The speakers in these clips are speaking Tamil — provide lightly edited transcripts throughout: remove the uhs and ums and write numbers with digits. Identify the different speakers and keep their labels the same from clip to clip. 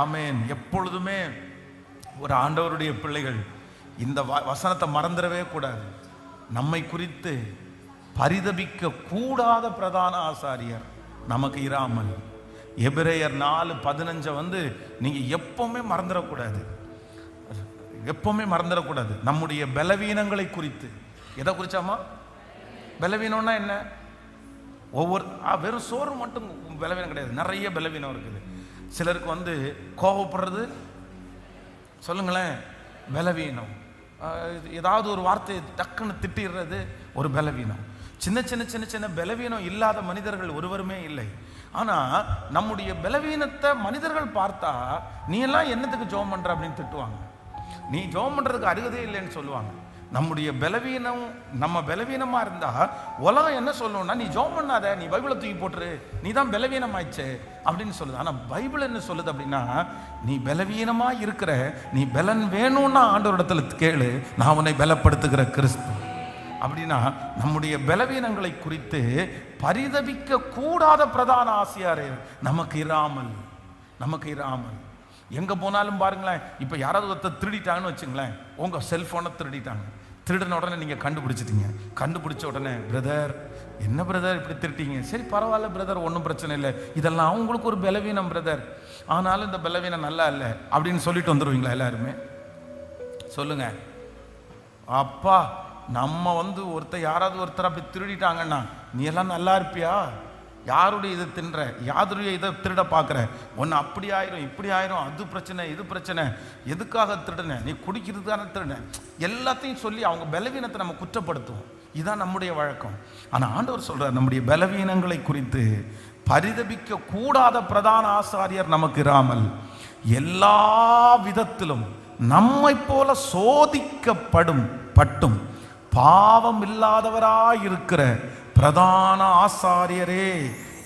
Speaker 1: ஆமென். எப்பொழுதுமே ஒரு ஆண்டவருடைய பிள்ளைகள் இந்த வசனத்தை மறந்துடவே கூடாது. நம்மை குறித்து பரிதபிக்க கூடாத பிரதான ஆசாரியர் நமக்கு இராமல். எபிரேயர் 4:15 நீங்க எப்பவுமே மறந்துடக்கூடாது, எப்பவுமே மறந்துடக்கூடாது. நம்முடைய பலவீனங்களை குறித்து. எதை குறிச்சாமா? பலவீனம்னா என்ன? ஒவ்வொரு வெறும் சோறு மட்டும் பலவீனம் கிடையாது, நிறைய பலவீனம் இருக்குது. சிலருக்கு கோபப்படுறது, சொல்லுங்களேன், பலவீனம். ஏதாவது ஒரு வார்த்தை டக்குன்னு திட்டிடுறது ஒரு பலவீனம். சின்ன சின்ன சின்ன சின்ன பலவீனம் இல்லாத மனிதர்கள் ஒருவருமே இல்லை. ஆனா நம்முடைய பலவீனத்தை மனிதர்கள் பார்த்தா, நீ எல்லாம் என்னத்துக்கு ஜெபம் பண்ற அப்படின்னு திட்டுவாங்க. நீ ஜெபம் பண்றதுக்கு அருகதே இல்லைன்னு சொல்லுவாங்க. நம்முடைய பலவீனம், நம்ம பலவீனமா இருந்தா உலகம் என்ன சொல்லணும்னா, நீ ஜெபம் பண்ணாத, நீ பைபிளை தூக்கி போட்டுரு, நீ தான் பலவீனம் ஆயிடுச்சு அப்படின்னு சொல்லுது. ஆனா பைபிள் என்ன சொல்லுது அப்படின்னா, நீ பலவீனமா இருக்கிற, நீ பலன் வேணும்னா ஆண்டவரிடத்துல கேளு, நான் உன்னை பலப்படுத்துகிற கிறிஸ்து அப்படின்னா. நம்முடைய பலவீனங்களை குறித்து பரிதபிக்க கூடாத பிரதான ஆசிரியர் நமக்கு இராமல், நமக்கு இராமல். எங்க போனாலும் பாருங்களேன், இப்ப யாராவது ஒருத்தர் திருடிட்டாங்கன்னு வச்சுங்களேன், உங்க செல்போனை திருடிட்டாங்க. திருடின உடனே நீங்க கண்டுபிடிச்சிட்டீங்க. கண்டுபிடிச்ச உடனே, பிரதர் என்ன பிரதர் இப்படி திருட்டீங்க? சரி பரவாயில்ல பிரதர், ஒன்றும் பிரச்சனை இல்லை, இதெல்லாம் உங்களுக்கு ஒரு பலவீனம் பிரதர், ஆனாலும் இந்த பலவீனம் நல்லா இல்லை அப்படின்னு சொல்லிட்டு வந்துடுவீங்களா எல்லாருமே? சொல்லுங்க. அப்பா, நம்ம யாராவது ஒருத்தர் அப்படி திருடிட்டாங்கன்னா, நீ எல்லாம் நல்லா இருப்பியா? யாருடைய இதை தின்ற, யாருடைய இதை திருட பார்க்குற, ஒன்று அப்படி ஆயிரும் இப்படி ஆயிரும், அது பிரச்சனை இது பிரச்சனை, எதுக்காக திருடுன, நீ குடிக்கிறதுக்கான திருடுன, எல்லாத்தையும் சொல்லி அவங்க பலவீனத்தை நம்ம குற்றப்படுத்துவோம். இதுதான் நம்முடைய வழக்கம். ஆனால் ஆண்டவர் சொல்றார், நம்முடைய பலவீனங்களை குறித்து பரிதபிக்க கூடாத பிரதான ஆசாரியர் நமக்கு இராமல், எல்லா விதத்திலும் நம்மை போல சோதிக்கப்படும் பட்டும் பாவம் இல்லாதவராயிருக்கிற பிரதான ஆசாரியரே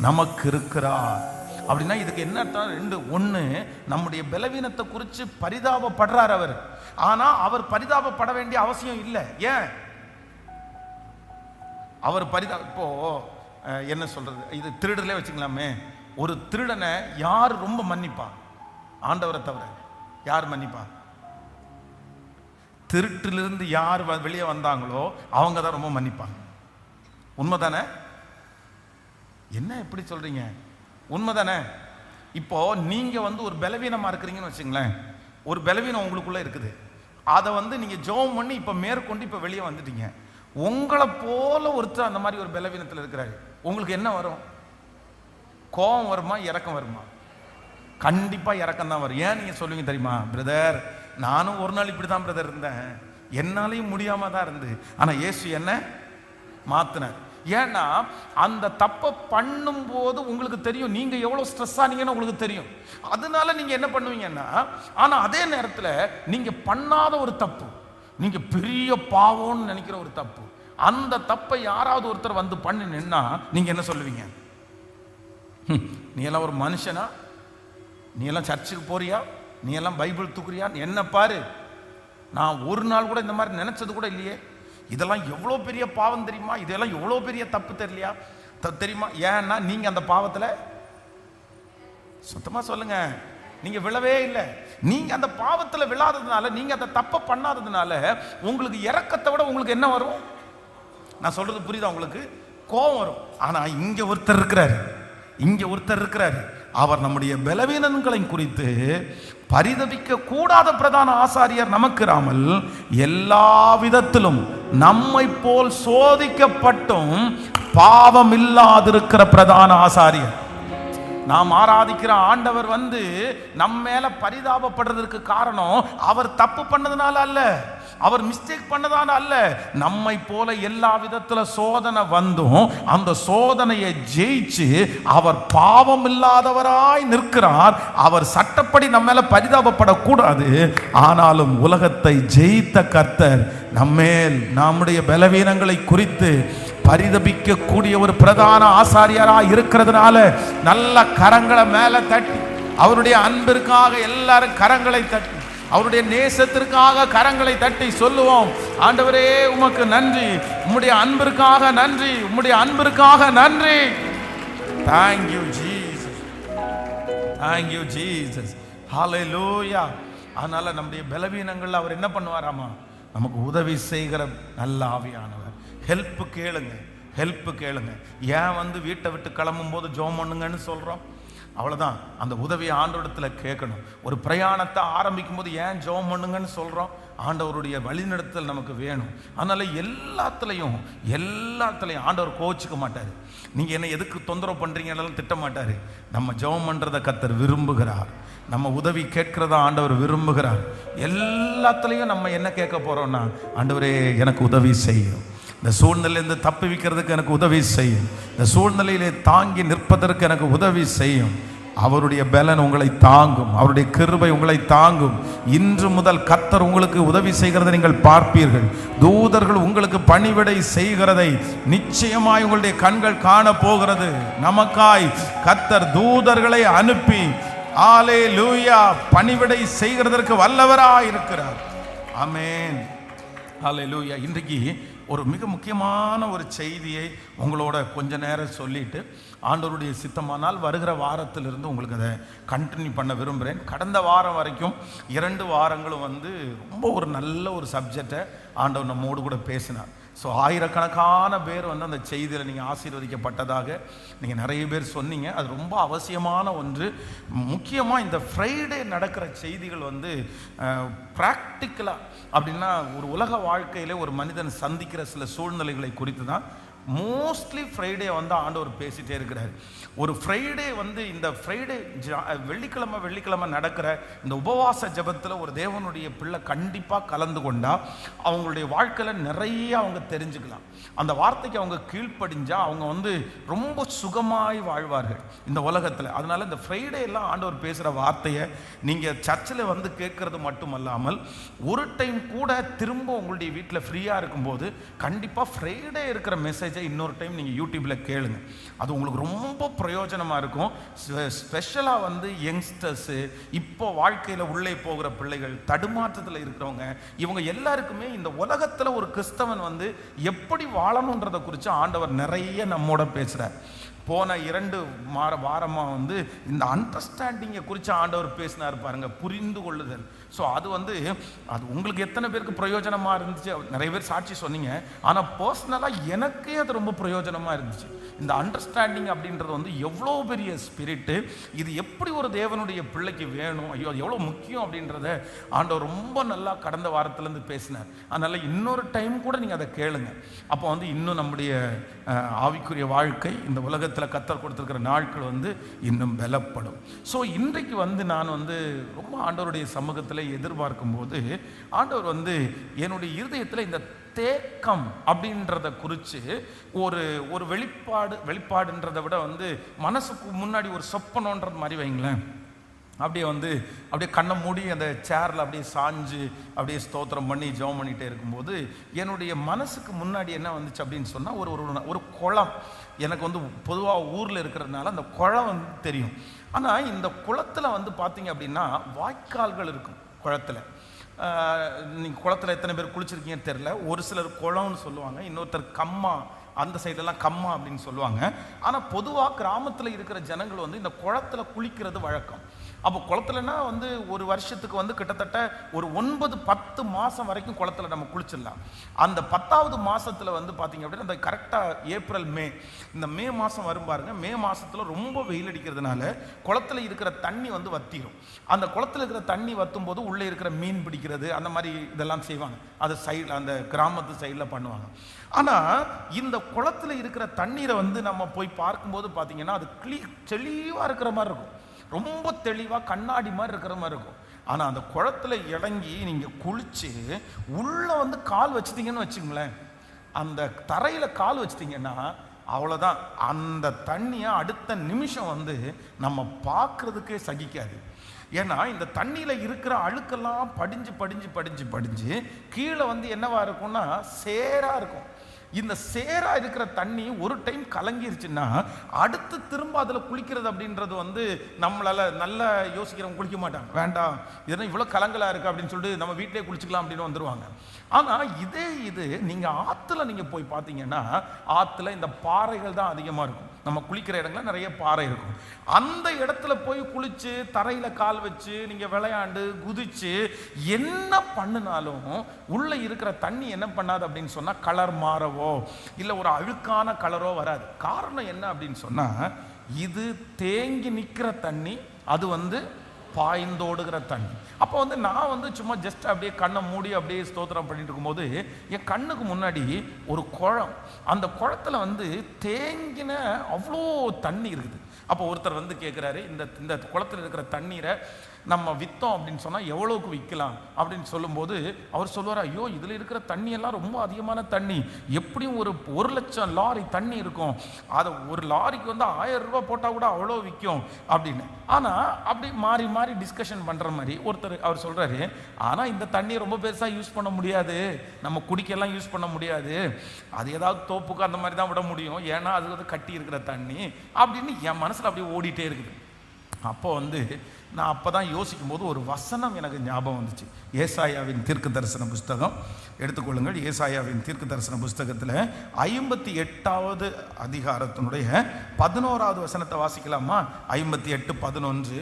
Speaker 1: நமக்கு இருக்கிறார். அப்படின்னா இதுக்கு என்ன அர்த்தம்? ஒன்று, நம்முடைய பலவீனத்தை குறித்து பரிதாபப்படுறார் அவர். ஆனா அவர் பரிதாபப்பட வேண்டிய அவசியம் இல்லை. ஏன் அவர் இப்போ என்ன சொல்றது, இது திருடலே வச்சுக்கலாமே. ஒரு திருடனை யார் ரொம்ப மன்னிப்பா? ஆண்டவரை தவிர யார் மன்னிப்பா? திருட்டிலிருந்து யார் வெளியே வந்தாங்களோ அவங்க தான் ரொம்ப மன்னிப்பாங்க. உண்மைதானே? என்ன எப்படி சொல்றீங்க? உண்மைதானே? இப்போ நீங்க ஒரு பலவீனமா இருக்கிறீங்கன்னு வச்சுங்களேன், ஒரு பலவீனம் உங்களுக்குள்ள இருக்குது, அதை நீங்க ஜெபம் பண்ணி இப்ப மேற்கொண்டு இப்ப வெளியே வந்துட்டீங்க. உங்களை போல ஒருத்தர் அந்த மாதிரி ஒரு பலவீனத்தில் இருக்கிறாரு, உங்களுக்கு என்ன வரும்? கோபம் வருமா, இரக்கம் வருமா? கண்டிப்பா இரக்கம் தான் வரும். ஏன் நீங்க சொல்லுவீங்க தெரியுமா? பிரதர், நானும் ஒரு நாள் இப்படிதான் பிரதர் இருந்தேன், என்னாலையும் முடியாம தான் இருந்து, ஆனா இயேசு என்ன மாத்தினார். ஏன்னா அந்த தப்பை பண்ணும் போது உங்களுக்கு தெரியும் நீங்க எவ்வளவு ஸ்ட்ரெஸ் ஆனீங்கன்னு உங்களுக்கு தெரியும். அதனால நீங்க என்ன பண்ணுவீங்கன்னா, ஆனா அதே நேரத்தில் நீங்க பண்ணாத ஒரு தப்பு, நீங்க பெரிய பாவம்னு நினைக்கிற ஒரு தப்பு, அந்த தப்பை யாராவது ஒருத்தர் பண்ணினா நீங்க என்ன சொல்லுவீங்க? நீ எல்லாம் ஒரு மனுஷனா? நீ எல்லாம் சர்ச்சுக்கு போறியா? நீ எல்லாம் பைபிள் தூக்குறியா? என்ன பாரு, நான் ஒரு நாள் கூட இந்த மாதிரி நினைச்சது கூட இல்லையே, இதெல்லாம் எவ்வளோ பெரிய பாவம் தெரியுமா, இதெல்லாம் எவ்வளோ பெரிய தப்பு தெரியலையா தெரியுமா? ஏன்னா நீங்க அந்த பாவத்தில் சுத்தமா சொல்லுங்க, நீங்க விழவே இல்லை. நீங்க அந்த பாவத்தில் விழாததுனால, நீங்க அந்த தப்பை பண்ணாததுனால உங்களுக்கு இரக்கத்தை விட உங்களுக்கு என்ன வரும்? நான் சொல்றது புரியுதா உங்களுக்கு? கோபம் வரும். ஆனா இங்க ஒருத்தர் இருக்கிறாரு, இங்க ஒருத்தர் இருக்கிறாரு, அவர் நம்முடைய பலவீனங்களை குறித்து பரிதபிக்க கூடாத பிரதான ஆசாரியர் நமக்கு இராமல், எல்லா விதத்திலும் நம்மை போல் சோதிக்கப்பட்டும் பாவம் இல்லாதிருக்கிற பிரதான ஆசாரியர். நாம் ஆராதிக்கிற ஆண்டவர் நம்ம மேல பரிதாபப்படுறதுக்கு காரணம் அவர் தப்பு பண்ணதுனால அல்ல, அவர் மிஸ்டேக் பண்ணதான அல்ல. நம்மை போல எல்லா விதத்துல சோதனை வந்தும் அந்த சோதனையை ஜெயிச்சு அவர் பாவம் இல்லாதவராய் நிற்கிறார். அவர் சட்டப்படி நம்ம மேல பரிதாபப்படக்கூடாது, ஆனாலும் உலகத்தை ஜெயித்த கர்த்தர் நம்மேல் நம்முடைய பலவீனங்களை குறித்து பரிதபிக்க கூடிய ஒரு பிரதான ஆசாரியரா இருக்கிறதுனால நல்ல கரங்களை மேல தட்டி, அவருடைய அன்பிற்காக எல்லாரும் கரங்களை தட்டி, அவருடைய நேசத்திற்காக கரங்களை தட்டி சொல்லுவோம், ஆண்டவரே உமக்கு நன்றி, உம்முடைய அன்பிற்காக நன்றி, உம்முடைய அன்பிற்காக நன்றி. Thank you Jesus, thank you Jesus. ஹல்லேலூயா. அதனால நம்முடைய பலவீனங்கள் அவர் என்ன பண்ணுவாராமா, நமக்கு உதவி செய்கிற நல்ல ஆவியானவர். ஹெல்ப் கேளுங்க, ஹெல்ப் கேளுங்க. ஏன் வீட்டை விட்டு கிளம்பும் போது ஜெபம் பண்ணுங்கன்னு சொல்றோம்? அவ்வளவுதான். அந்த உதவியை ஆண்டவரிடத்துல கேட்கணும். ஒரு பிரயாணத்தை ஆரம்பிக்கும் போது ஏன் ஜெபம் பண்ணுங்கன்னு சொல்றோம்? ஆண்டவருடைய வழிநடத்தல் நமக்கு வேணும். அதனால எல்லாத்துலயும் ஆண்டவர் கோச்சிக்க மாட்டாரு. நீங்க என்ன எதுக்கு தொந்தரவு பண்றீங்கன்னு திட்ட மாட்டாரு. நம்ம ஜெபம் பண்றதை கர்த்தர் விரும்புகிறார். நம்ம உதவி கேட்கிறதா ஆண்டவர் விரும்புகிறார். எல்லாத்துலயும் நம்ம என்ன கேட்க போறோம்னா, ஆண்டவரே எனக்கு உதவி செய்யும், இந்த சூழ்நிலையிலிருந்து தப்பி வைக்கிறதுக்கு எனக்கு உதவி செய்யும், இந்த சூழ்நிலையிலே தாங்கி நிற்பதற்கு எனக்கு உதவி செய்யும். அவருடைய பலன் உங்களை தாங்கும், அவருடைய கிருபை உங்களை தாங்கும். இன்று முதல் கர்த்தர் உங்களுக்கு உதவி செய்கிறதை நீங்கள் பார்ப்பீர்கள். தூதர்கள் உங்களுக்கு பணிவிடை செய்கிறதை நிச்சயமாய் உங்களுடைய கண்கள் காண போகிறது. நமக்காய் கர்த்தர் தூதர்களை அனுப்பி ஹல்லேலூயா பணிவிடை செய்கிறதற்கு வல்லவராய் இருக்கிறார். ஆமென், ஹல்லேலூயா. இன்றைக்கு ஒரு மிக முக்கியமான ஒரு செய்தியை உங்களோட கொஞ்ச நேரம் சொல்லிட்டு, ஆண்டவருடைய சித்தமானால் வருகிற வாரத்திலிருந்து உங்களுக்கு அதை கண்டினியூ பண்ண விரும்புகிறேன். கடந்த வாரம் வரைக்கும் 2 வாரங்களும் ரொம்ப ஒரு நல்ல ஒரு சப்ஜெக்டை ஆண்டவர் நம்மோடு கூட பேசினார். ஸோ ஆயிரக்கணக்கான பேர் அந்த செய்தியில் நீங்கள் ஆசீர்வதிக்கப்பட்டதாக நீங்கள் நிறைய பேர் சொன்னீங்க. அது ரொம்ப அவசியமான ஒன்று. முக்கியமாக இந்த ஃப்ரைடே நடக்கிற செய்திகள் ப்ராக்டிக்கலாக அப்படின்னா ஒரு உலக வாழ்க்கையில் ஒரு மனிதன் சந்திக்கிற சில சூழ்நிலைகளை குறித்து தான் மோஸ்ட்லி ஃப்ரைடே ஆண்டவர் பேசிட்டே இருக்கிறார். ஒரு ஃப்ரைடே இந்த ஃப்ரைடே வெள்ளிக்கிழமை நடக்கிற இந்த உபவாச ஜெபத்தில் ஒரு தேவனுடைய பிள்ளை கண்டிப்பாக கலந்து கொண்டா அவங்களுடைய வாழ்க்கையில் நிறைய அவங்க தெரிஞ்சுக்கலாம். அந்த வார்த்தைக்கு அவங்க கீழ்ப்படிஞ்சா அவங்க ரொம்ப சுகமாய் வாழ்வார்கள் இந்த உலகத்தில். அதனால இந்த ஃப்ரைடே எல்லாம் ஆண்டவர் பேசுகிற வார்த்தையை நீங்கள் சர்ச்சில் கேட்கறது மட்டுமல்லாமல் ஒரு டைம் கூட திரும்ப உங்களுடைய வீட்டில் ஃப்ரீயாக இருக்கும்போது கண்டிப்பாக ஃப்ரைடே இருக்கிற மெசேஜ் இன்னொரு டைம் நீங்கள் யூடியூப்பில் கேளுங்க. அது உங்களுக்கு ரொம்ப பிரயோஜனமாக இருக்கும். ஸ்பெஷலாக யங்ஸ்டர்ஸு, இப்போ வாழ்க்கையில் உள்ளே போகிற பிள்ளைகள், தடுமாற்றத்தில் இருக்கிறவங்க, இவங்க எல்லாருக்குமே இந்த உலகத்தில் ஒரு கிறிஸ்தவன் எப்படி வாழணுன்றதை குறித்து ஆண்டவர் நிறைய நம்மோட பேசுகிறார். போன 2 வாரமாக இந்த அண்டர்ஸ்டாண்டிங்கை குறித்து ஆண்டவர் பேசினார் பாருங்க, புரிந்து கொள்ளுதல். ஸோ அது அது உங்களுக்கு எத்தனை பேருக்கு பிரயோஜனமாக இருந்துச்சு? நிறைய பேர் சாட்சி சொன்னீங்க. ஆனால் பர்சனலாக எனக்கே அது ரொம்ப பிரயோஜனமாக இருந்துச்சு. இந்த அண்டர்ஸ்டாண்டிங் அப்படின்றது எவ்வளோ பெரிய ஸ்பிரிட்டு, இது எப்படி ஒரு தேவனுடைய பிள்ளைக்கு வேணும், ஐயோ அது எவ்வளோ முக்கியம் அப்படின்றத ஆண்டவர் ரொம்ப நல்லா கடந்த வாரத்துலேருந்து பேசினார். அதனால் இன்னொரு டைம் கூட நீங்கள் அதை கேளுங்க. அப்போ இன்னும் நம்முடைய ஆவிக்குரிய வாழ்க்கை இந்த உலகத்தில் கர்த்தர் கொடுத்திருக்கிற நாட்கள் இன்னும் பலப்படும். ஸோ இன்றைக்கு நான் ரொம்ப ஆண்டவருடைய சமூகத்தில் எதிர்பார்க்கும் போது ஆண்டவர் என்னுடைய இருதயத்தில் இந்த தேக்கம் அப்படின்றத குறித்து ஒரு வெளிப்பாடுன்றதை விட மனசுக்கு முன்னாடி ஒரு சொப்பனோன்றது மாதிரி வைங்களேன். அப்படியே கண்ணை மூடி அந்த சேரில் அப்படியே சாஞ்சு அப்படியே ஸ்தோத்திரம் பண்ணி ஜெபம் பண்ணிகிட்டே இருக்கும்போது என்னுடைய மனசுக்கு முன்னாடி என்ன வந்துச்சு அப்படின்னு சொன்னால் ஒரு குளம். எனக்கு பொதுவாக ஊரில் இருக்கிறதுனால அந்த குளம் தெரியும். ஆனால் இந்த குளத்தில் பார்த்தீங்க அப்படின்னா வாய்க்கால்கள் இருக்கும். குளத்தில் நீங்கள் குளத்தில் எத்தனை பேர் குளிச்சிருக்கீங்கன்னு தெரில. ஒரு சிலர் குளம்னு சொல்லுவாங்க, இன்னொருத்தர் கம்மா, அந்த சைடெல்லாம் கம்மா அப்படின்னு சொல்லுவாங்க. ஆனால் பொதுவாக கிராமத்தில் இருக்கிற ஜனங்கள் இந்த குளத்தில் குளிக்கிறது வழக்கம். அப்போ குளத்துலனா ஒரு வருஷத்துக்கு கிட்டத்தட்ட ஒரு 9-10 மாதம் வரைக்கும் குளத்தில் நம்ம குளிச்சிடலாம். அந்த 10வது மாதத்தில் பார்த்தீங்க அப்படின்னா அந்த கரெக்டாக ஏப்ரல் மே, இந்த மே மாதம் வரும் பாருங்க. மே மாதத்தில் ரொம்ப வெயில் அடிக்கிறதுனால குளத்தில் இருக்கிற தண்ணி வத்திரும். அந்த குளத்தில் இருக்கிற தண்ணி வற்றும் போது உள்ளே இருக்கிற மீன் பிடிக்கிறது அந்த மாதிரி இதெல்லாம் செய்வாங்க. அது சைடில் அந்த கிராமத்து சைடில் பண்ணுவாங்க. ஆனால் இந்த குளத்தில் இருக்கிற தண்ணீரை நம்ம போய் பார்க்கும்போது பார்த்தீங்கன்னா அது தெளிவாக இருக்கிற மாதிரி இருக்கும். ரொம்ப தெளிவாக கண்ணாடி மாதிரி இருக்கிற மாதிரி இருக்கும். ஆனால் அந்த குளத்தில் இறங்கி நீங்கள் குளிச்சு உள்ளே கால் வச்சிட்டிங்கன்னு வச்சுங்களேன், அந்த தரையில் கால் வச்சிட்டிங்கன்னா அவ்வளோதான். அந்த தண்ணியை அடுத்த நிமிஷம் நம்ம பார்க்குறதுக்கே சகிக்காது. ஏன்னா இந்த தண்ணியில் இருக்கிற அழுக்கெல்லாம் படிஞ்சு படிஞ்சு படிஞ்சு படிஞ்சு கீழே என்னவா இருக்கும்னா சேராக இருக்கும். இந்த சேரா இருக்கிற தண்ணி ஒரு டைம் கலங்கிருச்சுன்னா அடுத்து திரும்ப அதில் குளிக்கிறது அப்படின்றது நம்மளால நல்லா யோசிக்கிறவங்க குளிக்க மாட்டாங்க. வேண்டாம், இதெல்லாம் இவ்வளோ கலங்கலாக இருக்குது அப்படின்னு சொல்லிட்டு நம்ம வீட்டிலே குளிச்சுக்கலாம் அப்படின்னு வந்துடுவாங்க. ஆனால் இது நீங்கள் ஆற்றுல நீங்கள் போய் பார்த்தீங்கன்னா ஆற்றுல இந்த பாறைகள் தான் அதிகமாக இருக்கும். நம்ம குளிக்கிற இடங்கள்ல நிறைய பாறை இருக்கும். அந்த இடத்துல போய் குளிச்சு தரையில் கால் வச்சு நீங்கள் விளையாண்டு குதிச்சு என்ன பண்ணினாலும் உள்ளே இருக்கிற தண்ணி என்ன பண்ணாது அப்படின்னு சொன்னால் கலர் மாறவோ இல்லை ஒரு அழுக்கான கலரோ வராது. காரணம் என்ன அப்படின்னு சொன்னால் இது தேங்கி நிற்கிற தண்ணி, அது பாய்ந்தோடுகிற தண்ணி. அப்போ நான் சும்மா ஜஸ்ட் அப்படியே கண்ணை மூடி அப்படியே ஸ்தோத்திரம் பண்ணிட்டு இருக்கும்போது என் கண்ணுக்கு முன்னாடி ஒரு குளம், அந்த குளத்துல தேங்கின அவ்வளோ தண்ணி இருக்குது. அப்போ ஒருத்தர் கேட்குறாரு, இந்த குளத்தில் இருக்கிற தண்ணீரை நம்ம விற்றோம் அப்படின்னு சொன்னால் எவ்வளோக்கு விற்கலாம் அப்படின்னு சொல்லும்போது அவர் சொல்லுவார், ஐயோ இதில் இருக்கிற தண்ணியெல்லாம் ரொம்ப அதிகமான தண்ணி, எப்படியும் ஒரு 1,00,000 லாரி தண்ணி இருக்கும், அதை ஒரு லாரிக்கு 1000 ரூபாய் போட்டால் கூட அவ்வளோ விற்கும் அப்படின்னு. ஆனால் அப்படி மாறி மாறி டிஸ்கஷன் பண்ணுற மாதிரி ஒருத்தர் அவர் சொல்கிறாரு, ஆனால் இந்த தண்ணியை ரொம்ப பெருசாக யூஸ் பண்ண முடியாது, நம்ம குடிக்கெல்லாம் யூஸ் பண்ண முடியாது, அது ஏதாவது தோப்புக்கு அந்த மாதிரி தான் விட முடியும், ஏன்னா அது கட்டி இருக்கிற தண்ணி அப்படின்னு என் மனசில் அப்படியே ஓடிட்டே இருக்குது. அப்போ நான் அப்போ தான் யோசிக்கும் போது ஒரு வசனம் எனக்கு ஞாபகம் வந்துச்சு. ஏசாயாவின் தீர்க்க தரிசன புஸ்தகம் எடுத்துக்கொள்ளுங்கள். ஏசாயாவின் தீர்க்க தரிசன புஸ்தகத்தில் 58வது அதிகாரத்தினுடைய 11வது வசனத்தை வாசிக்கலாமா? 58:11.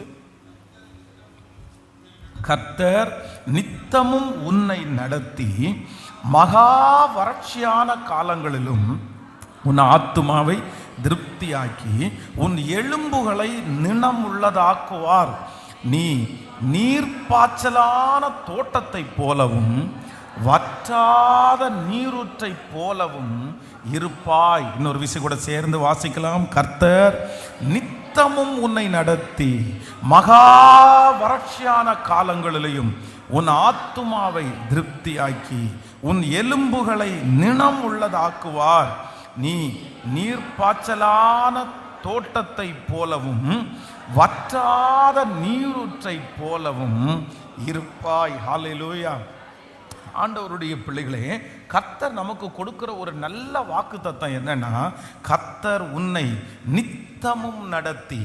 Speaker 1: கர்த்தர் நித்தமும் உன்னை நடத்தி மகா வறட்சியான காலங்களிலும் உன் ஆத்துமாவை திருப்தியாக்கி உன் எலும்புகளை நினமுள்ளதாக்குவார். நீ நீர்ப்பாய்ச்சலான தோட்டத்தை போலவும் வற்றாத நீரூற்றை போலவும் இருப்பாய். இன்னொரு விஷயம் கூட சேர்ந்து வாசிக்கலாம். கர்த்தர் நித்தமும் உன்னை நடத்தி மகா வறட்சியான காலங்களிலேயும் உன் ஆத்துமாவை திருப்தியாக்கி உன் எலும்புகளை நினம் உள்ளதாக்குவார். நீ நீர்ப்பாய்ச்சலான தோட்டத்தை போலவும் வற்றாத நீரூற்றை போலவும் இருப்பாய். ஹல்லேலூயா. ஆண்டவருடைய பிள்ளைகளே, கர்த்தர் நமக்கு கொடுக்கிற ஒரு நல்ல வாக்குத்தத்தம் என்னன்னா, கர்த்தர் உன்னை நித்தமும் நடத்தி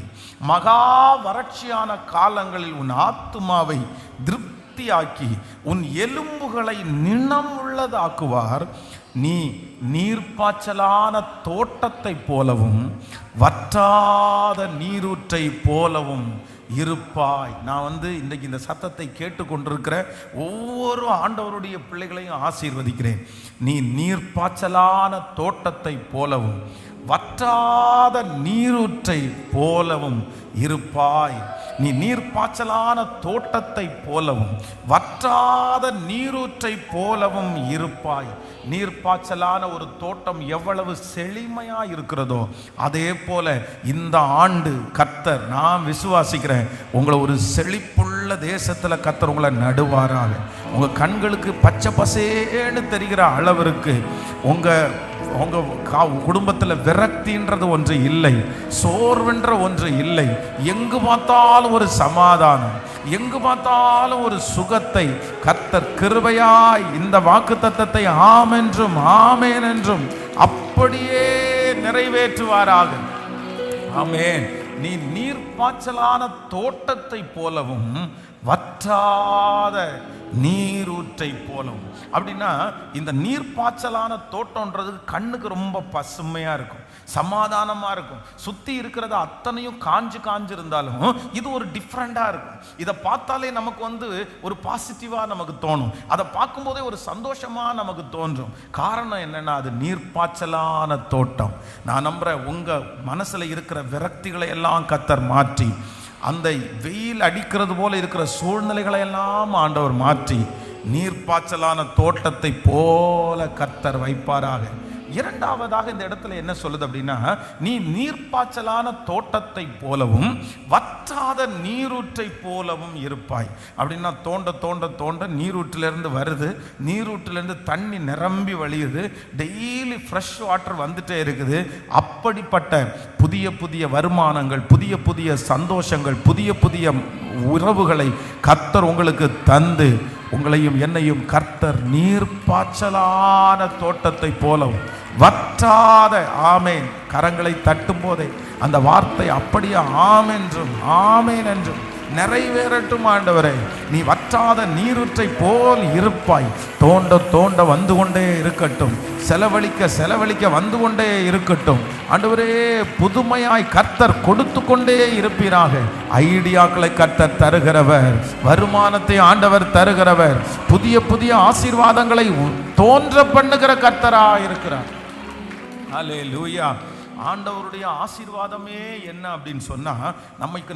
Speaker 1: மகா வறட்சியான காலங்களில் உன் ஆத்துமாவை திருப்தியாக்கி உன் எலும்புகளை நினம் உள்ளதாக்குவார். நீ நீர்ப்பாய்ச்சலான தோட்டத்தை போலவும் வற்றாத நீரூற்றை போலவும் இருப்பாய். நான் இன்றைக்கு இந்த சத்தத்தை கேட்டுக்கொண்டிருக்கிற ஒவ்வொரு ஆண்டவருடைய பிள்ளைகளையும் ஆசீர்வதிக்கிறேன். நீ நீர்ப்பாய்ச்சலான தோட்டத்தை போலவும் வற்றாத நீரூற்றை போலவும் இருப்பாய். நீ நீர்ப்பாய்ச்சலான தோட்டத்தை போலவும் வற்றாத நீரூற்றை போலவும் இருப்பாய். நீர்ப்பாய்ச்சலான ஒரு தோட்டம் எவ்வளவு செழிமையா இருக்கிறதோ அதே போல இந்த ஆண்டு கர்த்தர், நான் விசுவாசிக்கிறேன், உங்களை ஒரு செழிப்புள்ள தேசத்துல கர்த்தர் உங்களை நடுவாராக. உங்க கண்களுக்கு பச்சை பசேன்னு தெரிகிற அளவிற்கு உங்க குடும்பத்தில் விரக்தின்றது ஒன்று இல்லை, சோர்வென்ற ஒன்று இல்லை. எங்கு பார்த்தாலும் ஒரு சமாதானம், எங்கு பார்த்தாலும் ஒரு சுகத்தை கர்த்தர் கிருபையாய் இந்த வாக்குத்தத்தத்தை ஆம் என்றும் ஆமேன் என்றும் அப்படியே நிறைவேற்றுவாராக. ஆமேன். நீ நீர்ப்பாய்ச்சலான தோட்டத்தை போலவும் வற்றாத நீரூற்றை போலவும். அப்படின்னா இந்த நீர்ப்பாய்ச்சலான தோட்டம்ன்றது கண்ணுக்கு ரொம்ப பசுமையா இருக்கும், சமாதானமா இருக்கும். சுத்தி இருக்கிறது அத்தனையும் காஞ்சு இருந்தாலும் இது ஒரு டிஃப்ரெண்டா இருக்கும். இதை பார்த்தாலே நமக்கு ஒரு பாசிட்டிவா நமக்கு தோணும், அதை பார்க்கும்போதே ஒரு சந்தோஷமா நமக்கு தோன்றும். காரணம் என்னன்னா, அது நீர்ப்பாய்ச்சலான தோட்டம். நான் நம்புறேன், உங்க மனசுல இருக்கிற விரக்திகளை எல்லாம் கர்த்தர் மாற்றி, அந்த வெயில் அடிக்கிறது போல இருக்கிற சூழ்நிலைகளை எல்லாம் ஆண்டவர் மாற்றி நீர்ப்பாய்ச்சலான தோட்டத்தை போல கர்த்தர் வைப்பாராக. இரண்டாவதாக இந்த இடத்துல என்ன சொல்லுது அப்படின்னா, நீ நீர்ப்பாய்ச்சலான தோட்டத்தை போலவும் வற்றாத நீரூற்றை போலவும் இருப்பாய். அப்படின்னா தோண்ட தோண்ட தோண்ட நீரூற்றிலிருந்து வருது, நீரூற்றிலிருந்து தண்ணி நிரம்பி வழியுது, டெய்லி ஃப்ரெஷ் வாட்டர் வந்துட்டே இருக்குது. அப்படிப்பட்ட புதிய புதிய வருமானங்கள், புதிய புதிய சந்தோஷங்கள், புதிய புதிய உறவுகளை கர்த்தர் உங்களுக்கு தந்து உங்களையும் என்னையும் கர்த்தர் நீர்ப்பாய்ச்சலான தோட்டத்தை போலவும் வற்றாத, ஆமேன், கரங்களை தட்டும் போதே அந்த வார்த்தை அப்படியே ஆமென்றும் ஆமேன் என்றும் நிறைவேறட்டும் ஆண்டவரே. நீ வற்றாத நீரூற்றை போல் இருப்பாய். தோண்ட தோண்ட வந்து கொண்டே இருக்கட்டும், செலவழிக்க செலவழிக்க வந்து கொண்டே இருக்கட்டும் ஆண்டவரே. புதுமையாய் கர்த்தர் கொடுத்து கொண்டே இருப்பீராக. ஐடியாக்களை கர்த்தர் தருகிறவர், வருமானத்தை ஆண்டவர் தருகிறவர், புதிய புதிய ஆசீர்வாதங்களை தோன்ற பண்ணுகிற கர்த்தரா இருக்கிறார். அல்லேலூயா. ஆண்டவருடைய ஆசீர்வாதமே என்ன அப்படின்னு சொன்னா, நமக்கு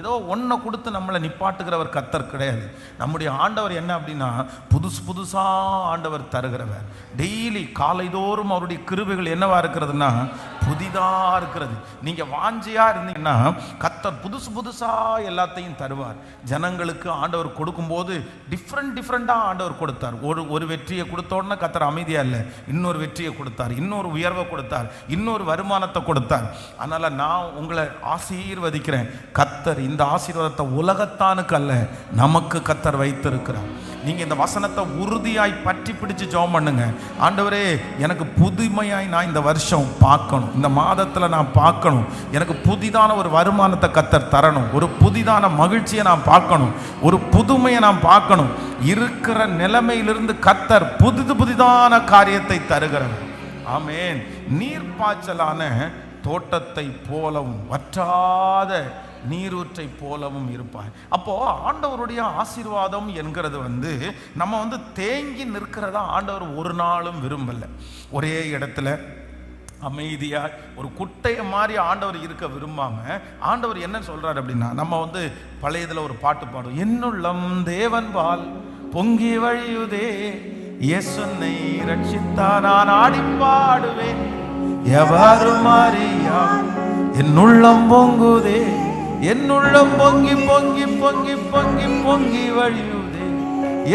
Speaker 1: ஏதோ ஒன்றை கொடுத்து நம்மளை நிப்பாட்டுகிறவர் கர்த்தர் கிடையாது. நம்முடைய ஆண்டவர் என்ன அப்படின்னா, புதுசா ஆண்டவர் தருகிறவர். டெய்லி காலைதோறும் அவருடைய கிருபைகள் என்னவா இருக்கிறதுனா புதிதா இருக்கிறது. நீங்க வாஞ்சியா இருந்தீங்கன்னா கர்த்தர் புதுசா எல்லாத்தையும் தருவார். ஜனங்களுக்கு ஆண்டவர் கொடுக்கும்போது டிஃப்ரெண்டா ஆண்டவர் கொடுத்தார். ஒரு வெற்றியை கொடுத்த உடனே கர்த்தர் அமைதியா இல்லை, இன்னொரு வெற்றியை கொடுத்தார், இன்னொரு உயர்வை கொடுத்தார், இன்னொரு வருமானத்தை கொடுத்தார். அதனால நான் உங்களை ஆசீர்வதிக்கிறேன். கர்த்தர் இந்த ஆசீர்வாதத்தை உலகத்தானுக்கு அல்ல, நமக்கு கர்த்தர் வைத்திருக்கிறார். நீங்க இந்த வசனத்தை உறுதியாய் பற்றி பிடிச்சு ஜெபம் பண்ணுங்க. ஆண்டவரே, எனக்கு புதுமையாய் நான் இந்த வருஷம் பார்க்கணும், இந்த மாதத்துல நான் பார்க்கணும், எனக்கு புதிதான ஒரு வருமானத்தை கர்த்தர் தரணும், ஒரு புதிதான மகிழ்ச்சியை நான் பார்க்கணும், ஒரு புதுமையை நான் பார்க்கணும். இருக்கிற நிலைமையிலிருந்து கர்த்தர் புதிதான காரியத்தை தருகிறார். ஆமென். நீர்ப்பாய்ச்சலான தோட்டத்தை போலவும் வற்றாத நீரூற்றை போலவும் இருப்பார். அப்போ ஆண்டவருடைய ஆசீர்வாதம் என்கிறது நம்ம தேங்கி நிற்கிறதா ஆண்டவர் ஒரு நாளும் விரும்பல. ஒரே இடத்துல அமைதியா ஒரு குட்டைய மாதிரி ஆண்டவர் இருக்க விரும்பாம ஆண்டவர் என்ன சொல்றாரு அப்படின்னா, நம்ம பழையதுல ஒரு பாட்டு பாடும், என்னுள்ளம் தேவன் பால் பொங்கி வழியுதே, இயேசுனை ரட்சித்தா நான் ஆடி பாடுவேன், எவரும் அறியா என் உள்ளம் பொங்குதே, என் உள்ளம் பொங்கி பொங்கி பொங்கி பொங்கி பொங்கி வழியுதே,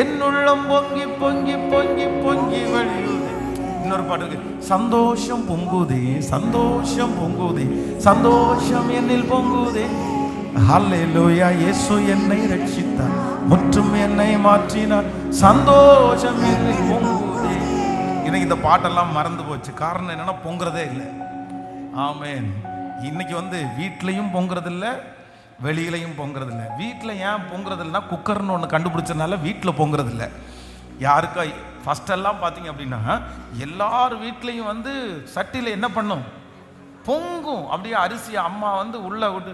Speaker 1: என் உள்ளம் பொங்கி பொங்கி பொங்கி பொங்கி வழியுதே. இன்னொரு பாட்டு இருக்கு, சந்தோஷம் பொங்குதே சந்தோஷம் பொங்குதே சந்தோஷம் என்னில் பொங்குதே, ஹல்லேலூயா, இயேசு என்னை ரட்சித்தார், முற்றும் என்னை மாற்றினார், சந்தோஷம் என்னில் பொங்குதே. இன்னைக்கு இந்த பாட்டெல்லாம் மறந்து போச்சு. காரணம் என்னன்னா, பொங்குறதே இல்லை. ஆமென். இன்னைக்கு வீட்லையும் பொங்குறதில்ல, வெளியிலையும் பொங்குறதில்லை. வீட்டில் ஏன் பொங்குறதில்லைன்னா, குக்கர்னு ஒன்று கண்டுபிடிச்சதுனால வீட்டில் பொங்குறதில்லை. யாருக்கா ஃபஸ்ட்டெல்லாம் பார்த்தீங்க அப்படின்னா, எல்லார் வீட்லேயும் சட்டியில் என்ன பண்ணும், பொங்கும். அப்படியே அரிசியை அம்மா உள்ளே விட்டு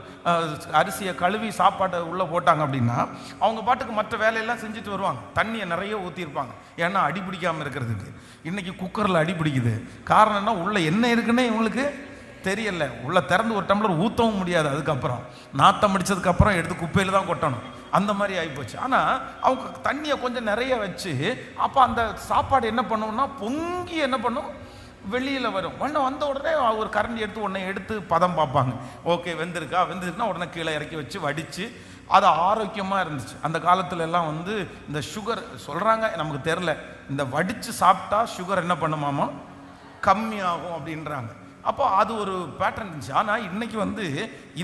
Speaker 1: அரிசியை கழுவி சாப்பாட்டை உள்ளே போட்டாங்க அப்படின்னா அவங்க பாட்டுக்கு மற்ற வேலையெல்லாம் செஞ்சுட்டு வருவாங்க. தண்ணியை நிறைய ஊற்றிருப்பாங்க, ஏன்னா அடி பிடிக்காமல் இருக்கிறதுக்கு. இன்றைக்கி குக்கரில் அடி பிடிக்குது. காரணம் என்ன, உள்ளே என்ன இருக்குன்னே இவங்களுக்கு தெரியல. உள்ள திறந்து ஒரு டம்ளர் ஊற்றவும் முடியாது. அதுக்கப்புறம் நாத்தம் முடிச்சதுக்கப்புறம் எடுத்து குப்பையில் தான் கொட்டணும். அந்த மாதிரி ஆகிப்போச்சு. ஆனால் அவங்க தண்ணியை கொஞ்சம் நிறைய வச்சு அப்போ அந்த சாப்பாடு என்ன பண்ணுவோம்னா பொங்கி என்ன பண்ணும், வெளியில் வரும். வந்த உடனே ஒரு கரண்டி எடுத்து உடனே எடுத்து பதம் பார்ப்பாங்க. ஓகே, வெந்திருக்குன்னா உடனே கீழே இறக்கி வச்சு வடித்து அது ஆரோக்கியமாக இருந்துச்சு. அந்த காலத்துல எல்லாம் இந்த சுகர் சொல்கிறாங்க, நமக்கு தெரில, இந்த வடித்து சாப்பிட்டா சுகர் என்ன பண்ணுமாமா, கம்மியாகும் அப்படின்றாங்க. அப்போ அது ஒரு பேட்டர்ன் இருந்துச்சு. ஆனால் இன்னைக்கு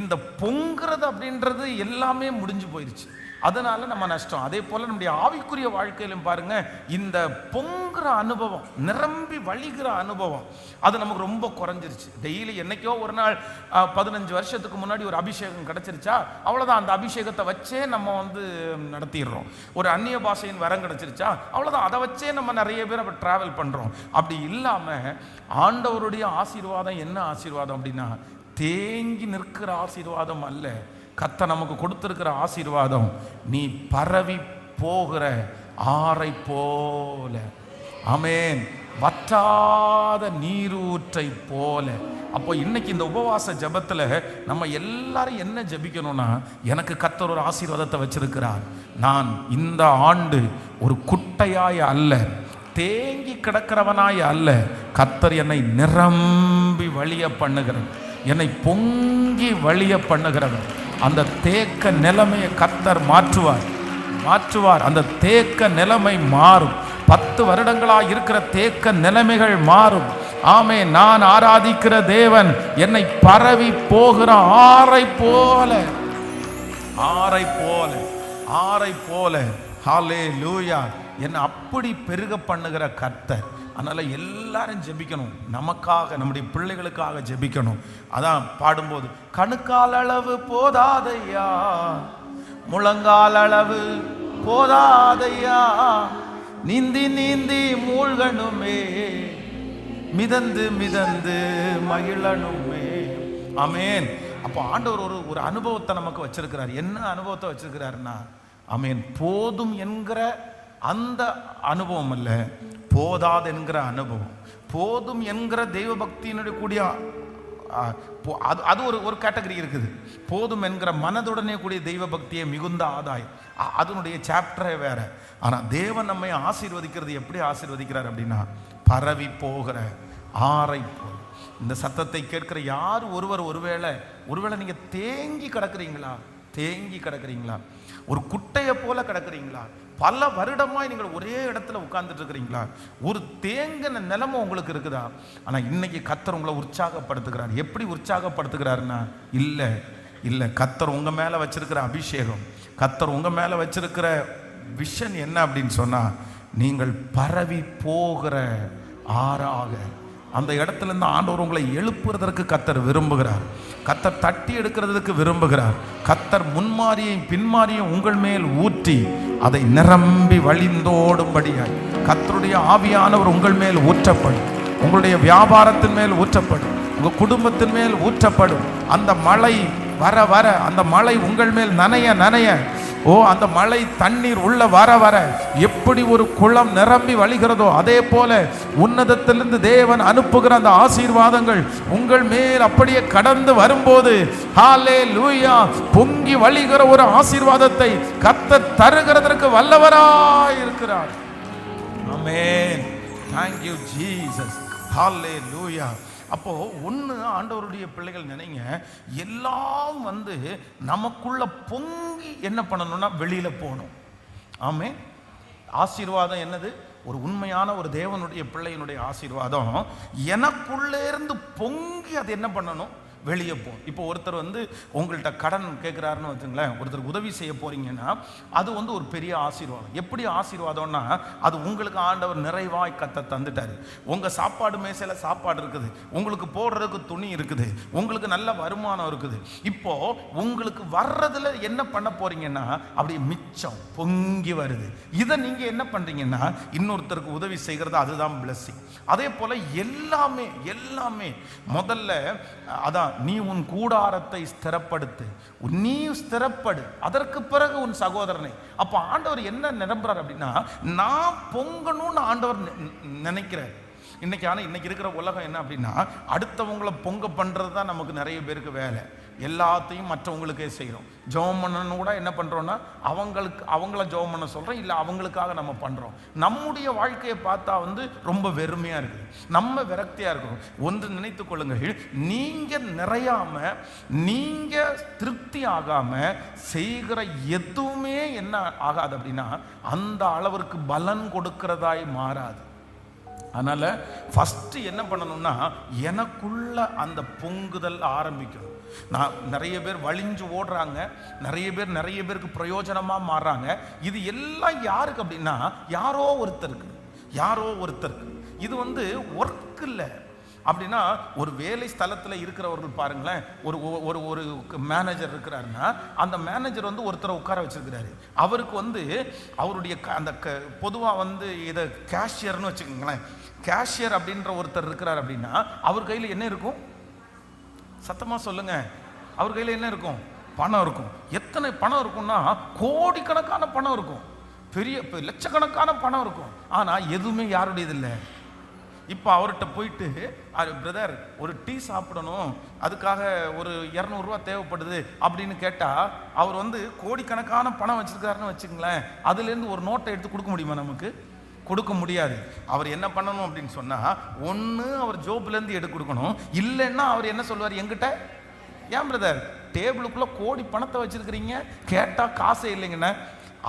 Speaker 1: இந்த பொங்குறது அப்படின்றது எல்லாமே முடிஞ்சு போயிடுச்சு. அதனால நம்ம நஷ்டம். அதே போல நம்முடைய ஆவிக்குரிய வாழ்க்கையிலும் பாருங்க, இந்த பொங்குற அனுபவம், நிரம்பி வழிகிற அனுபவம் அது நமக்கு ரொம்ப குறைஞ்சிருச்சு. டெய்லி என்னைக்கோ ஒரு நாள் 15 வருஷத்துக்கு முன்னாடி ஒரு அபிஷேகம் கிடைச்சிருச்சா, அவ்வளோதான். அந்த அபிஷேகத்தை வச்சே நம்ம நடத்திடுறோம். ஒரு அந்நிய பாஷையின் வரம் கிடைச்சிருச்சா, அவ்வளோதான். அதை வச்சே நம்ம நிறைய பேர் அப்போ ட்ராவல் பண்ணுறோம். அப்படி இல்லாமல் ஆண்டவருடைய ஆசீர்வாதம் என்ன ஆசீர்வாதம் அப்படின்னா, தேங்கி நிற்கிற ஆசீர்வாதம் அல்ல. கர்த்தர் நமக்கு கொடுத்திருக்கிற ஆசீர்வாதம், நீ பரவி போகிற ஆறை போல, ஆமென், வற்றாத நீரூற்றை போல. அப்போ இன்னைக்கு இந்த உபவாச ஜபத்தில் நம்ம எல்லாரும் என்ன ஜபிக்கணும்னா, எனக்கு கர்த்தர் ஒரு ஆசீர்வாதத்தை வச்சிருக்கிறார். நான் இந்த ஆண்டு ஒரு குட்டையாய் அல்ல, தேங்கி கிடக்கிறவனாய் அல்ல, கர்த்தர் என்னை நிரம்பி வழிய பண்ணுகிறவர், என்னை பொங்கி வழிய பண்ணுகிறவர். அந்த தேக்க நிலைமையை கர்த்தர் மாற்றுவார். அந்த தேக்க நிலைமை மாறும். 10 வருடங்களாக இருக்கிற தேக்க நிலைமைகள் மாறும். ஆமே, நான் ஆராதிக்கிற தேவன் என்னை பரவி போகிற ஆறை போல ஹல்லேலூயா, என்னை அப்படி பெருக பண்ணுகிற கர்த்தர். அதனால எல்லாரும் ஜெபிக்கணும், நமக்காக நம்முடைய பிள்ளைகளுக்காக ஜெபிக்கணும். அதான் பாடும்போது, கணுக்கால் அளவு போதாதையா, முழங்கால் அளவு போதாதையா, நீந்தி நீந்தி மூழ்கணுமே, மிதந்து மிதந்து மகிழணுமே. ஆமேன். அப்போ ஆண்டவர் ஒரு அனுபவத்தை நமக்கு வச்சிருக்கிறார். என்ன அனுபவத்தை வச்சிருக்கிறாருன்னா, ஆமேன், போதும் என்கிற அந்த அனுபவம் அல்ல, போதாது என்கிற அனுபவம். போதும் என்கிற தெய்வ பக்தியினுடைய கூடிய அது ஒரு கேட்டகரி இருக்குது. போதும் என்கிற மனதுடனே கூடிய தெய்வ பக்தியை மிகுந்த ஆதாயம், அதனுடைய சாப்டரே வேற. ஆனால் தேவன் நம்மை ஆசீர்வதிக்கிறது எப்படி ஆசீர்வதிக்கிறார் அப்படின்னா, பரவி போகிற ஆரை போல். இந்த சத்தத்தை கேட்கிற யார் ஒருவேளை நீங்க தேங்கி கிடக்குறீங்களா, ஒரு குட்டையை போல கிடக்குறீங்களா, பல வருடமாய் நீங்கள் ஒரே இடத்துல உட்கார்ந்துட்டு இருக்கிறீங்களா, ஒரு தேங்கின நிலைமை உங்களுக்கு இருக்குதா? ஆனா இன்னைக்கு கர்த்தர் உங்களை உற்சாகப்படுத்துகிறார். எப்படி உற்சாகப்படுத்துகிறாருன்னா, இல்ல கர்த்தர் உங்க மேல வச்சிருக்கிற அபிஷேகம், கர்த்தர் உங்க மேல வச்சிருக்கிற விஷன் என்ன அப்படின்னு சொன்னா, நீங்கள் பரவி போகிற ஆறாக அந்த இடத்துல இருந்து ஆண்டவர் உங்களை எழுப்புறதற்கு கர்த்தர் விரும்புகிறார். கர்த்தர் தட்டி எடுக்கிறதுக்கு விரும்புகிறார். கர்த்தர் முன்மாரியும் பின்மாரியும் உங்கள் மேல் ஊற்றி அதை நிரம்பி வழிந்தோடும்படியாய் கர்த்தருடைய ஆவியானவர் உங்கள் மேல் ஊற்றப்படும். உங்களுடைய வியாபாரத்தின் மேல் ஊற்றப்படும், உங்கள் குடும்பத்தின் மேல் ஊற்றப்படும். அந்த மழை வர அந்த மழை உங்கள் மேல் நனைய அந்த மழை தண்ணீர் உள்ள வர எப்படி ஒரு குளம் நிரம்பி வழிகிறதோ, அதே போல உன்னதத்திலிருந்து தேவன் அனுப்புகிற அந்த ஆசீர்வாதங்கள் உங்கள் மேல் அப்படியே கடந்து வரும்போது, ஹல்லேலூயா, பொங்கி வழிகிற ஒரு ஆசீர்வாதத்தை கர்த்தர் தருகிறதற்கு வல்லவராய் இருக்கிறார். ஆமென். Thank you Jesus. ஹல்லேலூயா. அப்போ ஒன்று, ஆண்டவருடைய பிள்ளைகள் நினைங்க, எல்லாம் நமக்குள்ள பொங்கி என்ன பண்ணணும்னா வெளியில போகணும். ஆமென். ஆசீர்வாதம் என்னது? ஒரு உண்மையான ஒரு தேவனுடைய பிள்ளையினுடைய ஆசீர்வாதம் எனக்குள்ளே இருந்து பொங்கி அது என்ன பண்ணணும்? வெளியே போகும். இப்போ ஒருத்தர் உங்கள்கிட்ட கடன் கேட்குறாருன்னு வச்சுங்களேன், ஒருத்தர் உதவி செய்ய போறீங்கன்னா அது ஒரு பெரிய ஆசீர்வாதம். எப்படி ஆசீர்வாதம்னா, அது உங்களுக்கு ஆண்டவர் நிறைவாய் கத்த தந்துட்டாரு. உங்கள் சாப்பாடு மேசையில் சாப்பாடு இருக்குது, உங்களுக்கு போடுறதுக்கு துணி இருக்குது, உங்களுக்கு நல்ல வருமானம் இருக்குது. இப்போ உங்களுக்கு வர்றதுல என்ன பண்ண போறீங்கன்னா, அப்படி மிச்சம் பொங்கி வருது. இதை நீங்க என்ன பண்றீங்கன்னா, இன்னொருத்தருக்கு உதவி செய்கிறது, அதுதான் பிளஸிங். அதே போல எல்லாமே முதல்ல அதான், நீ உன் கூடாரத்தை ஸ்திரப்படுத்து, நீ ஸ்திரப்படு, அதற்கு பிறகு உன் சகோதரனை. அப்ப ஆண்டவர் என்ன நிரம்புறார் அப்படின்னா, நான் பொங்கணும்னு ஆண்டவர் நினைக்கிறார். இன்னைக்கு இருக்கிற உலகம் என்ன அப்படின்னா, அடுத்தவங்களை பொங்க பண்றது தான் நமக்கு நிறைய பேருக்கு வேலை. எல்லாத்தையும் மற்றவங்களுக்கே செய்கிறோம். ஜெபம் பண்ணணும் கூட என்ன பண்ணுறோன்னா, அவங்கள ஜெபம் பண்ண சொல்கிறோம், இல்லை அவங்களுக்காக நம்ம பண்ணுறோம். நம்முடைய வாழ்க்கையை பார்த்தா ரொம்ப வெறுமையாக இருக்குது, நம்ம விரக்தியாக இருக்கிறோம். ஒன்று நினைத்து கொள்ளுங்கள், நீங்கள் நிறையாம, நீங்கள் திருப்தி ஆகாமல் செய்கிற எதுவுமே என்ன ஆகாது அப்படின்னா, அந்த அளவிற்கு பலன் கொடுக்கிறதாய் மாறாது. அதனால் ஃபஸ்ட்டு என்ன பண்ணணும்னா, எனக்குள்ள அந்த பொங்குதல் ஆரம்பிக்கணும். நான் நிறைய பேர் வழிஞ்சு ஓடுறாங்க, நிறைய பேருக்கு பிரயோஜனமாக மாறுறாங்க. இது எல்லாம் யாருக்கு அப்படின்னா, யாரோ ஒருத்தருக்கு. இது ஒர்க் இல்லை அப்படின்னா, ஒரு வேலை ஸ்தலத்தில் இருக்கிறவர்கள் பாருங்களேன், ஒரு மேனேஜர் இருக்கிறாருன்னா, அந்த மேனேஜர் ஒருத்தரை உட்கார வச்சிருக்கிறாரு. அவருக்கு அவருடைய அந்த பொதுவாக இதை கேஷியர்னு வச்சுக்கோங்களேன். கேஷியர் அப்படின்ற ஒருத்தர் இருக்கிறார் அப்படின்னா, அவர் கையில் என்ன இருக்கும்? சத்தமா சொல்லுங்க. அவர் கையில் என்ன இருக்கும்? பணம் இருக்கும். எத்தனை பணம் இருக்கும்னா, கோடிக்கணக்கான பணம் இருக்கும், பெரிய லட்சக்கணக்கான பணம் இருக்கும். ஆனா எதுவுமே யாருடையது இல்லை. இப்போ அவர்கிட்ட போயிட்டு, பிரதர் ஒரு டீ சாப்பிடணும், அதுக்காக ஒரு 200 ரூபா தேவைப்படுது அப்படின்னு கேட்டா, அவர் கோடிக்கணக்கான பணம் வச்சிருக்காருன்னு வச்சுங்களேன், அதுலேருந்து ஒரு நோட்டை எடுத்து கொடுக்க முடியுமா? நமக்கு கொடுக்க முடியாது. அவர் என்ன பண்ணணும் அப்படின்னு சொன்னா, ஒன்று அவர் ஜோப்லேருந்து எடுத்து கொடுக்கணும், இல்லைன்னா அவர் என்ன சொல்லுவார், என்கிட்ட ஏன் பிரதர் டேபிளுக்குள்ள கோடி பணத்தை வச்சிருக்கிறீங்க, கேட்டா காசே இல்லைங்கண்ணா.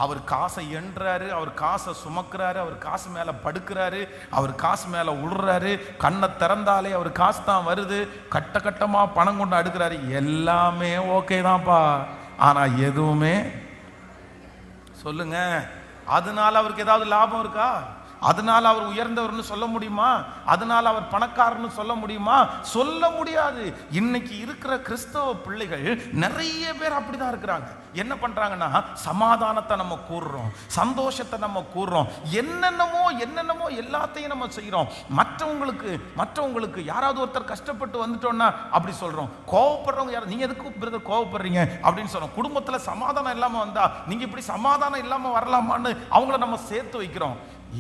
Speaker 1: அவர் காசை எண்றாரு, அவர் காசை சுமக்கிறாரு, அவர் காசு மேலே படுக்கிறாரு, அவர் காசு மேலே உழுறாரு, கண்ணை திறந்தாலே அவர் காசு தான் வருது, கட்டமாக பணம் கொண்டு அடுக்கிறாரு. எல்லாமே ஓகே தான்ப்பா, ஆனால் எதுவுமே சொல்லுங்க, அதனால அவருக்கு ஏதாவது லாபம் இருக்கா? அதனால அவர் உயர்ந்தவர்னு சொல்ல முடியுமா? அதனால அவர் பணக்காரன்னு சொல்ல முடியுமா? சொல்ல முடியாது. இன்னைக்கு இருக்கிற கிறிஸ்தவ பிள்ளைகள் நிறைய பேர் அப்படிதான் இருக்கிறாங்க. என்ன பண்றாங்கன்னா, சமாதானத்தை நம்ம கூறுறோம், சந்தோஷத்தை நம்ம கூறுறோம், என்னென்னமோ எல்லாத்தையும் நம்ம செய்யறோம். மற்றவங்களுக்கு யாராவது ஒருத்தர் கஷ்டப்பட்டு வந்துட்டோம்னா அப்படி சொல்றோம். கோவப்படுறவங்க யாரும், நீங்க எதுக்கு பிரதர் கோவப்படுறீங்க அப்படின்னு சொல்றோம். குடும்பத்துல சமாதானம் இல்லாம வந்தா நீங்க இப்படி சமாதானம் இல்லாம வரலாமான்னு அவங்கள நம்ம சேர்த்து வைக்கிறோம்.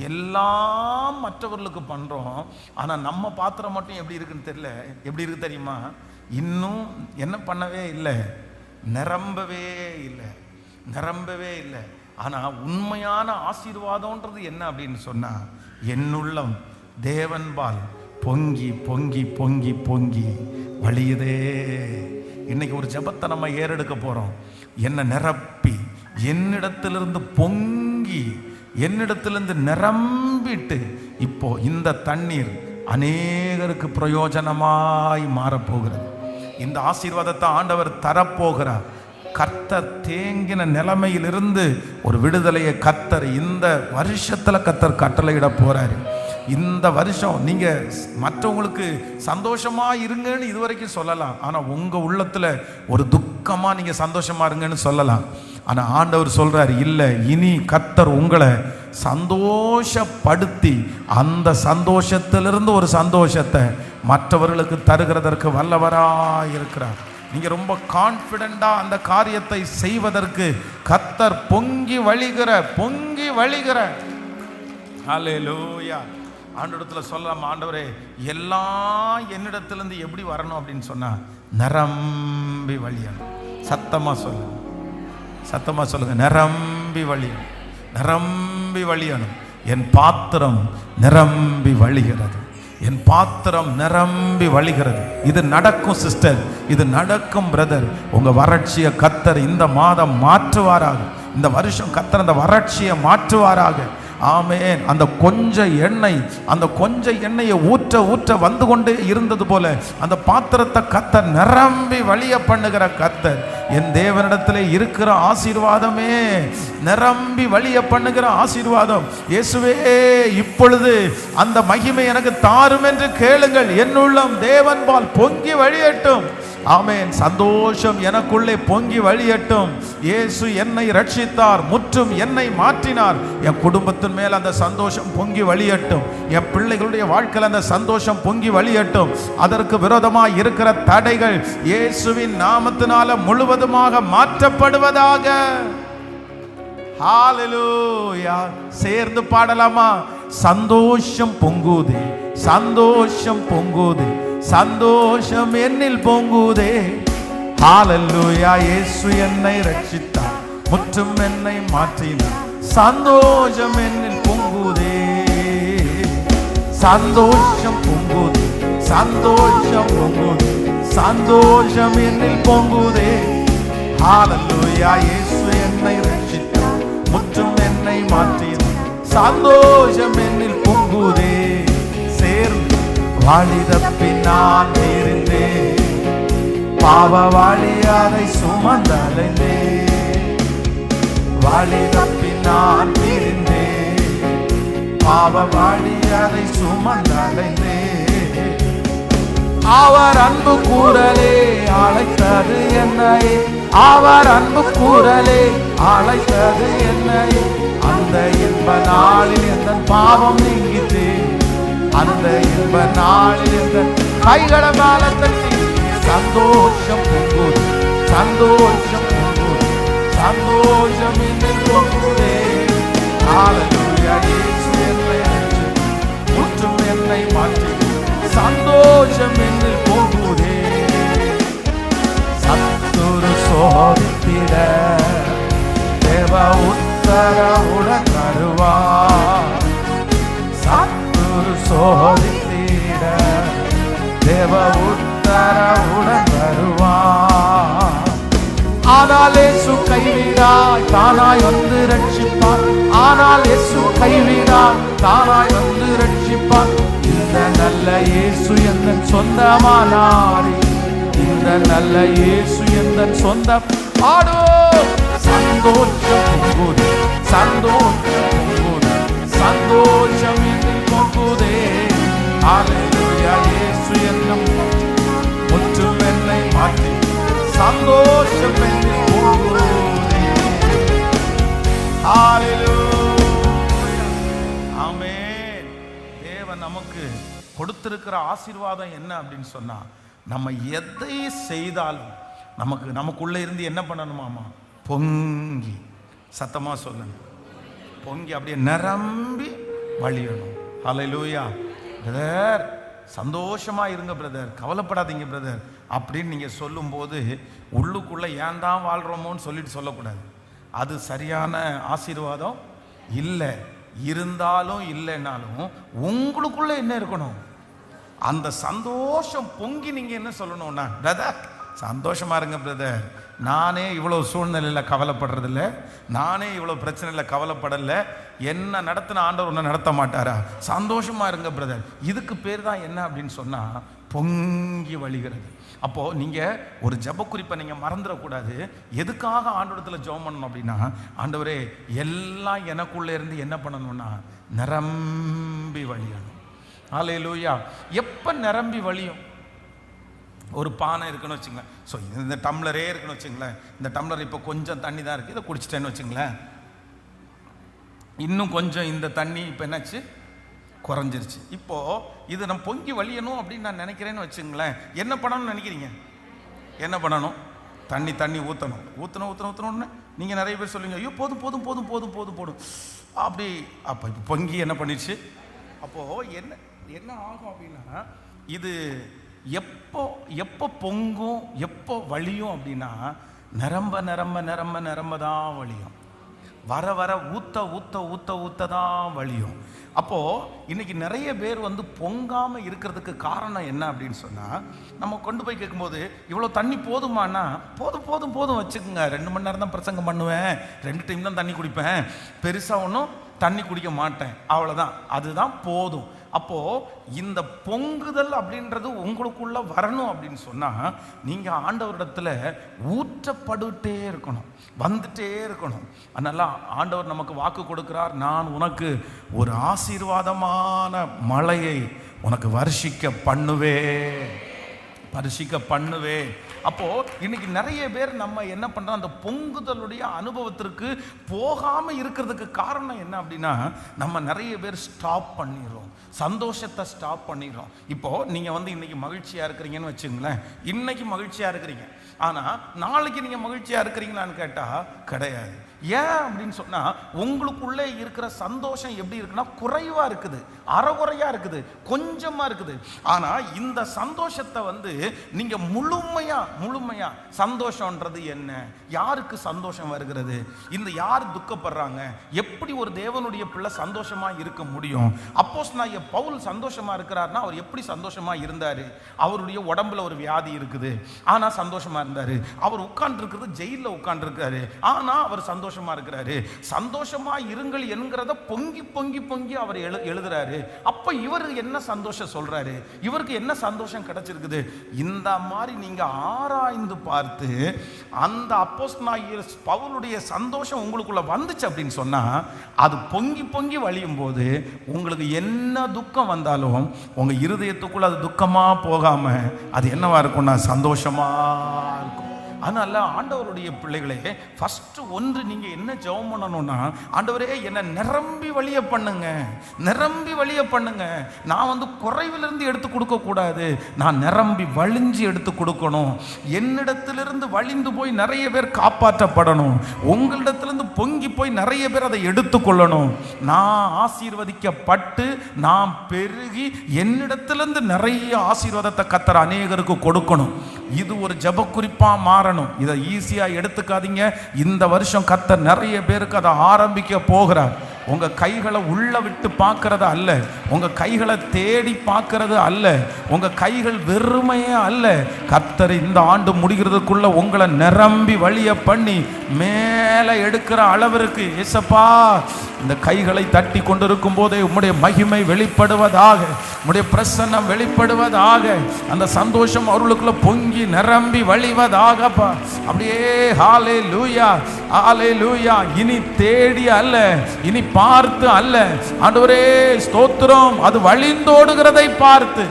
Speaker 1: எல்லாம் மற்றவர்களுக்கு பண்றோம். ஆனா நம்ம பாத்திரம் மட்டும் எப்படி இருக்குன்னு தெரியல. எப்படி இருக்கு தெரியுமா? இன்னும் என்ன பண்ணவே இல்லை, நிரம்பவே இல்லை. ஆனா உண்மையான ஆசீர்வாதம்ன்றது என்ன அப்படின்னு சொன்னா, என்னுள்ளம் தேவன்பால் பொங்கி பொங்கி பொங்கி பொங்கி வழியுதே. இன்னைக்கு ஒரு ஜெபத்தை நம்ம ஏறெடுக்க போறோம். என்ன நிரப்பி, என்னிடத்திலிருந்து பொங்கி, என்னிடத்திலிருந்து நிரம்பிட்டு, இப்போ இந்த தண்ணீர் அநேகருக்கு பிரயோஜனமாய் மாறப்போகிறது. இந்த ஆசீர்வாதத்தை ஆண்டவர் தரப்போகிறார். கர்த்தர் தேங்கின நிலைமையிலிருந்து ஒரு விடுதலையை கர்த்தர் இந்த வருஷத்துல கர்த்தர் கட்டளையிட போறாரு. இந்த வருஷம் நீங்க மற்றவங்களுக்கு சந்தோஷமா இருங்கன்னு இதுவரைக்கும் சொல்லலாம். ஆனா உங்க உள்ளத்துல ஒரு துக்கமா நீங்க சந்தோஷமா இருங்கன்னு சொல்லலாம். ஆனா ஆண்டவர் சொல்றாரு, இல்லை, இனி கர்த்தர் உங்களை சந்தோஷப்படுத்தி அந்த சந்தோஷத்திலிருந்து ஒரு சந்தோஷத்தை மற்றவர்களுக்கு தருகிறதற்கு வல்லவராய் இருக்கிறார். நீங்க ரொம்ப கான்ஃபிடென்டா அந்த காரியத்தை செய்வதற்கு கர்த்தர் பொங்கி வழிகிற ஹல்லேலூயா. ஆண்டவரத்துல சொல்லலாம், ஆண்டவரே எல்லாம் என்னிடத்திலிருந்து எப்படி வரணும் அப்படின்னு சொன்னா, நிரம்பி வழியணும். சத்தமா சொல்லுங்க, நிரம்பி வழியணும். என் பாத்திரம் நிரம்பி வழிகிறது. இது நடக்கும் சிஸ்டர், இது நடக்கும் பிரதர். உங்க வறட்சியை கர்த்தர் இந்த மாதம் மாற்றுவாராக. இந்த வருஷம் கர்த்தர் அந்த வறட்சியை மாற்றுவாராக. ஆமென். அந்த கொஞ்ச எண்ணெயை ஊற்ற வந்து கொண்டே இருந்தது போல அந்த பாத்திரத்தை கர்த்தர் நிரம்பி வழிய பண்ணுகிற கர்த்தர். என் தேவனிடத்தில் இருக்கிற ஆசீர்வாதமே நிரம்பி வழிய பண்ணுகிற ஆசீர்வாதம். இயேசுவே, இப்பொழுது அந்த மகிமை எனக்கு தாரும் என்று கேளுங்கள். என்னுள்ளம் தேவன்பால் பொங்கி வழியட்டும். ஆமென். சந்தோஷம் எனக்குள்ளே பொங்கி வழியட்டும். இயேசு என்னை ரட்சித்தார், முற்றும் என்னை மாற்றினார். என் குடும்பத்தின் மேல் அந்த சந்தோஷம் பொங்கி வழியட்டும். என் பிள்ளைகளுடைய வாழ்க்கையில் அந்த சந்தோஷம் பொங்கி வழியட்டும். அதற்கு விரோதமாக இருக்கிற தடைகள் இயேசுவின் நாமத்தினால முழுவதுமாக மாற்றப்படுவதாக. ஹல்லேலூயா. சேர்ந்து பாடலாமா? சந்தோஷம் பொங்குதே, சந்தோஷம் என்னில் பொங்குதே. ஹல்லேலூயா. இயேசு என்னை ரட்சித்தார், முற்றும் என்னை மாற்றினார். சந்தோஷம் என்னில் பொங்குதே, சந்தோஷம் என்னில் பொங்குதே. ஹல்லேலூயா. இயேசு என்னை ரட்சித்தார், முற்றும் என்னை மாற்றினார். சந்தோஷம் என்னில் பொங்குதே. சேர்ந்து வாழி தப்பி நான் தெரிந்தேன், பாவ வாழி அதை சுமந்தலைந்தே. வாழி தப்பி நான் தெரிந்தேன், பாவ வாழி அதை சுமந்தலைந்தே. அவர் அன்பு கூறலே அழைத்தது என்னையே, அவர் அன்பு கூறலே அழைத்தது என்னையே. அந்த இன்ப நாளில் எந்த பாவம் நீங்கிட்டு, அந்த இன்ப நாளில் எந்த கைகள மேல தட்டி சந்தோஷம் பொங்குது, சந்தோஷம் என்னில் பொங்குதே. ஹல்லேலூயா. இயேசு என்னை ரட்சித்தார், முற்றும் என்னை மாற்றினார். சந்தோஷம் என்னில் பொங்குதே. சத்துரு சோதித்திட தேவ உத்தரவுடன் வருவார். சத்துரு சோதித்திட தேவ உத்தரவுடன் வருவார். ஆனால் இயேசு கைவிடாய் தானாய் வந்து ரட்சிப்பார். ஆனால் இயேசு கைவிடாய் தானாய் வந்து ரட்சிப்பார். இந்த நல்ல இயேசு எந்தன் சொந்தமானாரே, இந்த நல்ல இயேசு எந்தன் சொந்தம். ஆடோ சந்தோஷம் பொங்குது, சந்தோஷம் நமக்கு கொடுத்திருக்கிற ஆசீர்வாதம் என்ன அப்படின்னு சொன்னா, நம்ம எதை செய்தாலும் நமக்குள்ள இருந்து என்ன பண்ணணுமாமா? பொங்கி, சத்தமா சொல்லுங்க, பொங்கி அப்படியே நிரம்பி வழியணும். ஹல்லேலூயா. பிரதர் சந்தோஷமா இருங்க பிரதர், கவலைப்படாதீங்க பிரதர் அப்படின்னு நீங்க சொல்லும்போது உள்ளுக்குள்ள ஏன் தான் வாழ்றோமோன்னு சொல்லிட்டு சொல்லக்கூடாது. அது சரியான ஆசீர்வாதம் இல்லை. இருந்தாலும் இல்லைன்னாலும் உங்களுக்குள்ள என்ன இருக்கணும்? அந்த சந்தோஷம் பொங்கி நீங்க என்ன சொல்லணும்னா, பிரதர் சந்தோஷமா இருங்க பிரதர், நானே இவ்வளவு சூழ்நிலையில் கவலைப்படுறதில்ல, நானே இவ்வளவு பிரச்சனையில் கவலைப்படலை, என்ன நடத்தின ஆண்டவர் ஒன்று நடத்த மாட்டாரா? சந்தோஷமா இருங்க பிரதர். இதுக்கு பேர் தான் என்ன அப்படின்னு சொன்னா பொங்கி வழிகிறது. அப்போ நீங்க ஒரு ஜெப குறிப்பை நீங்க மறந்துடக்கூடாது. எதுக்காக ஆண்டவரத்துல ஜெபம் பண்ணணும் அப்படின்னா, ஆண்டவரே எல்லாம் எனக்குள்ள இருந்து என்ன பண்ணணும்னா நிரம்பி வழியணும். ஹல்லேலூயா. எப்ப நிரம்பி வழியும்? ஒரு பானை இருக்குன்னு வச்சுங்களேன். ஸோ இந்த டம்ளரே இருக்குன்னு வச்சுங்களேன். இந்த டம்ளர் இப்போ கொஞ்சம் தண்ணி தான் இருக்குது, இதை குடிச்சிட்டேன்னு வச்சுங்களேன். இன்னும் கொஞ்சம் இந்த தண்ணி இப்போ என்னாச்சு? குறைஞ்சிருச்சு. இப்போ இது நம்ம பொங்கி வழியணும் அப்படின்னு நான் நினைக்கிறேன்னு வச்சுங்களேன். என்ன பண்ணணும்னு நினைக்கிறீங்க? என்ன பண்ணணும்? தண்ணி ஊற்றணும்னு நீங்கள் நிறைய பேர் சொல்லுவீங்க, ஐயோ போதும் போதும் போதும் போதும் போதும் போதும் அப்படி. அப்போ இப்போ பொங்கி என்ன பண்ணிடுச்சு? அப்போது என்ன ஆகும் அப்படின்னா, இது எப்போ பொங்கும் எப்போ வழியும் அப்படின்னா, நிரம்ப தான் வழியும். வர ஊத்த தான் வழியும். அப்போ இன்னைக்கு நிறைய பேர் பொங்காம இருக்கிறதுக்கு காரணம் என்ன அப்படின்னு சொன்னா, நம்ம கொண்டு போய் கேட்கும்போது இவ்வளோ தண்ணி போதுமானா, போதும் வச்சுக்கோங்க, 2 மணி நேரம் தான் பிரசங்கம் பண்ணுவேன், 2 டைம் தான் தண்ணி குடிப்பேன், பெருசா ஒன்றும் தண்ணி குடிக்க மாட்டேன், அவ்வளோதான், அதுதான் போதும். அப்போ இந்த பொங்குதல் அப்படின்றது உங்களுக்குள்ள வரணும் அப்படின்னு சொன்னா, நீங்க ஆண்டவரிடத்துல ஊற்றப்பட்டுட்டே இருக்கணும், வந்துட்டே இருக்கணும். அதனால ஆண்டவர் நமக்கு வாக்கு கொடுக்கிறார், நான் உனக்கு ஒரு ஆசீர்வாதமான மழையை உனக்கு வருஷிக்க பண்ணுவேன். அப்போ இன்னைக்கு நிறைய பேர் நம்ம என்ன பண்றோம், அந்த பொங்குதலுடைய அனுபவத்திற்கு போகாம இருக்கிறதுக்கு காரணம் என்ன அப்படின்னா, நம்ம நிறைய பேர் ஸ்டாப் பண்ணிடுறோம், சந்தோஷத்தை ஸ்டாப் பண்ணிடுறோம். இப்போ நீங்க இன்னைக்கு மகிழ்ச்சியா இருக்கிறீங்கன்னு வச்சுங்களேன், இன்னைக்கு மகிழ்ச்சியா இருக்கிறீங்க, ஆனா நாளைக்கு நீங்க மகிழ்ச்சியா இருக்கிறீங்களான்னு கேட்டா கிடையாது. ஏன் அப்படின்னு சொன்னா, உங்களுக்குள்ளே இருக்கிற சந்தோஷம் எப்படி இருக்குன்னா, குறைவா இருக்குது, அறகுறையா இருக்குது, கொஞ்சமா இருக்குது. ஆனா இந்த சந்தோஷத்தை நீங்க முழுமையா சந்தோஷம்ன்றது என்ன, யாருக்கு சந்தோஷம் வருகிறது, இந்த யார் துக்கப்படுறாங்க, எப்படி ஒரு தேவனுடைய பிள்ளை சந்தோஷமா இருக்க முடியும்? அப்போஸ்தலனாகிய பவுல் சந்தோஷமா இருக்கிறார்னா, அவர் எப்படி சந்தோஷமா இருந்தாரு? அவருடைய உடம்புல ஒரு வியாதி இருக்குது, ஆனா சந்தோஷமா இருந்தாரு. அவர் உட்கார்ந்து இருக்கிறது ஜெயில உட்கார்ந்து இருக்காரு, ஆனா அவர் சந்தோஷமா இருக்கிறாரு. சந்தோஷமா இருங்கள் என்கிறத பொங்கி அவர் எழுதுறாரு. அப்ப இவர் என்ன சந்தோஷம் சொல்றாரு, இவருக்கு என்ன சந்தோஷம் கிடைச்சிருக்குது? இந்த மாதிரி நீங்க ஆராய்ந்து பார்த்து அந்த அப்போஸ்தலனாகிய பவுலுடைய சந்தோஷம் உங்களுக்குள்ள வந்துச்சு அப்படின்னு சொன்னா, அது பொங்கி வழியும் போது உங்களுக்கு என்ன துக்கம் வந்தாலும் உங்க இருதயத்துக்குள்ள அது துக்கமா போகாம அது என்னவா இருக்கும்னா சந்தோஷமா இருக்கும். அதனால ஆண்டவருடைய பிள்ளைகளே, ஃபர்ஸ்ட் ஒன்று நீங்க என்ன ஜெபம் பண்ணணும்னா, ஆண்டவரே என்ன நிரம்பி வழிய பண்ணுங்க. நான் குறைவிலிருந்து எடுத்து கொடுக்க கூடாது, நான் நிரம்பி வழிஞ்சு எடுத்து கொடுக்கணும். என்னிடத்திலிருந்து வழிந்து போய் நிறைய பேர் காப்பாற்றப்படணும், உங்களிடத்திலிருந்து பொங்கி போய் நிறைய பேர் அதை எடுத்துக்கொள்ளணும். நான் ஆசீர்வதிக்கப்பட்டு நான் பெருகி என்னிடத்திலிருந்து நிறைய ஆசீர்வாதத்தை கர்த்தர் அநேகருக்கு கொடுக்கணும். இது ஒரு ஜெப குறிப்பா மாறணும். இதை ஈஸியா எடுத்துக்காதீங்க. இந்த வருஷம் கர்த்தர் நிறைய பேருக்கு அதை ஆரம்பிக்க போகிறார். உங்க கைகளை உள்ள விட்டு பார்க்கறது அல்ல, உங்க கைகளை தேடி பார்க்கறது அல்ல, உங்க கைகள் வெறுமையே அல்ல. கர்த்தர் இந்த ஆண்டு முடிகிறதுக்குள்ள உங்களை நிரம்பி வழிய பண்ணி மேலே எடுக்கிற அளவிற்கு, ஏசப்பா இந்த கைகளை தட்டி கொண்டிருக்கும் போதே உம்முடைய மகிமை வெளிப்படுவதாக, உம்முடைய பிரசன்னம் வெளிப்படுவதாக, அந்த சந்தோஷம் அவர்களுக்குள்ள பொங்கி நிரம்பி வழிவதாகப்பா. அப்படியே ஹல்லேலூயா ஹல்லேலூயா. இனி தேடி அல்ல, இனி பார்த்து அல்ல, ஆண்டவரே ஸ்தோத்திரம், அது வழிந்தோடுகிறதை பார்த்து.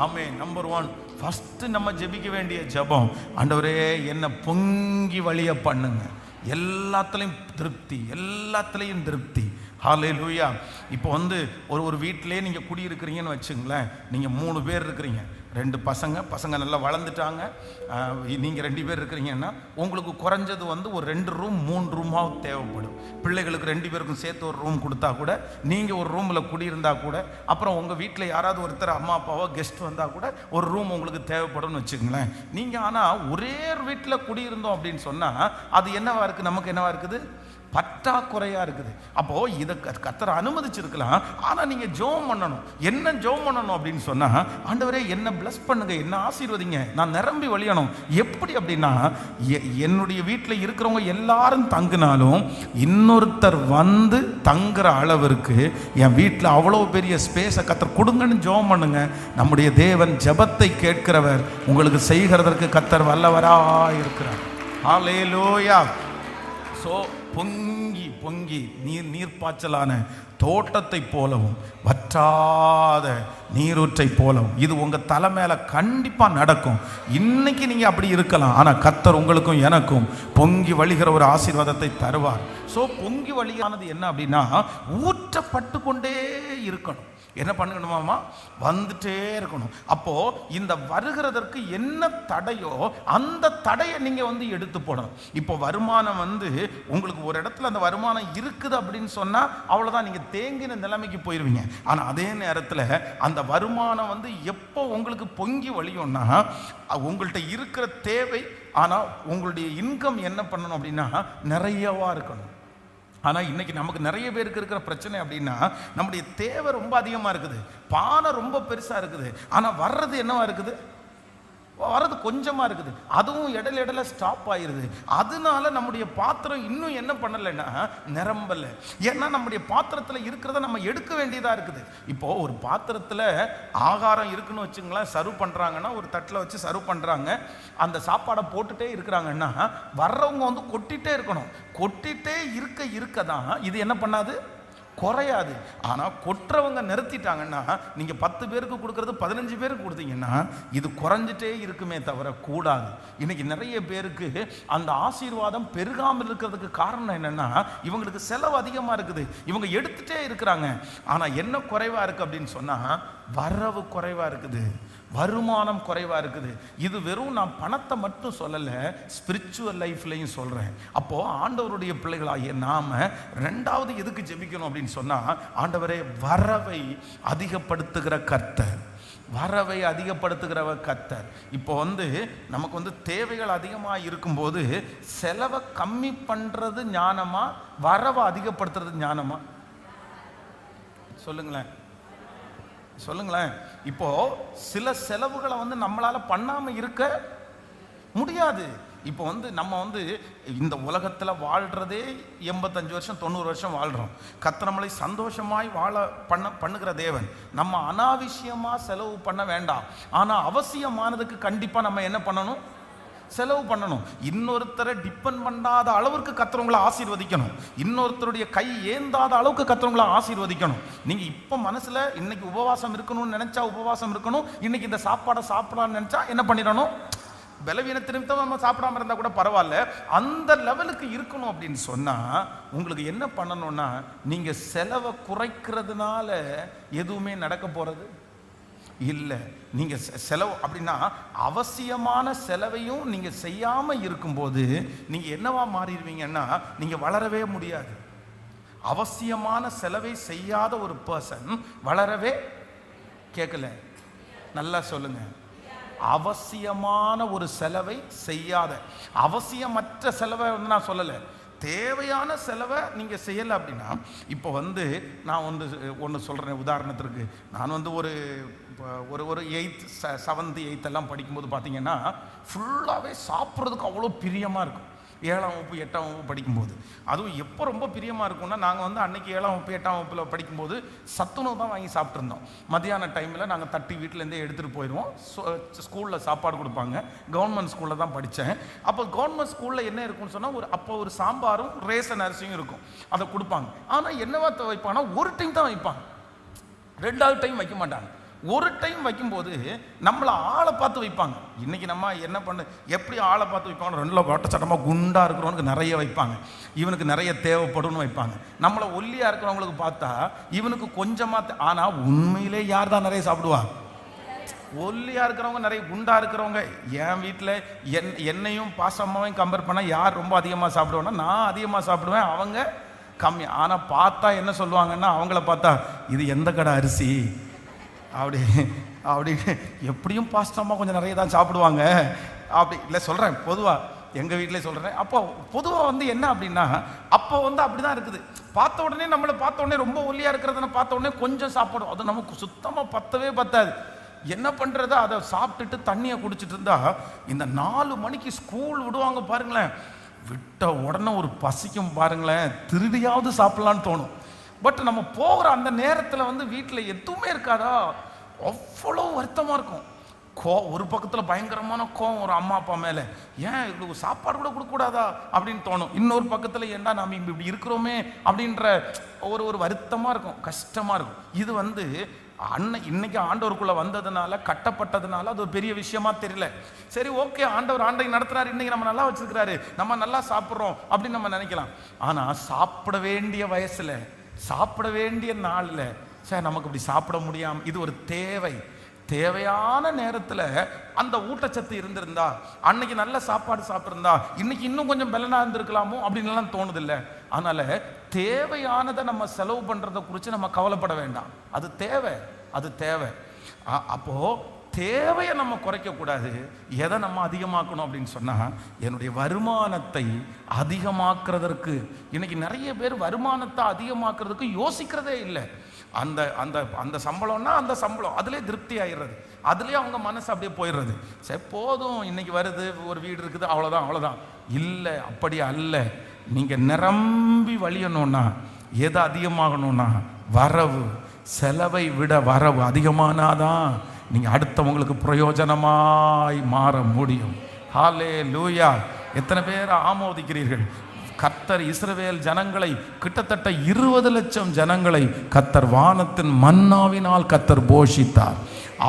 Speaker 1: ஆமென். நம்பர் 1 ஃபர்ஸ்ட் நம்ம ஜெபிக்க வேண்டிய ஜெபம், ஆண்டவரே என்ன பொங்கி வழிய பண்ணுங்க, எல்லாத்துலயும் திருப்தி. ஹல்லேலூயா. இப்போ வந்து ஒரு வீட்டிலே நீங்கள் குடியிருக்கிறீங்கன்னு வச்சுங்களேன். நீங்கள் 3 பேர் இருக்கிறீங்க, 2 பசங்க நல்லா வளர்ந்துட்டாங்க. நீங்கள் 2 பேர் இருக்கிறீங்கன்னா உங்களுக்கு குறைஞ்சது வந்து ஒரு 2 ரூம் 3 ரூமாவது தேவைப்படும். பிள்ளைகளுக்கு 2 பேருக்கும் சேர்த்து ஒரு ரூம் கொடுத்தா கூட, நீங்கள் ஒரு ரூமில் குடியிருந்தா கூட, அப்புறம் உங்கள் வீட்டில் யாராவது ஒருத்தர் அம்மா அப்பாவோ கெஸ்ட் வந்தால் கூட ஒரு ரூம் உங்களுக்கு தேவைப்படும்னு வச்சுங்களேன். நீங்கள் ஆனால் ஒரே வீட்டில் குடியிருந்தோம் அப்படின்னு சொன்னால் அது என்னவா இருக்குது, நமக்கு என்னவா இருக்குது, பற்றாக்குறையா இருக்குது. அப்போ இதை கர்த்தர் அனுமதிச்சிருக்கலாம். ஆனா நீங்க ஜெபம் பண்ணணும். என்ன ஜெபம் பண்ணணும் அப்படின்னு சொன்னா, ஆண்டவரே என்ன பிளஸ் பண்ணுங்க, என்ன ஆசீர்வதிங்க, நான் நிரம்பி வழியணும். எப்படி அப்படின்னா, என்னுடைய வீட்டில் இருக்கிறவங்க எல்லாரும் தங்கினாலும் இன்னொருத்தர் வந்து தங்குற அளவிற்கு என் வீட்டில் அவ்வளோ பெரிய ஸ்பேஸை கர்த்தர் கொடுங்கன்னு ஜெபம் பண்ணுங்க. நம்முடைய தேவன் ஜெபத்தை கேட்கிறவர், உங்களுக்கு செய்கிறதற்கு கர்த்தர் வல்லவரா இருக்கிறார். ஹல்லேலூயா. ஸோ பொங்கி பொங்கி நீர்ப்பாய்ச்சலான தோட்டத்தை போலவும் வற்றாத நீரூற்றை போலவும் இது உங்கள் தலை மேலே கண்டிப்பாக நடக்கும். இன்னைக்கு நீங்கள் அப்படி இருக்கலாம், ஆனால் கர்த்தர் உங்களுக்கும் எனக்கும் பொங்கி வழிகிற ஒரு ஆசீர்வாதத்தை தருவார். ஸோ பொங்கி வழியானது என்ன அப்படின்னா, ஊற்றப்பட்டு கொண்டே இருக்கணும். என்ன பண்ணணுமாமா, வந்துட்டே இருக்கணும். அப்போ இந்த வருகிறதற்கு என்ன தடையோ அந்த தடையை நீங்க வந்து எடுத்து போடணும். இப்போ வருமானம் வந்து உங்களுக்கு ஒரு இடத்துல அந்த வருமானம் இருக்குது அப்படின்னு சொன்னா அவ்வளவுதான், நீங்க தேங்கின நிலைமைக்கு போயிருவீங்க. ஆனா அதே நேரத்தில் அந்த வருமானம் வந்து எப்போ உங்களுக்கு பொங்கி வழியும்னா, உங்கள்கிட்ட இருக்கிற தேவை, ஆனா உங்களுடைய இன்கம் என்ன பண்ணணும் அப்படின்னா நிறையவா இருக்கணும். ஆனால் இன்றைக்கி நமக்கு நிறைய பேருக்கு இருக்கிற பிரச்சனை அப்படின்னா, நம்முடைய தேவை ரொம்ப அதிகமாக இருக்குது, பானை ரொம்ப பெருசாக இருக்குது, ஆனால் வர்றது என்னவா இருக்குது, வர்றது கொஞ்சமாக இருக்குது, அதுவும் இடையில ஸ்டாப் ஆயிடுது. அதனால நம்முடைய பாத்திரம் இன்னும் என்ன பண்ணலைன்னா நிரம்பலை. ஏன்னா நம்முடைய பாத்திரத்தில் இருக்கிறத நம்ம எடுக்க வேண்டியதாக இருக்குது. இப்போது ஒரு பாத்திரத்தில் ஆகாரம் இருக்குன்னு வச்சுங்களேன், சர்வ் பண்ணுறாங்கன்னா ஒரு தட்டில் வச்சு சர்வ் பண்ணுறாங்க, அந்த சாப்பாடை போட்டுகிட்டே இருக்கிறாங்கன்னா வர்றவங்க வந்து கொட்டிகிட்டே இருக்கணும். கொட்டிகிட்டே இருக்க தான் இது என்ன பண்ணாது, குறையாது. ஆனால் கொட்டுறவங்க நிறுத்திட்டாங்கன்னா, நீங்கள் 10 பேருக்கு கொடுக்கறது 15 பேருக்கு கொடுத்தீங்கன்னா இது குறைஞ்சிட்டே இருக்குமே தவிர கூடாது. இன்னைக்கு நிறைய பேருக்கு அந்த ஆசீர்வாதம் பெருகாமல் இருக்கிறதுக்கு காரணம் என்னன்னா, இவங்களுக்கு செலவு அதிகமாக இருக்குது, இவங்க எடுத்துட்டே இருக்கிறாங்க. ஆனால் என்ன குறைவாக இருக்குது அப்படின்னு சொன்னால், வரவு குறைவாக இருக்குது, வருமானம் குறைவாக இருக்குது. இது வெறும் நான் பணத்தை மட்டும் சொல்லலை, ஸ்பிரிச்சுவல் லைஃப்லையும் சொல்கிறேன். அப்போது ஆண்டவருடைய பிள்ளைகளாகிய நாம் ரெண்டாவது எதுக்கு ஜெபிக்கணும் அப்படின்னு சொன்னால், ஆண்டவரே வரவை அதிகப்படுத்துகிற கர்த்தர், வரவை அதிகப்படுத்துகிறவர் கர்த்தர். இப்போ வந்து நமக்கு வந்து தேவைகள் அதிகமாக இருக்கும்போது செலவை கம்மி பண்ணுறது ஞானமா, வரவை அதிகப்படுத்துறது ஞானமா? சொல்லுங்களேன். இப்போ சில செலவுகளை வந்து நம்மளால பண்ணாம இருக்க முடியாது. இப்போ வந்து நம்ம வந்து இந்த உலகத்தில் வாழ்கிறதே 85 வருஷம் 90 வருஷம் வாழ்கிறோம். கர்த்தர் நம்மளை சந்தோஷமாய் பண்ணுகிற தேவன். நம்ம அனாவசியமாக செலவு பண்ண வேண்டாம், ஆனால் அவசியமானதுக்கு கண்டிப்பாக நம்ம என்ன பண்ணணும், செலவு பண்ணணும். இன்னொருத்தரை டிபெண்ட் பண்ணாத அளவுக்கு கர்த்தரவங்களை ஆசீர்வதிக்கணும், இன்னொருத்தருடைய கை ஏந்தாத அளவுக்கு கர்த்தரவங்களை ஆசீர்வதிக்கணும். நீங்க இப்ப மனசுல இன்னைக்கு உபவாசம் இருக்கணும்னு நினைச்சா உபவாசம் இருக்கணும், இன்னைக்கு இந்த சாப்பாடை சாப்பிடலாம்னு நினைச்சா என்ன பண்ணிடணும், பலவீனத்து நிமித்தம் நம்ம சாப்பிடாம இருந்தா கூட பரவாயில்ல, அந்த லெவலுக்கு இருக்கணும். அப்படின்னு சொன்னா உங்களுக்கு என்ன பண்ணணும்னா, நீங்க செலவை குறைக்கிறதுனால எதுவுமே நடக்க போறது இல்லை. நீங்க செலவு அப்படின்னா அவசியமான செலவையும் நீங்க செய்யாம இருக்கும்போது நீங்க என்னவா மாறிடுவீங்கன்னா, நீங்க வளரவே முடியாது. அவசியமான செலவை செய்யாத ஒரு பர்சன் வளரவே, கேட்கல, நல்லா சொல்லுங்க, அவசியமான ஒரு செலவை செய்யாத, அவசியமற்ற செலவை வந்து நான் சொல்லலை, தேவையான செலவை நீங்கள் செய்யலை அப்படின்னா, இப்போ வந்து நான் ஒன்று சொல்கிறேன். உதாரணத்திற்கு நான் வந்து ஒரு 8th 7th 8th எல்லாம் படிக்கும்போது பார்த்தீங்கன்னா ஃபுல்லாகவே சாப்பிட்றதுக்கு அவ்வளோ பிரியமாக இருக்கும். 7ஆம் வகுப்பு 8ஆம் வகுப்பு படிக்கும்போது அதுவும் எப்போ ரொம்ப பிரியமாக இருக்கும்னா, நாங்கள் வந்து அன்றைக்கி 7ஆம் வகுப்பு 8ஆம் வகுப்பில் படிக்கும்போது சத்துணவு தான் வாங்கி சாப்பிட்ருந்தோம். மத்தியான டைமில் நாங்கள் தட்டி வீட்டிலேருந்தே எடுத்துகிட்டு போயிடுவோம். ஸ்கூலில் சாப்பாடு கொடுப்பாங்க. கவர்மெண்ட் ஸ்கூலில் தான் படித்தேன். அப்போ கவர்மெண்ட் ஸ்கூலில் என்ன இருக்குன்னு சொன்னால், அப்போ ஒரு சாம்பாரும் ரேஷன் அரிசியும் இருக்கும், அதை கொடுப்பாங்க. ஆனால் என்னவா வைப்பாங்கன்னா, ஒரு டைம் தான் வைப்பாங்க, 2வது டைம் வைக்க மாட்டாங்க. ஒரு டைம் வைக்கும்போது நம்மளை ஆளை பார்த்து வைப்பாங்க. இன்னைக்கு நம்ம என்ன பண்ண எப்படி ஆளை பார்த்து வைப்பாங்க, 2 கிலோ கோட்டை சட்டமாக குண்டாக இருக்கிறவனுக்கு நிறைய வைப்பாங்க, இவனுக்கு நிறைய தேவைப்படும்னு வைப்பாங்க. நம்மளை ஒல்லியாக இருக்கிறவங்களுக்கு பார்த்தா இவனுக்கு கொஞ்சமாக. ஆனால் உண்மையிலே யார் தான் நிறைய சாப்பிடுவா? ஒல்லியாக இருக்கிறவங்க நிறைய, குண்டா இருக்கிறவங்க. என் வீட்டில் என்னையும் பாசம்மாவையும் கம்பேர் பண்ணால் யார் ரொம்ப அதிகமாக சாப்பிடுவேன்னா நான் அதிகமாக சாப்பிடுவேன், அவங்க கம்மி. ஆனால் பார்த்தா என்ன சொல்லுவாங்கன்னா, அவங்கள பார்த்தா இது எந்த கடை அரிசி அப்படி எப்படியும் பாஸ்டம்மா கொஞ்சம் நிறைய தான் சாப்பிடுவாங்க அப்படி இல்லை சொல்கிறேன். பொதுவாக எங்கள் வீட்டிலே சொல்கிறேன். அப்போ பொதுவாக வந்து என்ன அப்படின்னா, அப்போ வந்து அப்படி தான் இருக்குது. பார்த்த உடனே நம்மளை பார்த்த உடனே ரொம்ப ஒல்லியாக இருக்கிறதுன்னு பார்த்த உடனே கொஞ்சம் சாப்பிடும், அது நமக்கு சுத்தமாக பத்தவே பத்தாது. என்ன பண்ணுறது, அதை சாப்பிட்டுட்டு தண்ணியை குடிச்சிட்டு இருந்தா இந்த 4 மணிக்கு ஸ்கூல் விடுவாங்க பாருங்களேன், விட்ட உடனே ஒரு பசிக்கும் பாருங்களேன், திருடியாவது சாப்பிடலான்னு தோணும். பட் நம்ம போகிற அந்த நேரத்தில் வந்து வீட்டில் எதுவுமே இருக்காதா, அவ்வளோ வருத்தமாக இருக்கும். ஒரு பக்கத்தில் பயங்கரமான கோவம் ஒரு அம்மா அப்பா மேலே, ஏன் இவ்வளோ சாப்பாடு கூட கொடுக்கக்கூடாதா அப்படின்னு தோணும். இன்னொரு பக்கத்தில் ஏன்டா நம்ம இப்படி இருக்கிறோமே அப்படின்ற ஒரு வருத்தமாக இருக்கும், கஷ்டமாக இருக்கும். இது வந்து இன்னைக்கு ஆண்டவருக்குள்ள வந்ததுனால, கட்டப்பட்டதுனால அது ஒரு பெரிய விஷயமா தெரியல. சரி, ஓகே, ஆண்டவர் ஆண்டை நடத்துறாரு, இன்னைக்கு நம்ம நல்லா வச்சிருக்கிறாரு, நம்ம நல்லா சாப்பிட்றோம் அப்படின்னு நம்ம நினைக்கலாம். ஆனா சாப்பிட வேண்டிய வயசுல, சாப்பிட வேண்டிய நாளில் சார் நமக்கு இப்படி சாப்பிட முடியாம, இது ஒரு தேவையான நேரத்தில் அந்த ஊட்டச்சத்து இருந்திருந்தா, அன்னைக்கு நல்ல சாப்பாடு சாப்பிட்டிருந்தா இன்னைக்கு இன்னும் கொஞ்சம் பலனா இருந்திருக்கலாமோ அப்படின்னு எல்லாம் தோணுது இல்லை. அதனால தேவையானதை நம்ம செலவு பண்றதை குறித்து நம்ம கவலைப்பட வேண்டாம். அது தேவை. அப்போ தேவையை நம்ம குறைக்க கூடாது. எதை நம்ம அதிகமாக்கணும் அப்படின்னு சொன்னா, என்னுடைய வருமானத்தை அதிகமாக்குறதற்கு. இன்னைக்கு நிறைய பேர் வருமானத்தை அதிகமாக்குறதுக்கு யோசிக்கிறதே இல்லை. அந்த அந்த அந்த சம்பளம்னா அந்த சம்பளம் அதுலேயே திருப்தி ஆயிடுறது, அதுலேயே அவங்க மனசு அப்படியே போயிடுறது. சரி போதும், இன்னைக்கு வருது, ஒரு வீடு இருக்குது, அவ்வளோதான். இல்லை, அப்படி அல்ல. நீங்கள் நிரம்பி வழியணும்னா எது அதிகமாகணும்னா வரவு. செலவை விட வரவு அதிகமானாதான் நீங்கள் அடுத்தவங்களுக்கு பிரயோஜனமாய் மாற முடியும். ஹல்லேலூயா. எத்தனை பேர் ஆமோதிக்கிறீர்கள்? கர்த்தர் இஸ்ரவேல் ஜனங்களை, கிட்டத்தட்ட 20 லட்சம் ஜனங்களை கர்த்தர் வானத்தின் மன்னாவினால் கர்த்தர் போஷித்தார்.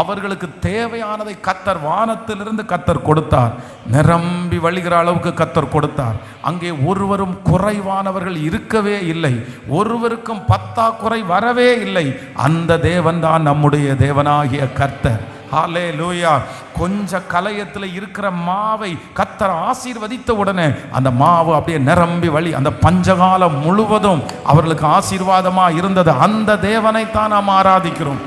Speaker 1: அவர்களுக்கு தேவையானதை கர்த்தர் வானத்திலிருந்து கர்த்தர் கொடுத்தார். நிரம்பி வழிகிற அளவுக்கு கர்த்தர் கொடுத்தார். அங்கே ஒருவரும் குறைவானவர்கள் இருக்கவே இல்லை, ஒருவருக்கும் பத்தாக்குறை வரவே இல்லை. அந்த தேவன் தான் நம்முடைய தேவனாகிய கர்த்தர். ஹல்லேலூயா. கொஞ்ச கலயத்தில் இருக்கிற மாவை கர்த்தர் ஆசீர்வதித்த உடனே அந்த மாவு அப்படியே நிரம்பி வழி, அந்த பஞ்சகாலம் முழுவதும் அவர்களுக்கு ஆசீர்வாதமா இருந்தது. அந்த தேவனைத்தான் நாம் ஆராதிக்கிறோம்.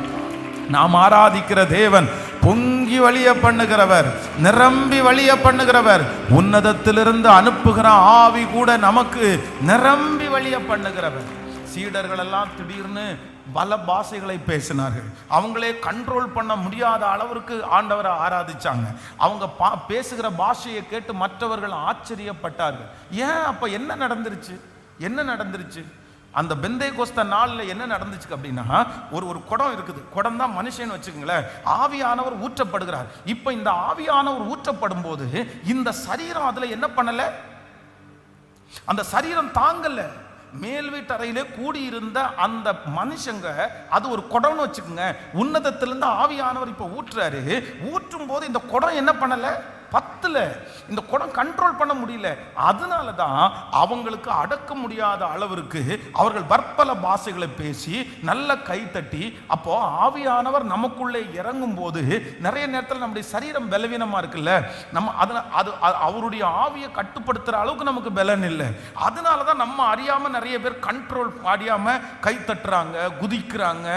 Speaker 1: நாம் ஆராதிக்கிற தேவன் பொங்கி வழிய பண்ணுகிறவர், நிரம்பி வழிய பண்ணுகிறவர். உன்னதத்திலிருந்து அனுப்புகிற ஆவி கூட நமக்கு நிரம்பி வழிய பண்ணுகிறவர். சீடர்கள் எல்லாம் திடீர்னு பல பாஷைகளை பேசினார்கள். அவங்களே கண்ட்ரோல் பண்ண முடியாத அளவிற்கு ஆண்டவரை ஆராதிச்சாங்க. அவங்க பேசுகிற பாஷையை கேட்டு மற்றவர்கள் ஆச்சரியப்பட்டார்கள். ஏன்? அப்ப என்ன நடந்துருச்சு? அந்த பெந்தேகோஸ்தே நாளில் என்ன நடந்துச்சு அப்படின்னா, ஒரு குடம் இருக்குது. குடம் தான் மனுஷன் வச்சுக்கோங்களேன். ஆவியானவர் ஊற்றப்படுகிறார். இப்போ இந்த ஆவியானவர் ஊற்றப்படும் போது இந்த சரீரம் அதுல என்ன பண்ணல, அந்த சரீரம் தாங்கல. மேல் வீட்டறையிலே கூடியிருந்த அந்த மனுஷங்க, அது ஒரு குடம்னு வச்சுக்கோங்க. உன்னதத்திலிருந்து ஆவியானவர் இப்ப ஊற்றுறாரு. ஊற்றும் போது இந்த குடம் என்ன பண்ணல, பத்துல. இந்த குடம் கண்ட்ரோல் பண்ண முடியல. அதனால தான் அவங்களுக்கு அடக்க முடியாத அளவிற்கு அவர்கள் பற்பல பாஷைகளை பேசி நல்ல கை தட்டி. அப்போ ஆவியானவர் நமக்குள்ளே இறங்கும் போது நிறைய நேரத்தில் நம்முடைய சரீரம் பலவீனமா இருக்குல்ல, நம்ம அது அவருடைய ஆவியை கட்டுப்படுத்துற அளவுக்கு நமக்கு பலன் இல்லை. அதனால தான் நம்ம அறியாம நிறைய பேர் கண்ட்ரோல் அறியாம கை தட்டுறாங்க, குதிக்கிறாங்க,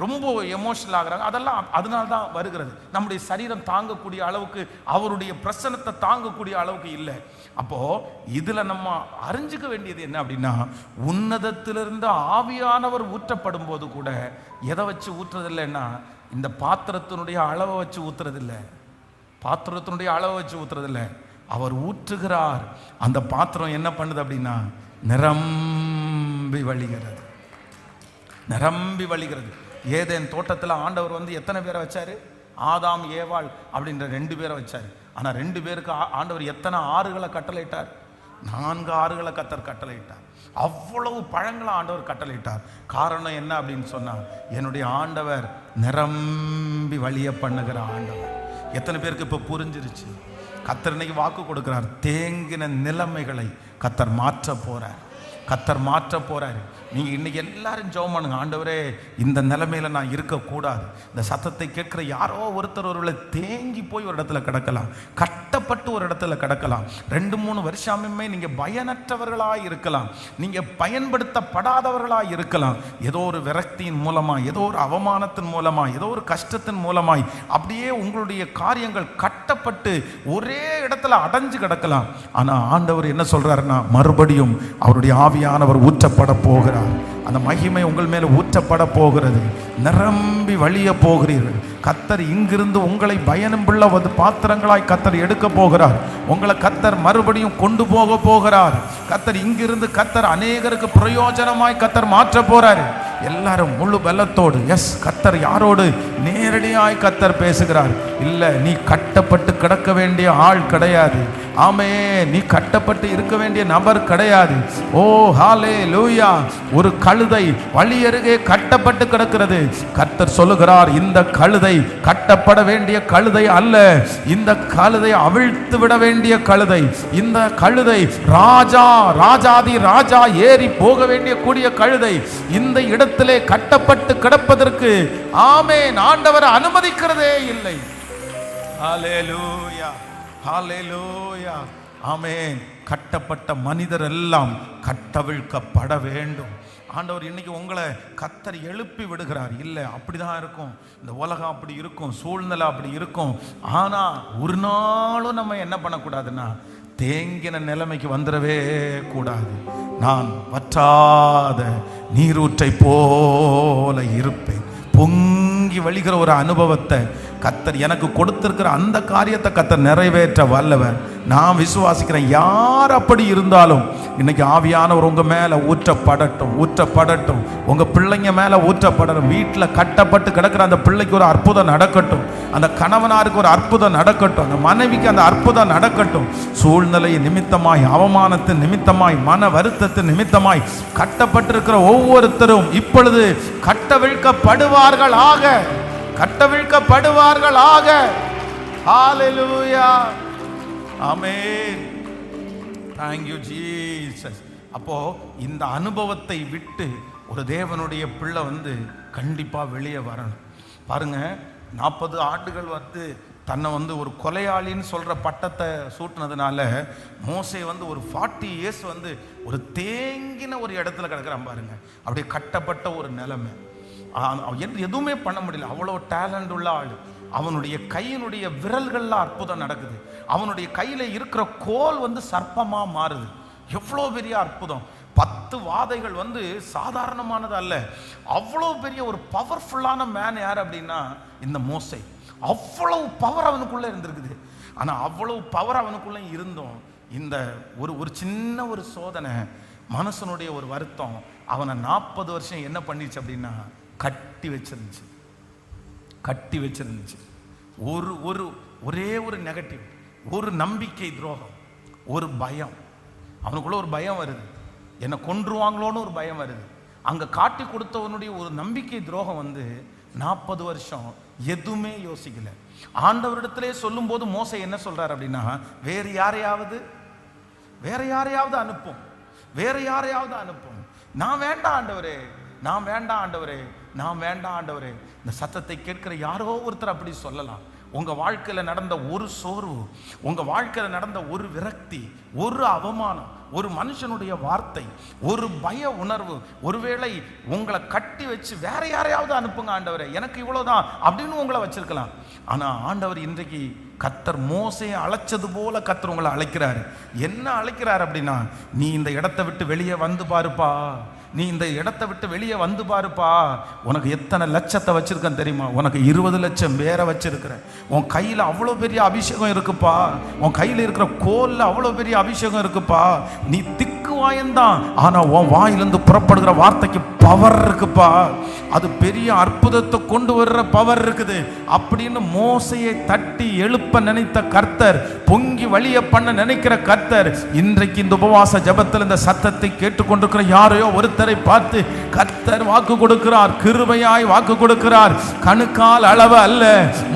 Speaker 1: ரொம்ப எமோஷனல் ஆகுறாங்க. அதெல்லாம் அதனால தான் வருகிறது. நம்முடைய சரீரம் தாங்கக்கூடிய அளவுக்கு, அவருடைய பிரசன்னத்தை தாங்கக்கூடிய அளவுக்கு இல்லை. அப்போ இதுல நம்ம அறிஞ்சுக்க வேண்டியது என்ன அப்படின்னா, உன்னதத்திலிருந்து ஆவியானவர் ஊற்றப்படும் போது கூட எதை வச்சு ஊற்றுறதில்லைன்னா, இந்த பாத்திரத்தினுடைய அளவை வச்சு ஊற்றுறதில்லை. அவர் ஊற்றுகிறார். அந்த பாத்திரம் என்ன பண்ணுது அப்படின்னா, நிரம்பி வழிகிறது. ஏதேன் தோட்டத்தில் ஆண்டவர் வந்து எத்தனை பேரை வச்சாரு? ஆதாம் ஏவாள் அப்படின்ற 2 பேரை வச்சாரு. ஆனால் 2 பேருக்கு ஆண்டவர் எத்தனை ஆறுகளை கட்டளையிட்டார்? 4 ஆறுகளை கர்த்தர் கட்டளையிட்டார். அவ்வளவு பழங்களை ஆண்டவர் கட்டளையிட்டார். காரணம் என்ன அப்படின்னு சொன்னா, என்னுடைய ஆண்டவர் நிரம்பி வழிய பண்ணுகிற ஆண்டவர். எத்தனை பேருக்கு இப்போ புரிஞ்சிருச்சு? கர்த்தர் இன்னைக்கு வாக்கு கொடுக்கிறார், தேங்கின நிலைமைகளை கர்த்தர் மாற்ற போறார். கர்த்தர் மாற்ற போறாரு. நீங்க இன்னைக்கு எல்லாரும் ஜெபம் பண்ணுங்க, ஆண்டவரே இந்த நிலைமையில நான் இருக்கக்கூடாது. இந்த சத்தத்தை கேட்கிற யாரோ ஒருத்தர் ஒருவேளை தேங்கி போய் ஒரு இடத்துல கிடக்கலாம், கட்டப்பட்டு ஒரு இடத்துல கிடக்கலாம். 2-3 வருஷமே நீங்க பயனற்றவர்களாக இருக்கலாம், நீங்க பயன்படுத்தப்படாதவர்களாக இருக்கலாம். ஏதோ ஒரு விரக்தியின் மூலமா, ஏதோ ஒரு அவமானத்தின் மூலமா, ஏதோ ஒரு கஷ்டத்தின் மூலமாய் அப்படியே உங்களுடைய காரியங்கள் கட்டப்பட்டு ஒரே இடத்துல அடைஞ்சு கிடக்கலாம். ஆனா ஆண்டவர் என்ன சொல்றாருன்னா, மறுபடியும் அவருடைய ஆவியானவர் ஊற்றப்பட போகிறார். அந்த மகிமை உங்கள் மேல ஊற்றப்பட போகிறது. நிரம்பி வழிய போகிறீர்கள். கர்த்தர் இங்கிருந்து உங்களை பயனுள்ள பாத்திரங்களாய் கர்த்தர் எடுக்க போகிறார். உங்களை கர்த்தர் மறுபடியும் கொண்டு போக போகிறார். கர்த்தர் இங்கிருந்து கர்த்தர் அநேகருக்கு பிரயோஜனமாய் கர்த்தர் மாற்ற போறார். எல்லாரும் முழு பலத்தோடு எஸ், கர்த்தர் யாரோடு நேரடியாய் கர்த்தர் பேசுகிறார். இல்ல, நீ கட்டப்பட்டு கிடக்க வேண்டிய ஆள் கிடையாது. ஆமே, நீ கட்டப்பட்டு இருக்க வேண்டிய நபர் கிடையாது. ஓ ஹல்லேலூயா. ஒரு கழுதை வழி அருகே கட்டப்பட்டு கிடக்கிறது. கர்த்தர் சொல்லுகிறார், இந்த கழுதை கட்டப்பட வேண்டிய கழுதை அல்ல, இந்த கழுதை அவிழ்த்து விட வேண்டிய கழுதை. இந்த கழுதை ராஜாதி ராஜா ஏறி போக வேண்டிய கூடிய கழுதை இந்த இடத்திலே கட்டப்பட்டு கிடப்பதற்கு ஆமென் ஆண்டவர் அனுமதிக்கிறதே இல்லை. ஹல்லேலூயா, ஹல்லேலூயா, ஆமென். கட்டப்பட்ட மனிதர் எல்லாம் கட்டவிழ்க்கப்பட வேண்டும். ஆண்டவர் இன்னைக்கு உங்களை கர்த்தர் எழுப்பி விடுகிறார். இல்லை, அப்படிதான் இருக்கும், இந்த உலகம் அப்படி இருக்கும், சூழ்நிலை அப்படி இருக்கும். ஆனா ஒரு நாளும் நம்ம என்ன பண்ணக்கூடாதுன்னா, தேங்கின நிலைமைக்கு வந்துடவே கூடாது. நான் வற்றாத நீரூற்றை போல இருப்பேன். பொங்கி வழிகிற ஒரு அனுபவத்தை கர்த்தர் எனக்கு கொடுத்திருக்கிற அந்த காரியத்தை கர்த்தர் நிறைவேற்ற வல்லவர். நான் விசுவாசிக்கிறேன். யார் அப்படி இருந்தாலும் இன்னைக்கு ஆவியானவர் உங்க மேல ஊற்றப்படட்டும். உங்க பிள்ளைங்க மேல ஊற்றப்படட்டும். வீட்டில் கட்டப்பட்டு கிடக்கிற அந்த பிள்ளைக்கு ஒரு அற்புதம் நடக்கட்டும். அந்த கணவனாருக்கு ஒரு அற்புதம் நடக்கட்டும். அந்த மனைவிக்கு அந்த அற்புதம் நடக்கட்டும். சூழ்நிலை நிமித்தமாய், அவமானத்தின் நிமித்தமாய், மன வருத்தத்தின் நிமித்தமாய் கட்டப்பட்டிருக்கிற ஒவ்வொருத்தரும் இப்பொழுது கட்டவிழ்க்கப்படுவார்களாக. ஹல்லேலூயா, ஆமென். Thank you Jesus. அப்போ இந்த அனுபவத்தை விட்டு ஒரு தேவனுடைய பிள்ளை கண்டிப்பா வெளியே வரணும். பாருங்க, 40 ஆண்டுகள் தன்னை ஒரு கொலையாளின்னு சொல்ற பட்டத்தை சூட்டினதுனால மோசே ஒரு 40 இயர்ஸ் ஒரு தேங்கின ஒரு இடத்துல கிடக்குறான் பாருங்க. அப்படியே கட்டப்பட்ட ஒரு நிலைமை. எதுவுமே பண்ண முடியல. அவ்வளோ டேலண்ட் உள்ள ஆள். அவனுடைய கையினுடைய விரல்கள்ல அற்புதம் நடக்குது. அவனுடைய கையில இருக்கிற கோல் சர்ப்பமா மாறுது. எவ்வளோ பெரிய அற்புதம். 10 வாதைகள் சாதாரணமானது அல்ல. அவ்வளோ பெரிய ஒரு பவர்ஃபுல்லான மேன் யார் அப்படின்னா இந்த மோசே. அவ்வளவு பவர் அவனுக்குள்ள இருந்திருக்குது. ஆனா அவ்வளவு பவர் அவனுக்குள்ள இருந்தோம் இந்த ஒரு சின்ன ஒரு சோதனை, மனசனுடைய ஒரு வருத்தம் அவனை 40 வருஷம் என்ன பண்ணிச்சு அப்படின்னா கட்டி வச்சிருந்துச்சு. ஒரே ஒரு நெகட்டிவ், ஒரு நம்பிக்கை துரோகம், ஒரு பயம். அவனுக்குள்ள ஒரு பயம் வருது, என்னை கொன்றுவாங்களோன்னு ஒரு பயம் வருது. அங்க காட்டி கொடுத்தவனுடைய ஒரு நம்பிக்கை துரோகம் 40 வருஷம் எதுவுமே யோசிக்கல. ஆண்டவரிடத்திலே சொல்லும் போது மோசே என்ன சொல்றாரு அப்படின்னா, வேற யாரையாவது அனுப்பும். நான் வேண்டாம் ஆண்டவரே. இந்த சத்தத்தை கேட்கிற யாரோ ஒருத்தர் அப்படி சொல்லலாம். உங்க வாழ்க்கையில நடந்த ஒரு சோர்வு, உங்க வாழ்க்கையில நடந்த ஒரு விரக்தி, ஒரு அவமானம், ஒரு மனுஷனுடைய வார்த்தை, ஒரு பய உணர்வு, ஒருவேளை உங்களை கட்டி வச்சு வேற யாரையாவது அனுப்புங்க ஆண்டவரே, எனக்கு இவ்வளவுதான் அப்படின்னு உங்களை வச்சிருக்கலாம். ஆனா ஆண்டவர் இன்றைக்கு கர்த்தர் மோசேயை அழைச்சது போல கர்த்தர் உங்களை அழைக்கிறாரு. என்ன அழைக்கிறார் அப்படின்னா, நீ இந்த இடத்தை விட்டு வெளியே வந்து பாருப்பா, உனக்கு எத்தனை லட்சத்தை வச்சிருக்கேன் தெரியுமா? உனக்கு 20 லட்சம் பேரை வச்சிருக்கிறேன். உன் கையில் அவ்வளோ பெரிய அபிஷேகம் இருக்குப்பா. உன் கையில் இருக்கிற கோல்ல அவ்வளோ பெரிய அபிஷேகம் இருக்குப்பா. நீ திக்கு வாயந்தான், ஆனா உன் வாயிலிருந்து புறப்படுகிற வார்த்தைக்கு பவர் இருக்குப்பா, அது பெரிய அற்புதத்தை கொண்டு வர்ற பவர் இருக்குது அப்படின்னு மோசையை தட்டி எழுப்ப நினைத்த கர்த்தர், பொங்கி வழிய பண்ண நினைக்கிற கர்த்தர், இன்றைக்கு இந்த உபவாச ஜபத்தில் இந்த சத்தத்தை கேட்டுக்கொண்டிருக்கிற யாரையோ ஒருத்தரை பார்த்து கர்த்தர் வாக்கு கொடுக்கிறார், கிருபையாய் வாக்கு கொடுக்கிறார். கணுக்கால் அளவு அல்ல,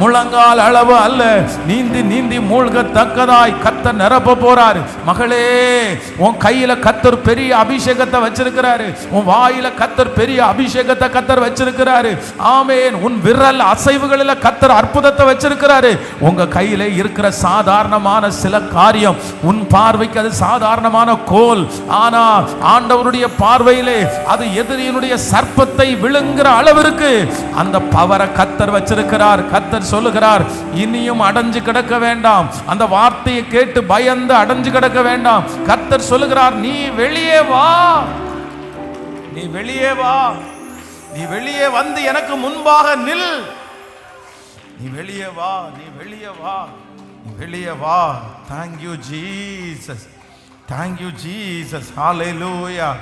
Speaker 1: முழங்கால் அளவு அல்ல, நீந்தி நீந்தி மூழ்கத்தக்கதாய் கர்த்தர் நிரப்ப போறார். மகளே, உன் கையில கர்த்தர் பெரிய அபிஷேகத்தை வச்சிருக்கிறாரு, உன் வாயில கர்த்தர் பெரிய அபிஷேகத்தை கர்த்தர் வச்சிருக்கிறாரு. ஆமென். உன் விரல் அசைவுகளில் கர்த்தர் அற்புதத்தை வச்சிருக்கிறாரு. உங்க கையில இருக்கிற சாதாரணமான சில காரியம் உன் பார்வைக்கு அது சாதாரணமான கோல், ஆனா ஆண்டவருடைய பார்வையிலே அது எதிரியினுடைய சர்ப்பத்தை விழுங்குற அளவிற்கு அந்த பவரை கர்த்தர் வச்சிருக்கிறார். கர்த்தர் சொல்லுகிறார், இனியும் அடைஞ்சு கிடக்க வேண்டாம், அந்த வார்த்தையை கேட்டு பயந்து அடைஞ்சு கிடக்க வேண்டாம். கர்த்தர் சொல்லுகிறார், நீ வெளியே வா, நீ வெளியே வா, நீ வெளியே வந்து எனக்கு முன்பாக நில், நீ வெளியே வா, நீ வெளியே வா, நீ வெளியே வா. Thank you Jesus, thank you Jesus, hallelujah,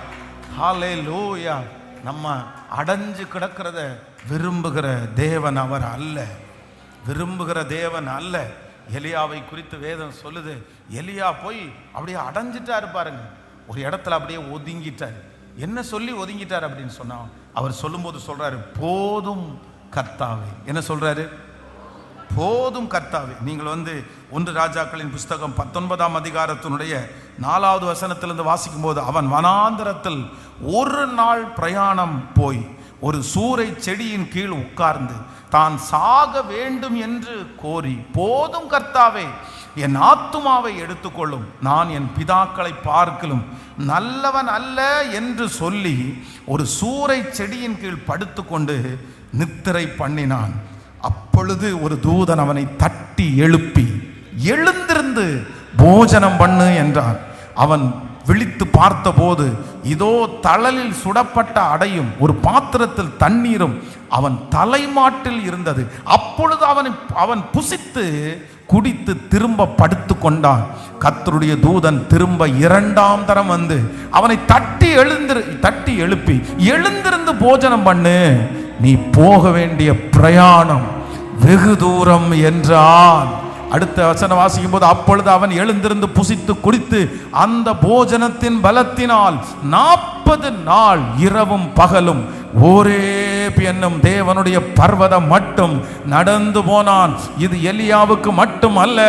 Speaker 1: hallelujah. நம்ம அடைஞ்சு கிடக்கிறத விரும்புகிற தேவன் அவர் அல்ல, விரும்புகிற தேவன் அல்ல. எலியாவை குறித்து வேதம் சொல்லுது, எலியா போய் அப்படியே அடைஞ்சிட்டாரு பாருங்க, ஒரு இடத்துல அப்படியே ஒதுங்கிட்டாரு. என்ன சொல்லி ஒதுங்கிட்டார் அப்படின்னு சொன்னா, அவர் சொல்லும்போது சொல்றாரு, போதும் கர்த்தாவே. என்ன சொல்றாரு? போதும் கர்த்தாவே. நீங்கள் 1 ராஜாக்களின் புஸ்தகம் 19ஆம் அதிகாரத்தினுடைய 4வது வசனத்திலிருந்து வாசிக்கும் போது, அவன் வனாந்தரத்தில் ஒரு நாள் பிரயாணம் போய் ஒரு சூரை செடியின் கீழ் உட்கார்ந்து தான் சாக வேண்டும் என்று கோரி, போதும் கர்த்தாவே, என் ஆத்துமாவை எடுத்துக்கொள்ளும், நான் என் பிதாக்களை பார்க்கலும் நல்லவன் அல்ல என்று சொல்லி ஒரு சூரை செடியின் கீழ் படுத்துக்கொண்டு நித்திரை பண்ணினான். அப்பொழுது ஒரு தூதன் அவனை தட்டி எழுப்பி, எழுந்திருந்து போஜனம் பண்ணு என்றான். அவன் விழித்து பார்த்தபோது இதோ தழலில் சுடப்பட்ட அடையும் ஒரு பாத்திரத்தில் தண்ணீரும் அவன் தலைமாட்டில் இருந்தது. அப்பொழுது அவன் புசித்து குடித்து திரும்ப படுத்து கொண்டான். கர்த்தருடைய தூதன் திரும்ப 2ஆம் தரம் வந்து அவனை தட்டி எழுப்பி, எழுந்திருந்து போஜனம் பண்ணு, நீ போக வேண்டிய பிரயாணம் வெகு தூரம் என்றான். அடுத்த வசனம் வாசிக்கும் போது, அப்பொழுது அவன் எழுந்திருந்து புசித்து குடித்து அந்த போஜனத்தின் பலத்தினால் 40 நாள் இரவும் பகலும் ஓரேப் என்னும் தேவனுடைய பர்வதம் மட்டும் நடந்து போனான். இது எலியாவுக்கு மட்டும் அல்ல,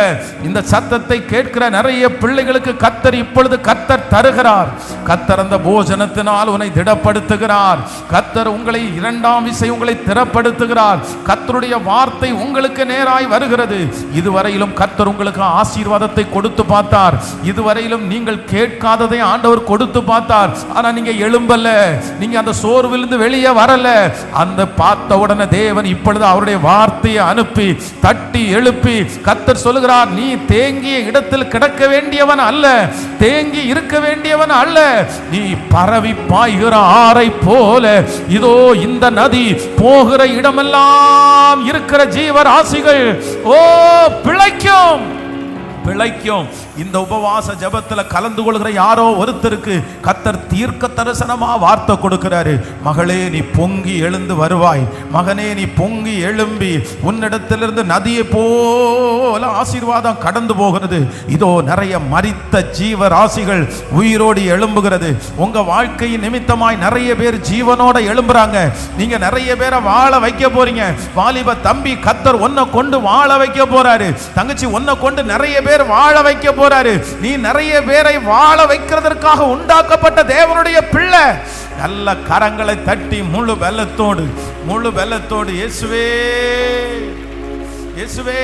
Speaker 1: இந்த சத்தத்தை கேட்கிற நிறைய பிள்ளைகளுக்கு கர்த்தர் இப்பொழுது கர்த்தர் தருகிறார். கர்த்தர் அந்த போஜனத்தினால் உன்னை திடப்படுத்துகிறார். கர்த்தர் உங்களை 2ஆம் விசை உங்களை திடப்படுத்துகிறார். கர்த்தருடைய வார்த்தை உங்களுக்கு நேராய் வருகிறது. இதுவரையிலும் கர்த்தர் உங்களுக்கு ஆசீர்வாதத்தை கொடுத்து பார்த்தார். இதுவரையிலும் நீங்கள் கேட்காததை ஆண்டவர் கொடுத்து பார்த்தார். ஆனா நீங்க எழும்பல, நீங்க அந்த சோர்விலிருந்து வெளியே வரல. அந்த பார்த்த உடனே தேவன் இப்பொழுது அவருடைய வார்த்தையை அனுப்பி தட்டி எழுப்பி கர்த்தர் சொல்லுகிறார், நீ தேங்கிய இடத்தில் கிடக்க வேண்டியவன் அல்ல, தேங்கி இருக்க வேண்டியவன் அல்ல, நீ பரவி பாய்கிற ஆறை போல இதோ இந்த நதி போகிற இடமெல்லாம் இருக்கிற ஜீவராசிகள் ஓ பிழைக்கும். இந்த உபவாச ஜபத்துல கலந்து கொள்கிற யாரோ ஒருத்தருக்கு கர்த்தர் தீர்க்க தரிசனமா வார்த்தை கொடுக்கிறாரு. மகளே, நீ பொங்கி எழுந்து வருவாய். மகனே, நீ பொங்கி எழும்பி உன்னிடத்திலிருந்து நதியை போல ஆசீர்வாதம் கடந்து போகிறது. இதோ நிறைய மரித்த ஜீவராசிகள் உயிரோடு எழும்புகிறது. உங்க வாழ்க்கையின் நிமித்தமாய் நிறைய பேர் ஜீவனோட எழும்புறாங்க. நீங்க நிறைய பேரை வாழ வைக்க போறீங்க. வாலிப தம்பி, கர்த்தர் உன்னை கொண்டு வாழ வைக்க போறாரு. தங்கச்சி, உன்னை கொண்டு நிறைய பேர் வாழ வைக்க போறாரு. நீ நிறைய பேரை வாழ வைக்கிறதற்காக உண்டாக்கப்பட்ட தேவனுடைய பிள்ளை. நல்ல கரங்களை தட்டி முழு பலத்தோடு இயேசுவே இயேசுவே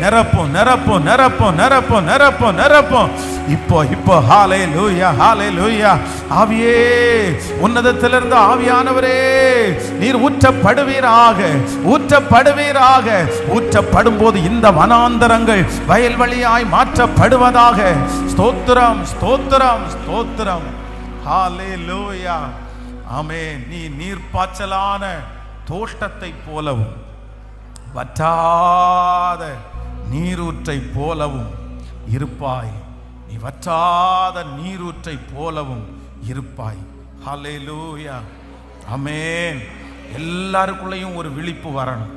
Speaker 1: நிரப்பும் நிரப்பும் நிரப்பும் நிரப்பும் நிரப்பும் நிரப்பும். இப்போ ஹalleluya ஹalleluya. ஆவியே, உன்னதத்திலிருந்து ஆவியானவரே, நீர் ஊற்றப்படுவீராக ஊற்றப்படுவீராக. ஊற்றப்படும் போது இந்த வனாந்தரங்கள் வயல்வெளியாய் மாற்றப்படுவதாக. ஸ்தோத்திரம் ஸ்தோத்திரம் ஸ்தோத்திரம். ஹalleluya. ஆமென். நீ நீர்ப்பாய்ச்சலான தோட்டத்தை போலவும் வற்றாத நீரூற்றை போலவும் இருப்பாய். நீ வற்றாத நீரூற்றை போலவும் இருப்பாய். ஹல்லேலூயா, ஆமென். எல்லாருக்குள்ளேயும் ஒரு விழிப்பு வரணும்.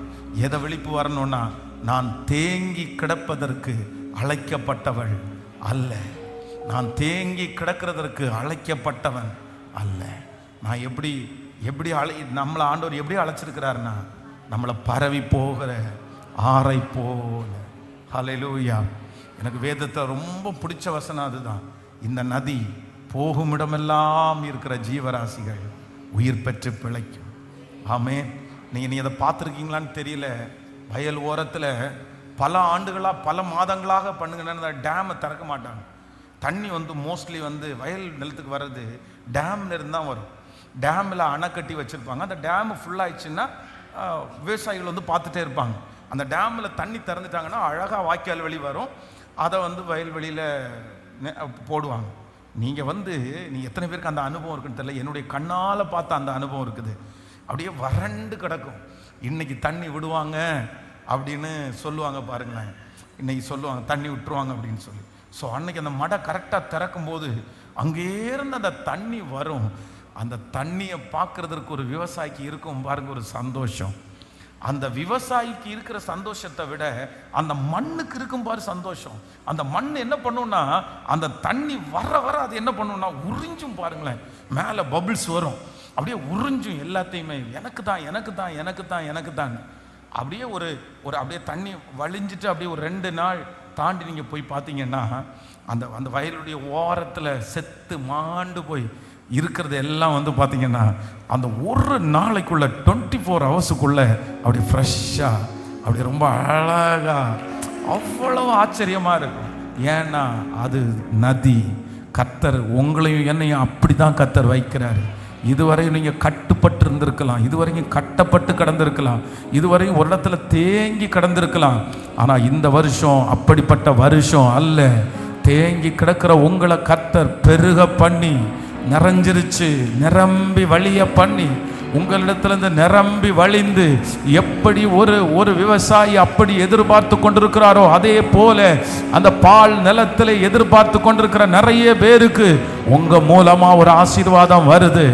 Speaker 1: எதை விழிப்பு வரணும்னா, நான் தேங்கி கிடப்பதற்கு அழைக்கப்பட்டவள் அல்ல, நான் தேங்கி கிடக்கிறதற்கு அழைக்கப்பட்டவன் அல்ல. நான் எப்படி நம்மளை ஆண்டவர் எப்படி அழைச்சிருக்கிறாருன்னா, நம்மளை பரவி போகிற ஆறை போல. ஹல்லேலூயா. எனக்கு வேதத்தில் ரொம்ப பிடிச்ச வசனம் அதுதான். இந்த நதி போகும் இடமெல்லாம் இருக்கிற ஜீவராசிகள் உயிர் பெற்று பிழைக்கும். ஆமென். நீ அதை பார்த்துருக்கீங்களான்னு தெரியல. வயல் ஓரத்தில் பல ஆண்டுகளாக பல மாதங்களாக பண்ணுங்கன்னா டேமை திறக்க மாட்டாங்க. தண்ணி மோஸ்ட்லி வயல் நிலத்துக்கு வர்றது டேம்ல இருந்து தான் வரும். டேமில் அணை கட்டி வச்சுருப்பாங்க. அந்த டேமு ஃபுல்லாகிடுச்சுன்னா விவசாயிகள் பார்த்துட்டே இருப்பாங்க. அந்த டேமில் தண்ணி திறந்துட்டாங்கன்னா அழகாக வாய்க்கால் வெளி வரும். அதை வயல்வெளியில் போடுவாங்க. நீங்கள் நீ எத்தனை பேருக்கு அந்த அனுபவம் இருக்குன்னு தெரியல. என்னுடைய கண்ணால் பார்த்த அந்த அனுபவம் இருக்குது. அப்படியே வறண்டு கிடக்கும். இன்னைக்கு தண்ணி விடுவாங்க அப்படின்னு சொல்லுவாங்க பாருங்களேன். இன்னைக்கு சொல்லுவாங்க தண்ணி விட்டுருவாங்க அப்படின்னு சொல்லி. ஸோ அன்னைக்கு அந்த மடை கரெக்டாக திறக்கும்போது அங்கேருந்து அந்த தண்ணி வரும். அந்த தண்ணியை பார்க்கறதுக்கு ஒரு விவசாயிக்கு இருக்கும் பாருங்க ஒரு சந்தோஷம். அந்த விவசாயிக்கு இருக்கிற சந்தோஷத்தை விட அந்த மண்ணுக்கு இருக்கும் பாரு சந்தோஷம். அந்த மண் என்ன பண்ணும்னா, அந்த தண்ணி வர வர அது என்ன பண்ணும்னா உறிஞ்சும் பாருங்களேன். மேலே பபிள்ஸ் வரும், அப்படியே உறிஞ்சும் எல்லாத்தையுமே. எனக்கு தான் எனக்கு தான் எனக்கு தான் எனக்கு தான். அப்படியே ஒரு அப்படியே தண்ணி வழிஞ்சிட்டு அப்படியே ஒரு 2 நாள் தாண்டி நீங்கள் போய் பார்த்தீங்கன்னா அந்த அந்த வயலுடைய ஓரத்தில் செத்து மாண்டு போய் இருக்கிறது எல்லாம் பார்த்தீங்கன்னா அந்த ஒரு நாளைக்குள்ள 24 ஹவர்ஸுக்குள்ள அப்படி ஃப்ரெஷ்ஷாக அப்படி ரொம்ப அழகாக அவ்வளவு ஆச்சரியமாக இருக்கும். ஏன்னா அது நதி. கர்த்தர் உங்களையும் என்னையும் அப்படி தான் கர்த்தர் வைக்கிறாரு. இதுவரையும் நீங்கள் கட்டுப்பட்டு இருந்திருக்கலாம், இதுவரையும் கட்டப்பட்டு கடந்திருக்கலாம், இதுவரையும் ஒரு இடத்துல தேங்கி கடந்திருக்கலாம். ஆனால் இந்த வருஷம் அப்படிப்பட்ட வருஷம் அல்ல. தேங்கி கிடக்கிற உங்களை கர்த்தர் பெருக பண்ணி நிறைஞ்சிருச்சு, நிரம்பி வழிய பண்ணி உங்களிடத்திலிருந்து நிரம்பி வழிந்து எப்படி ஒரு விவசாயி அப்படி எதிர்பார்த்து கொண்டிருக்கிறாரோ அதே போல அந்த பால் நிலத்தில் எதிர்பார்த்து கொண்டிருக்கிற நிறைய பேருக்கு உங்க மூலமா ஒரு ஆசீர்வாதம் வருது,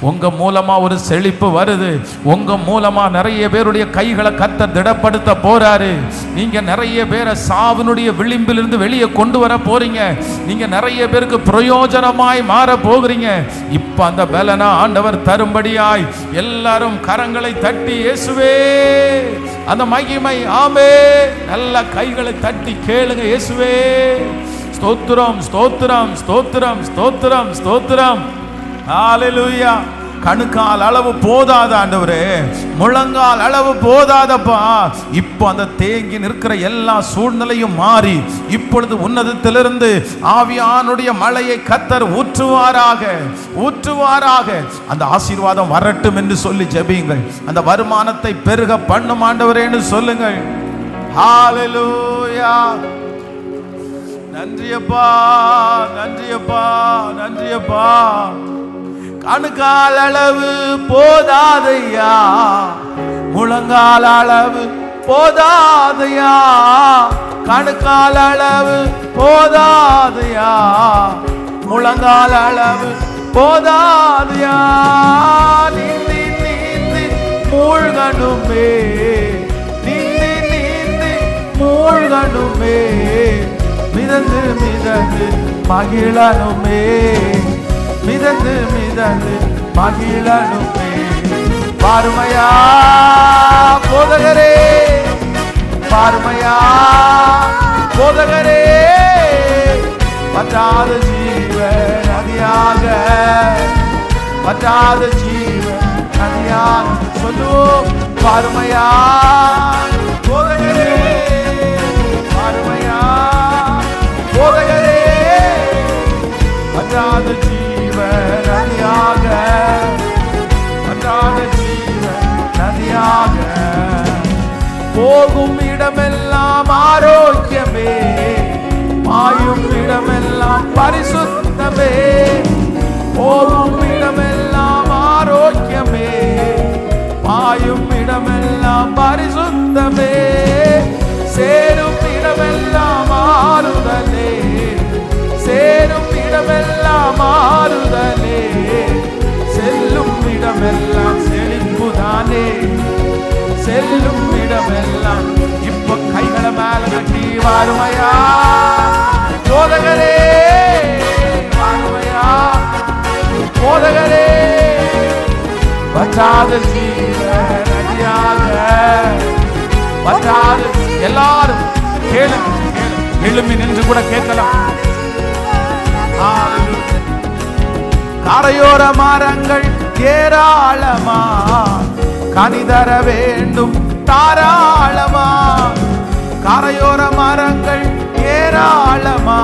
Speaker 1: உங்க மூலமா ஒரு செழிப்பு வருது, உங்க மூலமா நிறைய பேருடைய கைகளை கர்த்தர் திடப்படுத்த போறாரு. நீங்க நிறைய பேரை சாவினுடைய விளிம்பிலிருந்து வெளியே கொண்டு வர போறீங்க. நீங்க நிறைய பேருக்கு பிரயோஜனமாய் மாற போகிறீங்க. இப்ப அந்த பலனா ஆண்டவர் தரும்படியாய் எல்லாரும் கரங்களை தட்டி இயேசுவே அந்த மகிமை ஆமே நல்ல கைகளை தட்டி கேளுங்க. இயேசுவே ஸ்தோத்திரம் ஸ்தோத்திரம் ஸ்தோத்திரம் ஸ்தோத்திரம் ஸ்தோத்திரம். ஹல்லேலூயா. கணுக்கால் அளவு போதாத ஆண்டவரே, முழங்கால் அளவு போதாதப்பா. இப்போ அந்த தேங்கி நிற்கிற எல்லா சூழ்நிலையும் மாறி இப்பொழுது உன்னதத்திலிருந்து ஆவியானுடைய மழையை கர்த்தர் ஊற்றுவாராக ஊற்றுவாராக. அந்த ஆசீர்வாதம் வரட்டும் என்று சொல்லி ஜெபியுங்கள். அந்த வருமானத்தை பெருக பண்ணும் ஆண்டவரேன்னு சொல்லுங்கள். ஹல்லேலூயா. நன்றியப்பா நன்றியப்பா நன்றியப்பா. கணுக்கால் அளவு போதாதையா, முழங்கால் அளவு போதாதையா, கணுக்கால் அளவு போதாதையா, முழங்கால் அளவு போதாதையா. நீந்தி நீந்தி மூழ்கணுமே, நீந்தி நீந்தி மூழ்கணுமே, மிதந்து மிதந்து மகிழனுமே, மிதந்து மிதந்து மகிழனுமே. பார்மையா போதகரே, பார்மையா போதகரே, பற்றாத ஜீவ நதியாக, பற்றாத ஜீவ நதியாக சொல்லுவோம். பார்மையா போதகரே, பார்மையா போதகரே, பற்றாத ஜீவ நதியாக, பற்றாத ஜீவ நதியாக. போகும் இடமெல்லாம் ஆரோக்கியமே, பாயும் இடமெல்லாம் பரிசுத்தமே, போகும் இடமெல்லாம் ஆரோக்கியமே, பாயும் இடமெல்லாம் பரிசுத்தமே, சேரும் இடமெல்லாம் ஆறுதலே, இடமெல்லாம் மாறுதலே, செல்லும் இடமெல்லாம் செழிப்புதானே, செல்லும் இடமெல்லாம். இப்ப கைகளை மேல கட்டி வாருமையா போதகரே, வாருமையா போதகரே. வற்றாத ஜீவன் நதியாக, வற்றாத. எல்லாரும் கேளுங்க, எழும்பி நின்று கூட கேட்கலாம். கரையோர மரங்கள் ஏராளமா, கனிதர வேண்டும் தாராளமா. கரையோர மரங்கள் ஏராளமா,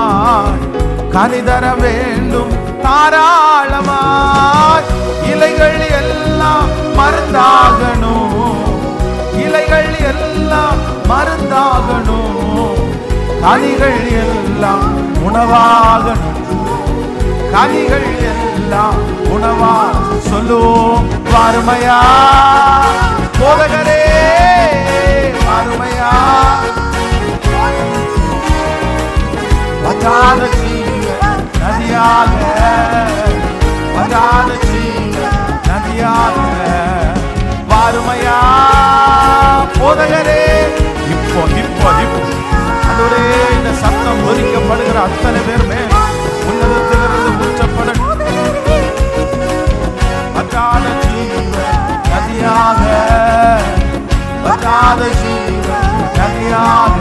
Speaker 1: கனிதர வேண்டும் தாராளமா. இலைகள் எல்லாம் மருந்தாகணும், இலைகள் எல்லாம் மருந்தாகணும். கனிகள் எல்லாம் உணவாகணும், கனிகள் எல்லாம் உணவா. சொல்லுவோம் வாருமையா போதகரே, வாருமையா. வற்றாத ஜீவன் நதியாக, வற்றாத ஜீவன் நதியாக. வாருமையா போதகரே. இப்போ இப்போ இப்போ அதோடே இந்த சத்தம் ஒதுக்கப்படுகிற அத்தனை பேருமே உன்னதத்திலிருந்து ஊற்றப்படணும். வற்றாத ஜீவன் நதியாக, வற்றாத ஜீவன் நதியாக.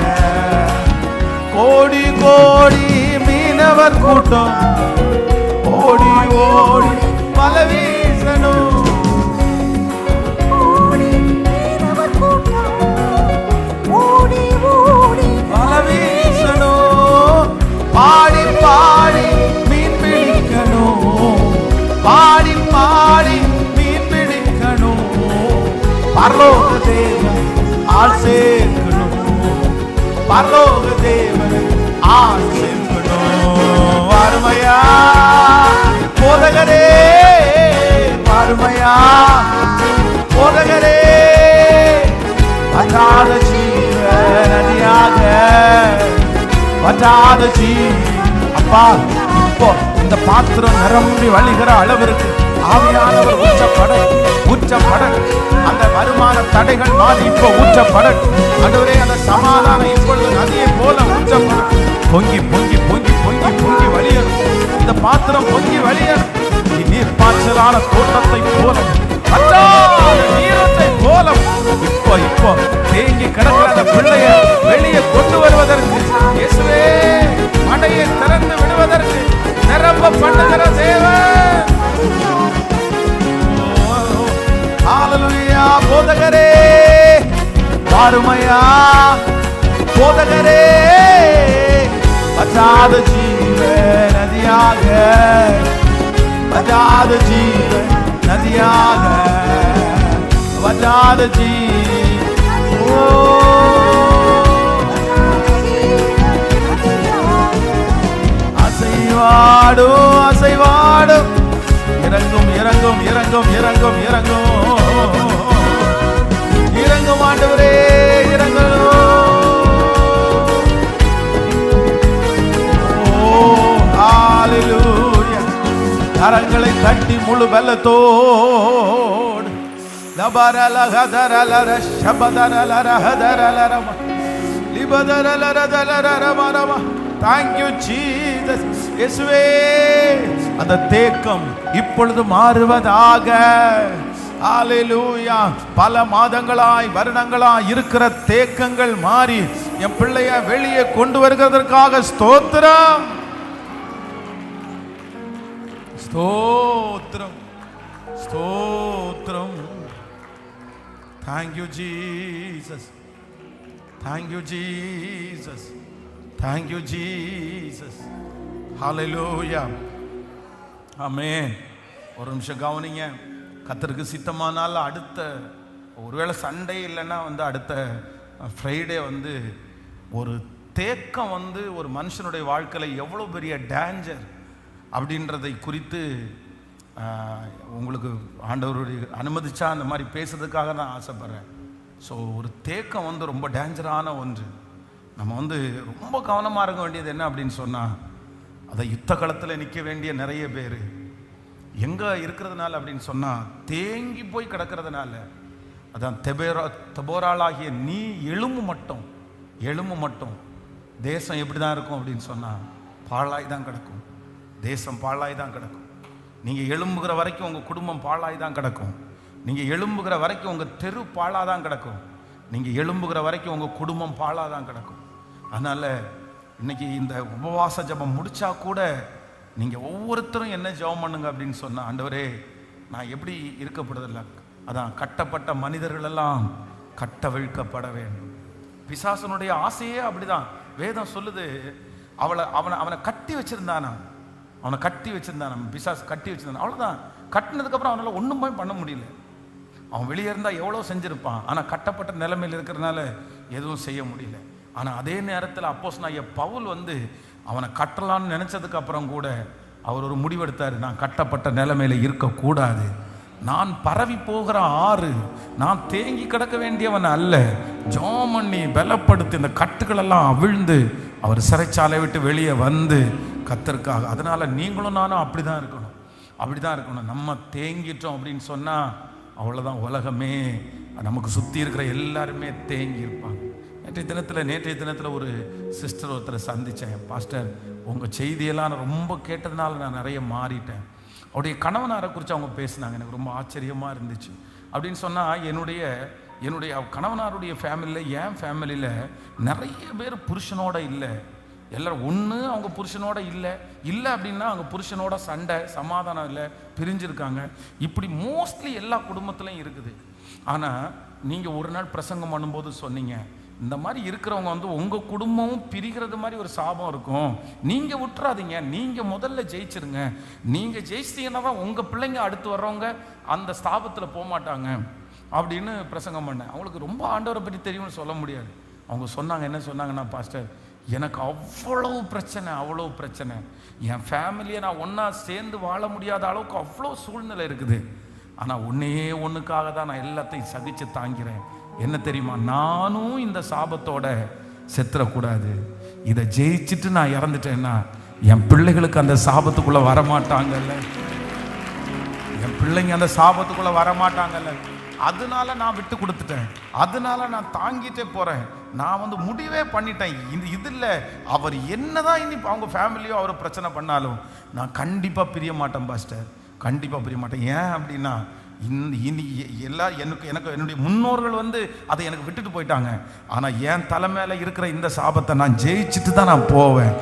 Speaker 1: கோடி கோடி மீனவர் கூட்டம் ஓடி ஓடி வலை வீசணும். வலை வீசணும், பாடி பாடி மீன் பிடிக்கணும், பாடி பாடி மீன் பிடிக்கணும். பரலோக தேவன் ஆள் சேர்க்கணும், பரலோக தேவன் ஆள் சேர்க்கணும். வாருமையா போதகரே, வாருமையா போதகரே. வற்றாத ஜீவன் நதியாக, வற்றாத ஜீவன். அப்பா இப்போ இந்த பாத்திரம் நிரம்பி வழிகிற அளவிற்கு ஆவியானவர் ஊற்றப்பட, அந்த வருமான தடைகள் மாறி இப்போ ஊற்றப்படட்டும். ஆண்டவரே, அந்த சமாதானம் இப்பொழுது நதியை போல ஊற்றப்பட, பொங்கி பொங்கி பொங்கி பொங்கி பொங்கி வழியணும். இந்த பாத்திரம் பொங்கி வழியணும். நீர் பாய்ச்சலான தோட்டத்தை போல, நீரத்தை போல இப்போ இப்போ தேங்கி கிடக்கிற அந்த பிள்ளைய வெளியே கொண்டு வருவதற்கு, இயேசுவே மடையை திறந்து விடுவதற்கு நிரம்ப பண்ணுகிற தேவன். ஹல்லேலூயா போதகரே, வாருமையா போதகரே. வற்றாத ஜீவன் நதியாக, வற்றாத ஜீவன் நதியாக, வற்றாத ஜீவன். அசைவாடும் அசைவாடும், இறங்கும் இறங்கும் இறங்கும் இறங்கும் இறங்கும் இறங்கும். ஆண்டவரே இறங்கணும். ஹல்லேலூயா. கரங்களை தட்டி முழு பலத்தோடு லபரலஹதரலர ஷபதரலரஹதரலரம லிபதரலரதலரமரம. Thank you Jesus. இயேசுவே, அந்த தேக்கம் இப்பொழுது மாறுவதாக. ஹல்லேலூயா. பல மாதங்களாய் வருடங்களாய் இருக்கிற தேக்கங்கள் மாறி என் பிள்ளைய வெளியே கொண்டு வருகிறதற்காக ஸ்தோத்திரம், ஸ்தோத்திரம், ஸ்தோத்திரம். Thank you Jesus. Thank you Jesus. Thank you Jesus. Hallelujah. ஆமென். ஒரு நிமிஷம் கவனிங்க. கர்த்தருக்கு சித்தமானால் அடுத்த ஒருவேளை சண்டே இல்லைன்னா அடுத்த ஃப்ரைடே ஒரு தேக்கம் ஒரு மனுஷனுடைய வாழ்க்கையில் எவ்வளோ பெரிய டேஞ்சர் அப்படின்றதை குறித்து உங்களுக்கு ஆண்டவருடைய அனுமதிச்சா அந்த மாதிரி பேசுறதுக்காக நான் ஆசைப்படுறேன். ஸோ ஒரு தேக்கம் ரொம்ப டேஞ்சரான ஒன்று. நம்ம ரொம்ப கவனமாக இருக்க வேண்டியது என்ன அப்படின்னு சொன்னால், அதை யுத்த களத்தில் நிற்க வேண்டிய நிறைய பேர் எங்கே இருக்கிறதுனால அப்படின்னு சொன்னால் தேங்கி போய் கிடக்கிறதுனால. அதான் தெபோராளாகிய நீ எழும்பு மட்டும் தேசம் எப்படி தான் இருக்கும் அப்படின்னு சொன்னால் பாழாய் தான் கிடக்கும். தேசம் பாழாய் தான் கிடக்கும். நீங்கள் எழும்புகிற வரைக்கும் உங்கள் குடும்பம் பாழாய் தான் கிடக்கும். நீங்கள் எழும்புகிற வரைக்கும் உங்கள் தெரு பாழாக தான் கிடக்கும். நீங்கள் எழும்புகிற வரைக்கும் உங்கள் குடும்பம் பாழாக தான் கிடக்கும். அதனால் இன்னைக்கு இந்த உபவாச ஜபம் முடிச்சா கூட நீங்கள் ஒவ்வொருத்தரும் என்ன ஜெபம் பண்ணுங்க அப்படின்னு சொன்னால், ஆண்டவரே நான் எப்படி இருக்கப்படுறதில்ல, அதான் கட்டப்பட்ட மனிதர்களெல்லாம் கட்டவிழ்க்கப்பட வேண்டும். பிசாசனுடைய ஆசையே அப்படிதான். வேதம் சொல்லுது, அவனை கட்டி வச்சிருந்தானா, பிசாசு கட்டி வச்சிருந்தான். அவ்வளோதான். கட்டினதுக்கப்புறம் அவனால் ஒன்றுமே பண்ண முடியல. அவன் வெளியே இருந்தால் எவ்வளோ செஞ்சுருப்பான். ஆனால் கட்டப்பட்ட நிலைமையில் இருக்கிறதுனால எதுவும் செய்ய முடியல. ஆனால் அதே நேரத்தில் அப்போஸ்தலனாகிய பவுல் அவனை கட்டலான்னு நினச்சதுக்கு அப்புறம் கூட அவர் ஒரு முடிவெடுத்தார். நான் கட்டப்பட்ட நிலைமையில் இருக்கக்கூடாது. நான் பரவி போகிற ஆறு, நான் தேங்கி கிடக்க வேண்டியவன் அல்ல. ஜெபம் பண்ணி பலப்படுத்தி இந்த கட்டுகளெல்லாம் அவிழ்ந்து அவர் சிறைச்சாலை விட்டு வெளியே வந்து கர்த்தருக்காக. அதனால் நீங்களும் நானும் அப்படி தான் இருக்கணும். நம்ம தேங்கிட்டோம் அப்படின்னு சொன்னால் அவ்வளோதான். உலகமே நமக்கு சுற்றி இருக்கிற எல்லாருமே தேங்கி இருப்பாங்க. நேற்றைய தினத்தில் ஒரு சிஸ்டர் ஒருத்தரை சந்தித்தேன். பாஸ்டர், உங்கள் செய்தியெல்லாம் நான் ரொம்ப கேட்டதுனால நான் நிறைய மாறிட்டேன். அவருடைய கணவனாரை குறித்து அவங்க பேசினாங்க. எனக்கு ரொம்ப ஆச்சரியமாக இருந்துச்சு. அப்படின்னு சொன்னால் என்னுடைய கணவனாருடைய ஃபேமிலியில், என் ஃபேமிலியில் நிறைய பேர் புருஷனோட இல்லை. எல்லாரும் ஒன்று அவங்க புருஷனோட இல்லை அப்படின்னா அவங்க புருஷனோட சண்டை, சமாதானம் இல்லை, பிரிஞ்சிருக்காங்க. இப்படி மோஸ்ட்லி எல்லா குடும்பத்துலையும் இருக்குது. ஆனால் நீங்கள் ஒரு நாள் பிரசங்கம் பண்ணும்போது சொன்னீங்க, இந்த மாதிரி இருக்கிறவங்க உங்கள் குடும்பமும் பிரிகிறது மாதிரி ஒரு சாபம் இருக்கும். நீங்கள் விட்டுறாதீங்க, நீங்கள் முதல்ல ஜெயிச்சிருங்க. நீங்கள் ஜெயிச்சிட்டீங்கன்னா தான் உங்கள் பிள்ளைங்க அடுத்து வர்றவங்க அந்த ஸ்தாபத்தில் போக மாட்டாங்க அப்படின்னு பிரசங்கம் பண்ணேன். அவங்களுக்கு ரொம்ப ஆண்டவரை பற்றி தெரியும்னு சொல்ல முடியாது. அவங்க சொன்னாங்க, என்ன சொன்னாங்கன்னா, பாஸ்டர் எனக்கு அவ்வளோ பிரச்சனை, என் ஃபேமிலியை நான் ஒன்றா சேர்ந்து வாழ முடியாத அளவுக்கு அவ்வளோ சூழ்நிலை இருக்குது. ஆனால் ஒன்றுக்காக தான் நான் எல்லாத்தையும் சகிச்சு தாங்கிறேன். என்ன தெரியுமா, நானும் இந்த சாபத்தோட செத்துறக்கூடாது. இதை ஜெயிச்சுட்டு நான் இறந்துட்டேன்னா என் பிள்ளைகளுக்கு அந்த சாபத்துக்குள்ளே வரமாட்டாங்கல்ல, என் பிள்ளைங்க அந்த சாபத்துக்குள்ளே வரமாட்டாங்கல்ல. அதனால நான் விட்டு கொடுத்துட்டேன், அதனால நான் தாங்கிட்டே போகிறேன். நான் முடிவே பண்ணிட்டேன். இதில் அவர் என்னதான் இனி அவங்க ஃபேமிலியோ அவர் பிரச்சனை பண்ணாலும் நான் கண்டிப்பாக பிரிய மாட்டேன் பாஸ்டர், கண்டிப்பாக பிரிய மாட்டேன். ஏன் அப்படின்னா இனி எனக்கு என்னுடைய முன்னோர்கள் அதை எனக்கு விட்டுட்டு போயிட்டாங்க. ஆனால் என் தலைமையில இருக்கிற இந்த சாபத்தை நான் ஜெயிச்சுட்டு தான் நான் போவேன்.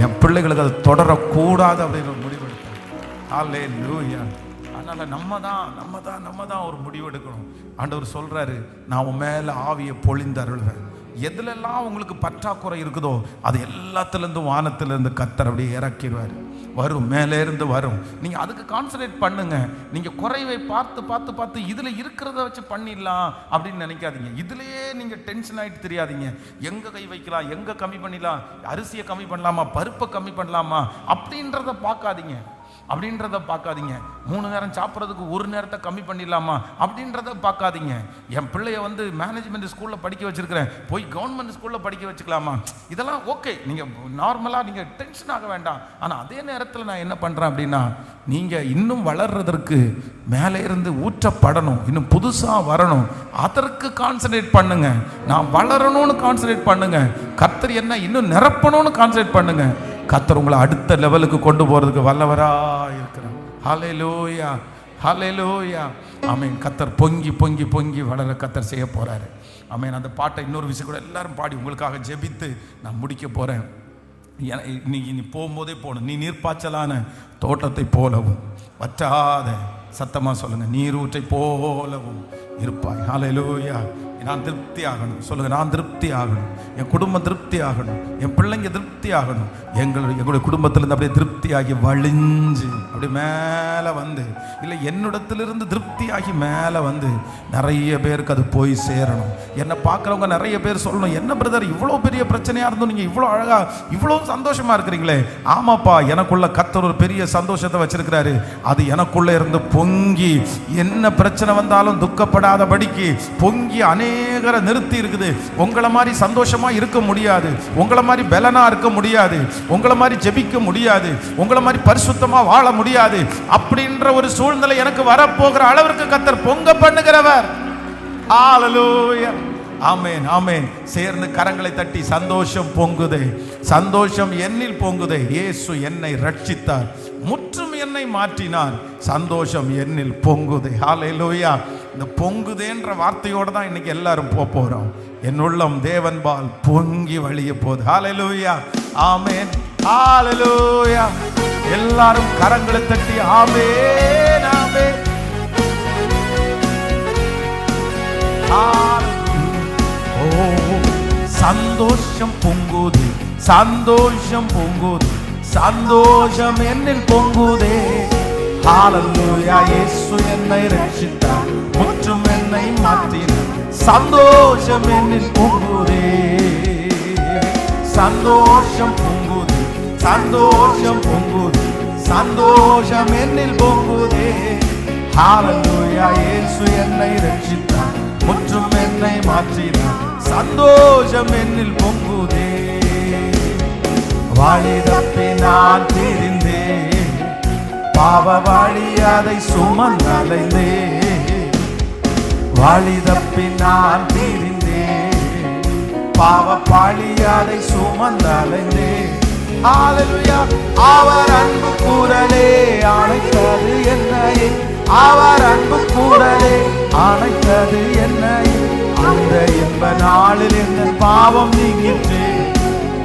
Speaker 1: என் பிள்ளைகளுக்கு அது தொடரக்கூடாது அப்படிங்கிற முடிவெடுத்தேன். ஹல்லேலூயா. அதனால் நம்ம தான் ஒரு முடிவு எடுக்கணும். ஆண்டவர் சொல்கிறாரு, நான் உன் மேலே ஆவியை பொழிந்தருள்வேன். எதுலெல்லாம் உங்களுக்கு பற்றாக்குறை இருக்குதோ அது எல்லாத்துலேருந்து வானத்திலேருந்து கர்த்தர் அப்படியே இறக்கிடுவார். வரும், மேலே இருந்து வரும். நீங்கள் அதுக்கு கான்சன்ட்ரேட் பண்ணுங்க. நீங்கள் குறைவை பார்த்து இதில் இருக்கிறத வச்சு பண்ணிடலாம் அப்படின்னு நினைக்காதீங்க. இதுலேயே நீங்கள் டென்ஷன் ஆகிட்டு தெரியாதீங்க. எங்கே கை வைக்கலாம், எங்கே கம்மி பண்ணிடலாம், அரிசியை கம்மி பண்ணலாமா, பருப்பை கம்மி பண்ணலாமா அப்படின்றத பார்க்காதீங்க. 3 நேரம் சாப்பிட்றதுக்கு 1 நேரத்தை கம்மி பண்ணிடலாமா அப்படின்றத பார்க்காதீங்க. என் பிள்ளைய மேனேஜ்மெண்ட் ஸ்கூலில் படிக்க வச்சிருக்கிறேன், போய் கவர்மெண்ட் ஸ்கூலில் படிக்க வச்சுக்கலாமா, இதெல்லாம் ஓகே. நீங்கள் நார்மலாக நீங்கள் டென்ஷன் ஆக வேண்டாம். ஆனால் அதே நேரத்தில் நான் என்ன பண்ணுறேன் அப்படின்னா, நீங்கள் இன்னும் வளர்றதற்கு மேலே இருந்து ஊற்றப்படணும், இன்னும் புதுசாக வரணும், அதற்கு கான்சன்ட்ரேட் பண்ணுங்க. நான் வளரணும்னு கான்சன்ட்ரேட் பண்ணுங்க. கர்த்தர் என்ன இன்னும் நிரப்பணும்னு கான்சன்ட்ரேட் பண்ணுங்க. கர்த்தர் உங்களை அடுத்த லெவலுக்கு கொண்டு போறதுக்கு வல்லவராக இருக்கிறார். ஹல்லேலூயா, ஹல்லேலூயா, ஆமென். கர்த்தர் பொங்கி வளர கர்த்தர் செய்ய போறாரு. ஆமென். அந்த பாட்டை இன்னொரு விஷயம் கூட எல்லாரும் பாடி உங்களுக்காக ஜெபித்து நான் முடிக்க போறேன். நீ போகும்போதே போகணும். நீ நீர்ப்பாய்ச்சலான தோட்டத்தை போலவும் வற்றாத, சத்தமா சொல்லுங்க, நீரூற்றை போலவும் இருப்பாய். ஹல்லேலூயா. நான் திருப்தி ஆகணும். சொல்லுங்க, நான் திருப்தி ஆகணும், என் குடும்பம் திருப்தி ஆகணும், என் பிள்ளைங்க திருப்தி ஆகணும். எங்களுடைய குடும்பத்திலிருந்து அப்படியே திருப்தியாகி வழிஞ்சு அப்படி மேலே இல்லை என்னிடத்திலிருந்து திருப்தியாகி மேலே நிறைய பேருக்கு அது போய் சேரணும். என்னை பார்க்குறவங்க நிறைய பேர் சொல்லணும், என்ன பிரதர் இவ்வளோ பெரிய பிரச்சனையாக இருந்தும் நீங்கள் இவ்வளோ அழகாக இவ்வளோ சந்தோஷமாக இருக்கிறீங்களே. ஆமாப்பா, எனக்குள்ள கர்த்தர் ஒரு பெரிய சந்தோஷத்தை வச்சிருக்கிறாரு. அது எனக்குள்ளே இருந்து பொங்கி என்ன பிரச்சனை வந்தாலும் துக்கப்படாதபடிக்கு பொங்கி அநேக அநேகரை நிறுத்தி இருக்குது. உங்களை மாதிரி சந்தோஷமா இருக்க முடியாது, உங்களை மாதிரி பலனா இருக்க முடியாது, உங்களை மாதிரி ஜெபிக்க முடியாது, உங்களை மாதிரி பரிசுத்தமா வாழ முடியாது அப்படின்ற ஒரு சூழ்நிலை எனக்கு வரப்போகிற அளவிற்கு கர்த்தர் பொங்க பண்ணுகிறவர். ஹல்லேலூயா, ஆமென், ஆமென். சேர்ந்து கரங்களை தட்டி சந்தோஷம் பொங்குதே, சந்தோஷம் என்னில் பொங்குதே. இயேசு என்னை ரட்சித்தார், முற்றும் என்னை மாற்றினார், சந்தோஷம் என்னில் பொங்குதே. ஹல்லேலூயா. இந்த பொங்குதேன்ற வார்த்தையோடு தான் இன்னைக்கு எல்லாரும் போறோம். என் உள்ளம் தேவன்பால் பொங்கி வழிய போகுது. ஹல்லேலூயா, ஆமென், ஹல்லேலூயா. எல்லாரும் கரங்களை தட்டி ஆமென், ஆமென். சந்தோஷம் பொங்குதே, சந்தோஷம் பொங்குதே, சந்தோஷம் என்னில் பொங்குதே. ஹல்லேலூயா. இயேசு என்னை ரட்சித்தார், முற்றும் என்னை மாற்றினார், சந்தோஷம் என்னில் பொங்குதே. சந்தோஷம் பொங்குதே, சந்தோஷம் பொங்குதே, சந்தோஷம் என்னில் பொங்குதே. ஹல்லேலூயா. இயேசு என்னை ரட்சித்தார், முற்றும் என்னை மாற்றினார், சந்தோஷம் என்னில் பொங்குதே. வழி தப்பி நான் திரிந்தேன், பாவ வழி அதை சுமந்தலைந்தே. வழி தப்பி நான் திரிந்தேன், பாவ பழி அதை சுமந்தலைந்தே. ஹல்லேலூயா. அவர் அன்பு குரலே அணைத்தது என்னை, அவர் அன்பு குரலே அணைத்தது என்னை. அந்த இன்ப நாளில் எந்த பாவம் நீங்கிற்று,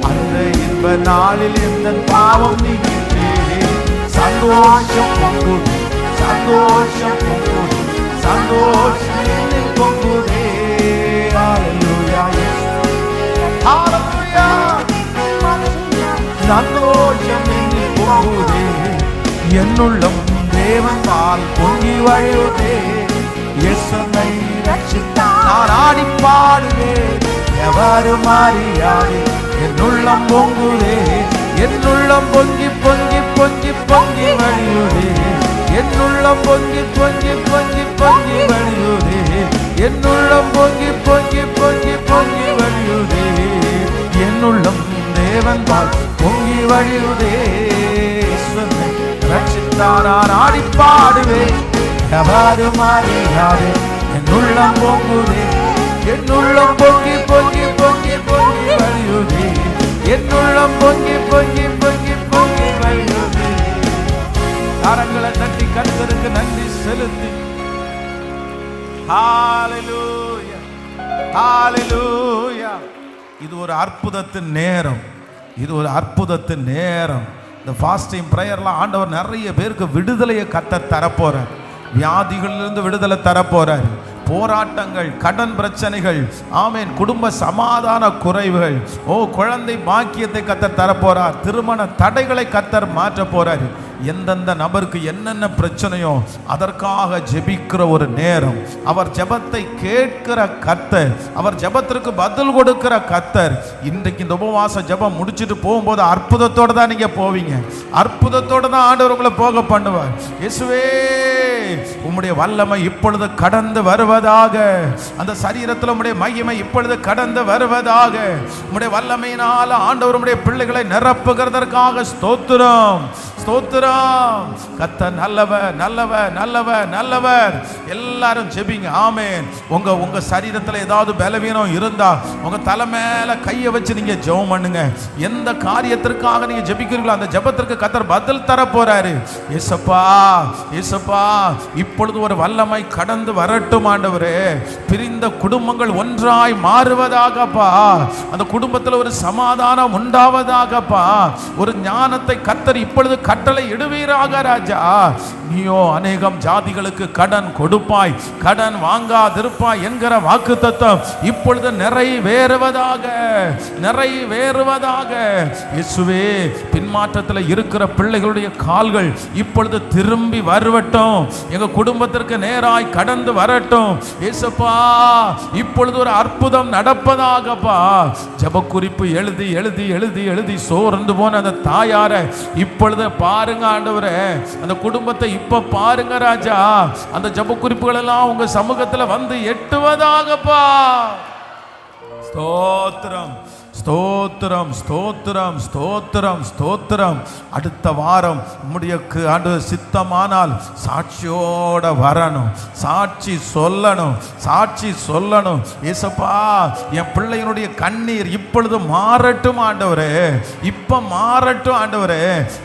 Speaker 1: அந்த இன்ப நாளில் எந்த பாவம் நீங்கிற்று. சந்தோஷம் பொங்குதே, சந்தோஷம் பொங்குதே, சந்தோஷம் என்னில் பொங்குதே. ஹல்லேலூயா, ஹல்லேலூயா. சந்தோஷம் என்னில் பொங்குதே. என்னுள்ளம் தேவன்பால் பொங்கி வழியுதே. இயேசுவை ரட்சித்தார், நான் ஆடி பாடுவேன், எவரும் அறியாதே. என்னுள்ளம் பொங்குதே, என்னுள்ளம் பொங்கி பொங்கி பொங்கி பொங்கி வழியுதே. என்னுள்ளம் பொங்கி பொங்கி பொங்கி பொங்கி வழியுதே. என்னுள்ளம் பொங்கி பொங்கி பொங்கி பொங்கி வழியுதே. என்னுள்ளம் தேவன்பால் பொங்கி வழியுதே. இயேசுவை ரட்சித்தார், நான் ஆடி பாடுவேன், எவரும் அறியாதே. என்னுள்ளம் பொங்குதே, என்னுள்ளம் பொங்கி பொங்கி பொங்கி பொங்கி வழியுதே. என்னுள்ளம் பொங்கி பொங்கி பொங்கி பொங்கி வழியுதே. கரங்களை தட்டி கர்த்தருக்கு நன்றி செலுத்தி ஹல்லேலூயா, ஹல்லேலூயா. இது ஒரு அற்புதத்தின் நேரம், இது ஒரு அற்புதத்தின் நேரம். இந்த ஃபாஸ்டிங் ப்ரேயர்லாம் ஆண்டவர் நிறைய பேருக்கு விடுதலையை கர்த்தர் தரப்போறார், வியாதிகளிலிருந்து விடுதலை தரப்போறார். போராட்டங்கள், கடன் பிரச்சனைகள், ஆமென், குடும்ப சமாதான குறைவுகள், குழந்தை பாக்கியத்தை கர்த்தர் தரப்போறார். திருமண தடைகளை கர்த்தர் மாற்ற போறார். எந்தெந்த நபருக்கு என்னென்ன பிரச்சனையோ அதற்காக ஜெபிக்கிற ஒரு நேரம். அவர் ஜெபத்தை கேட்கிற கர்த்தர், அவர் ஜெபத்திற்கு பதில் கொடுக்கிற கர்த்தர். இன்றைக்கு இந்த உபவாச ஜெபம் முடிச்சுட்டு போகும்போது அற்புதத்தோடு தான் நீங்க போவீங்க, அற்புதத்தோடு தான் ஆண்டவர் உங்களை போக பண்ணுவார். இயேசுவே, உம்முடைய வல்லமை இப்பொழுது கடந்து வருவதாக, அந்த சரீரத்தில் உம்முடைய மகிமை இப்பொழுது கடந்து வருவதாக. உம்முடைய வல்லமையினால் ஆண்டவர் உம்முடைய பிள்ளைகளை நிரப்புகிறதற்காக ஸ்தோத்திரம், ஸ்தோத்திரம். கர்த்தர் நல்லவர், நல்லவர், நல்லவர், நல்லவர். எல்லாரும் ஜெபிங்க. ஆமென். உங்க சரீரத்தில் ஏதாவது பலவீனம் இருந்தா உங்க தலை மேல கையை வச்சு நீங்க ஜெபம் பண்ணுங்க. எந்த காரியத்திற்காக நீங்க ஜெபிக்கிறீங்களோ அந்த ஜெபத்திற்கு கர்த்தர் பதில் தர போறாரு. இயேசுப்பா, இயேசுப்பா, இப்பொழுது ஒரு வல்லமை கடந்து வரட்டும் ஆண்டவரே. பிரிந்த குடும்பங்கள் ஒன்றாய் மாறுவதாகப்பா, அந்த குடும்பத்தில் ஒரு சமாதானம் உண்டாவதாகப்பா. ஒரு ஞானத்தை கர்த்தர் இப்பொழுது கட்டளை இடுவீராக ராஜா. நீயோ அநேகம் ஜாதிகளுக்கு கடன் கொடுப்பாய், கடன் வாங்காதிருப்பாய் என்கிற வாக்குத்தத்தம் இப்பொழுது நிறைவேறுவதாக, நிறைவேறுவதாக. இயேசுவே, பின்மாற்றத்தில் இருக்கிற பிள்ளைகளுடைய கால்கள் இப்பொழுது திரும்பி வரட்டும், எங்க குடும்பத்திற்கு நேராய் கடந்து வரட்டும். இயேசுப்பா, இப்பொழுது ஒரு அற்புதம் நடப்பதாகப்பா. ஜெப குறிப்பு எழுதி எழுதி எழுதி எழுதி சோர்ந்து போன அந்த தாயார இப்பொழுது பாருங்க ஆண்டவரே, அந்த குடும்பத்தை இப்ப பாருங்க ராஜா. அந்த ஜெப குறிப்புகள் எல்லாம் உங்க சமூகத்துல வந்து எட்டுவதாகப்பா. ஸ்தோத்திரம் ஸ்தோத்திரம் ஸ்தோத்திரம் ஸ்தோத்திரம் ஸ்தோத்திரம். அடுத்த வாரம் உம்முடைய ஆண்டு சித்தமானால் சாட்சியோட வரணும், சாட்சி சொல்லணும், சாட்சி சொல்லணும். ஏசப்பா, என் பிள்ளையினுடைய கண்ணீர் இப்பொழுது மாறட்டும் ஆண்டவரே, இப்ப மாறட்டும் ஆண்டவரே.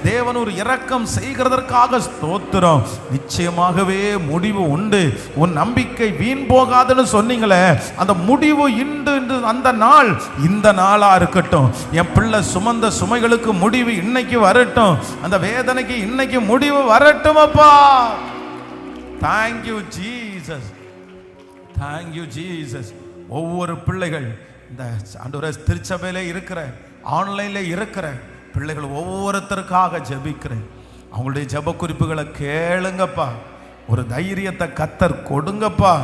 Speaker 1: தேவன் ஒரு இரக்கம் செய்கிறதற்காக ஸ்தோத்திரம். நிச்சயமாகவே முடிவு உண்டு. உன் நம்பிக்கை வீண் போகாதுன்னு சொன்னீங்களே, அந்த முடிவு இன்று அந்த நாள் இந்த நாளா இருக்கட்டும். என் பிள்ளை சுமந்த சுமைகளுக்கு முடிவு இன்னைக்கு வரட்டும், அந்த வேதனைக்கு இன்னைக்கு முடிவு வரட்டும் அப்பா. Thank you Jesus, thank you Jesus. ஒவ்வொரு பிள்ளைகள் இந்த ஆண்டவரே திருச்சபையில இருக்கிற, ஆன்லைன்ல இருக்கிற பிள்ளைகள் ஒவ்வொருத்தருக்காக ஜெபிக்கிறேன். அவங்களுடைய ஜெப குறிப்புகளை கேளுங்கப்பா. ஒரு தைரியத்தை கத்தர் கொடுங்கப்பா.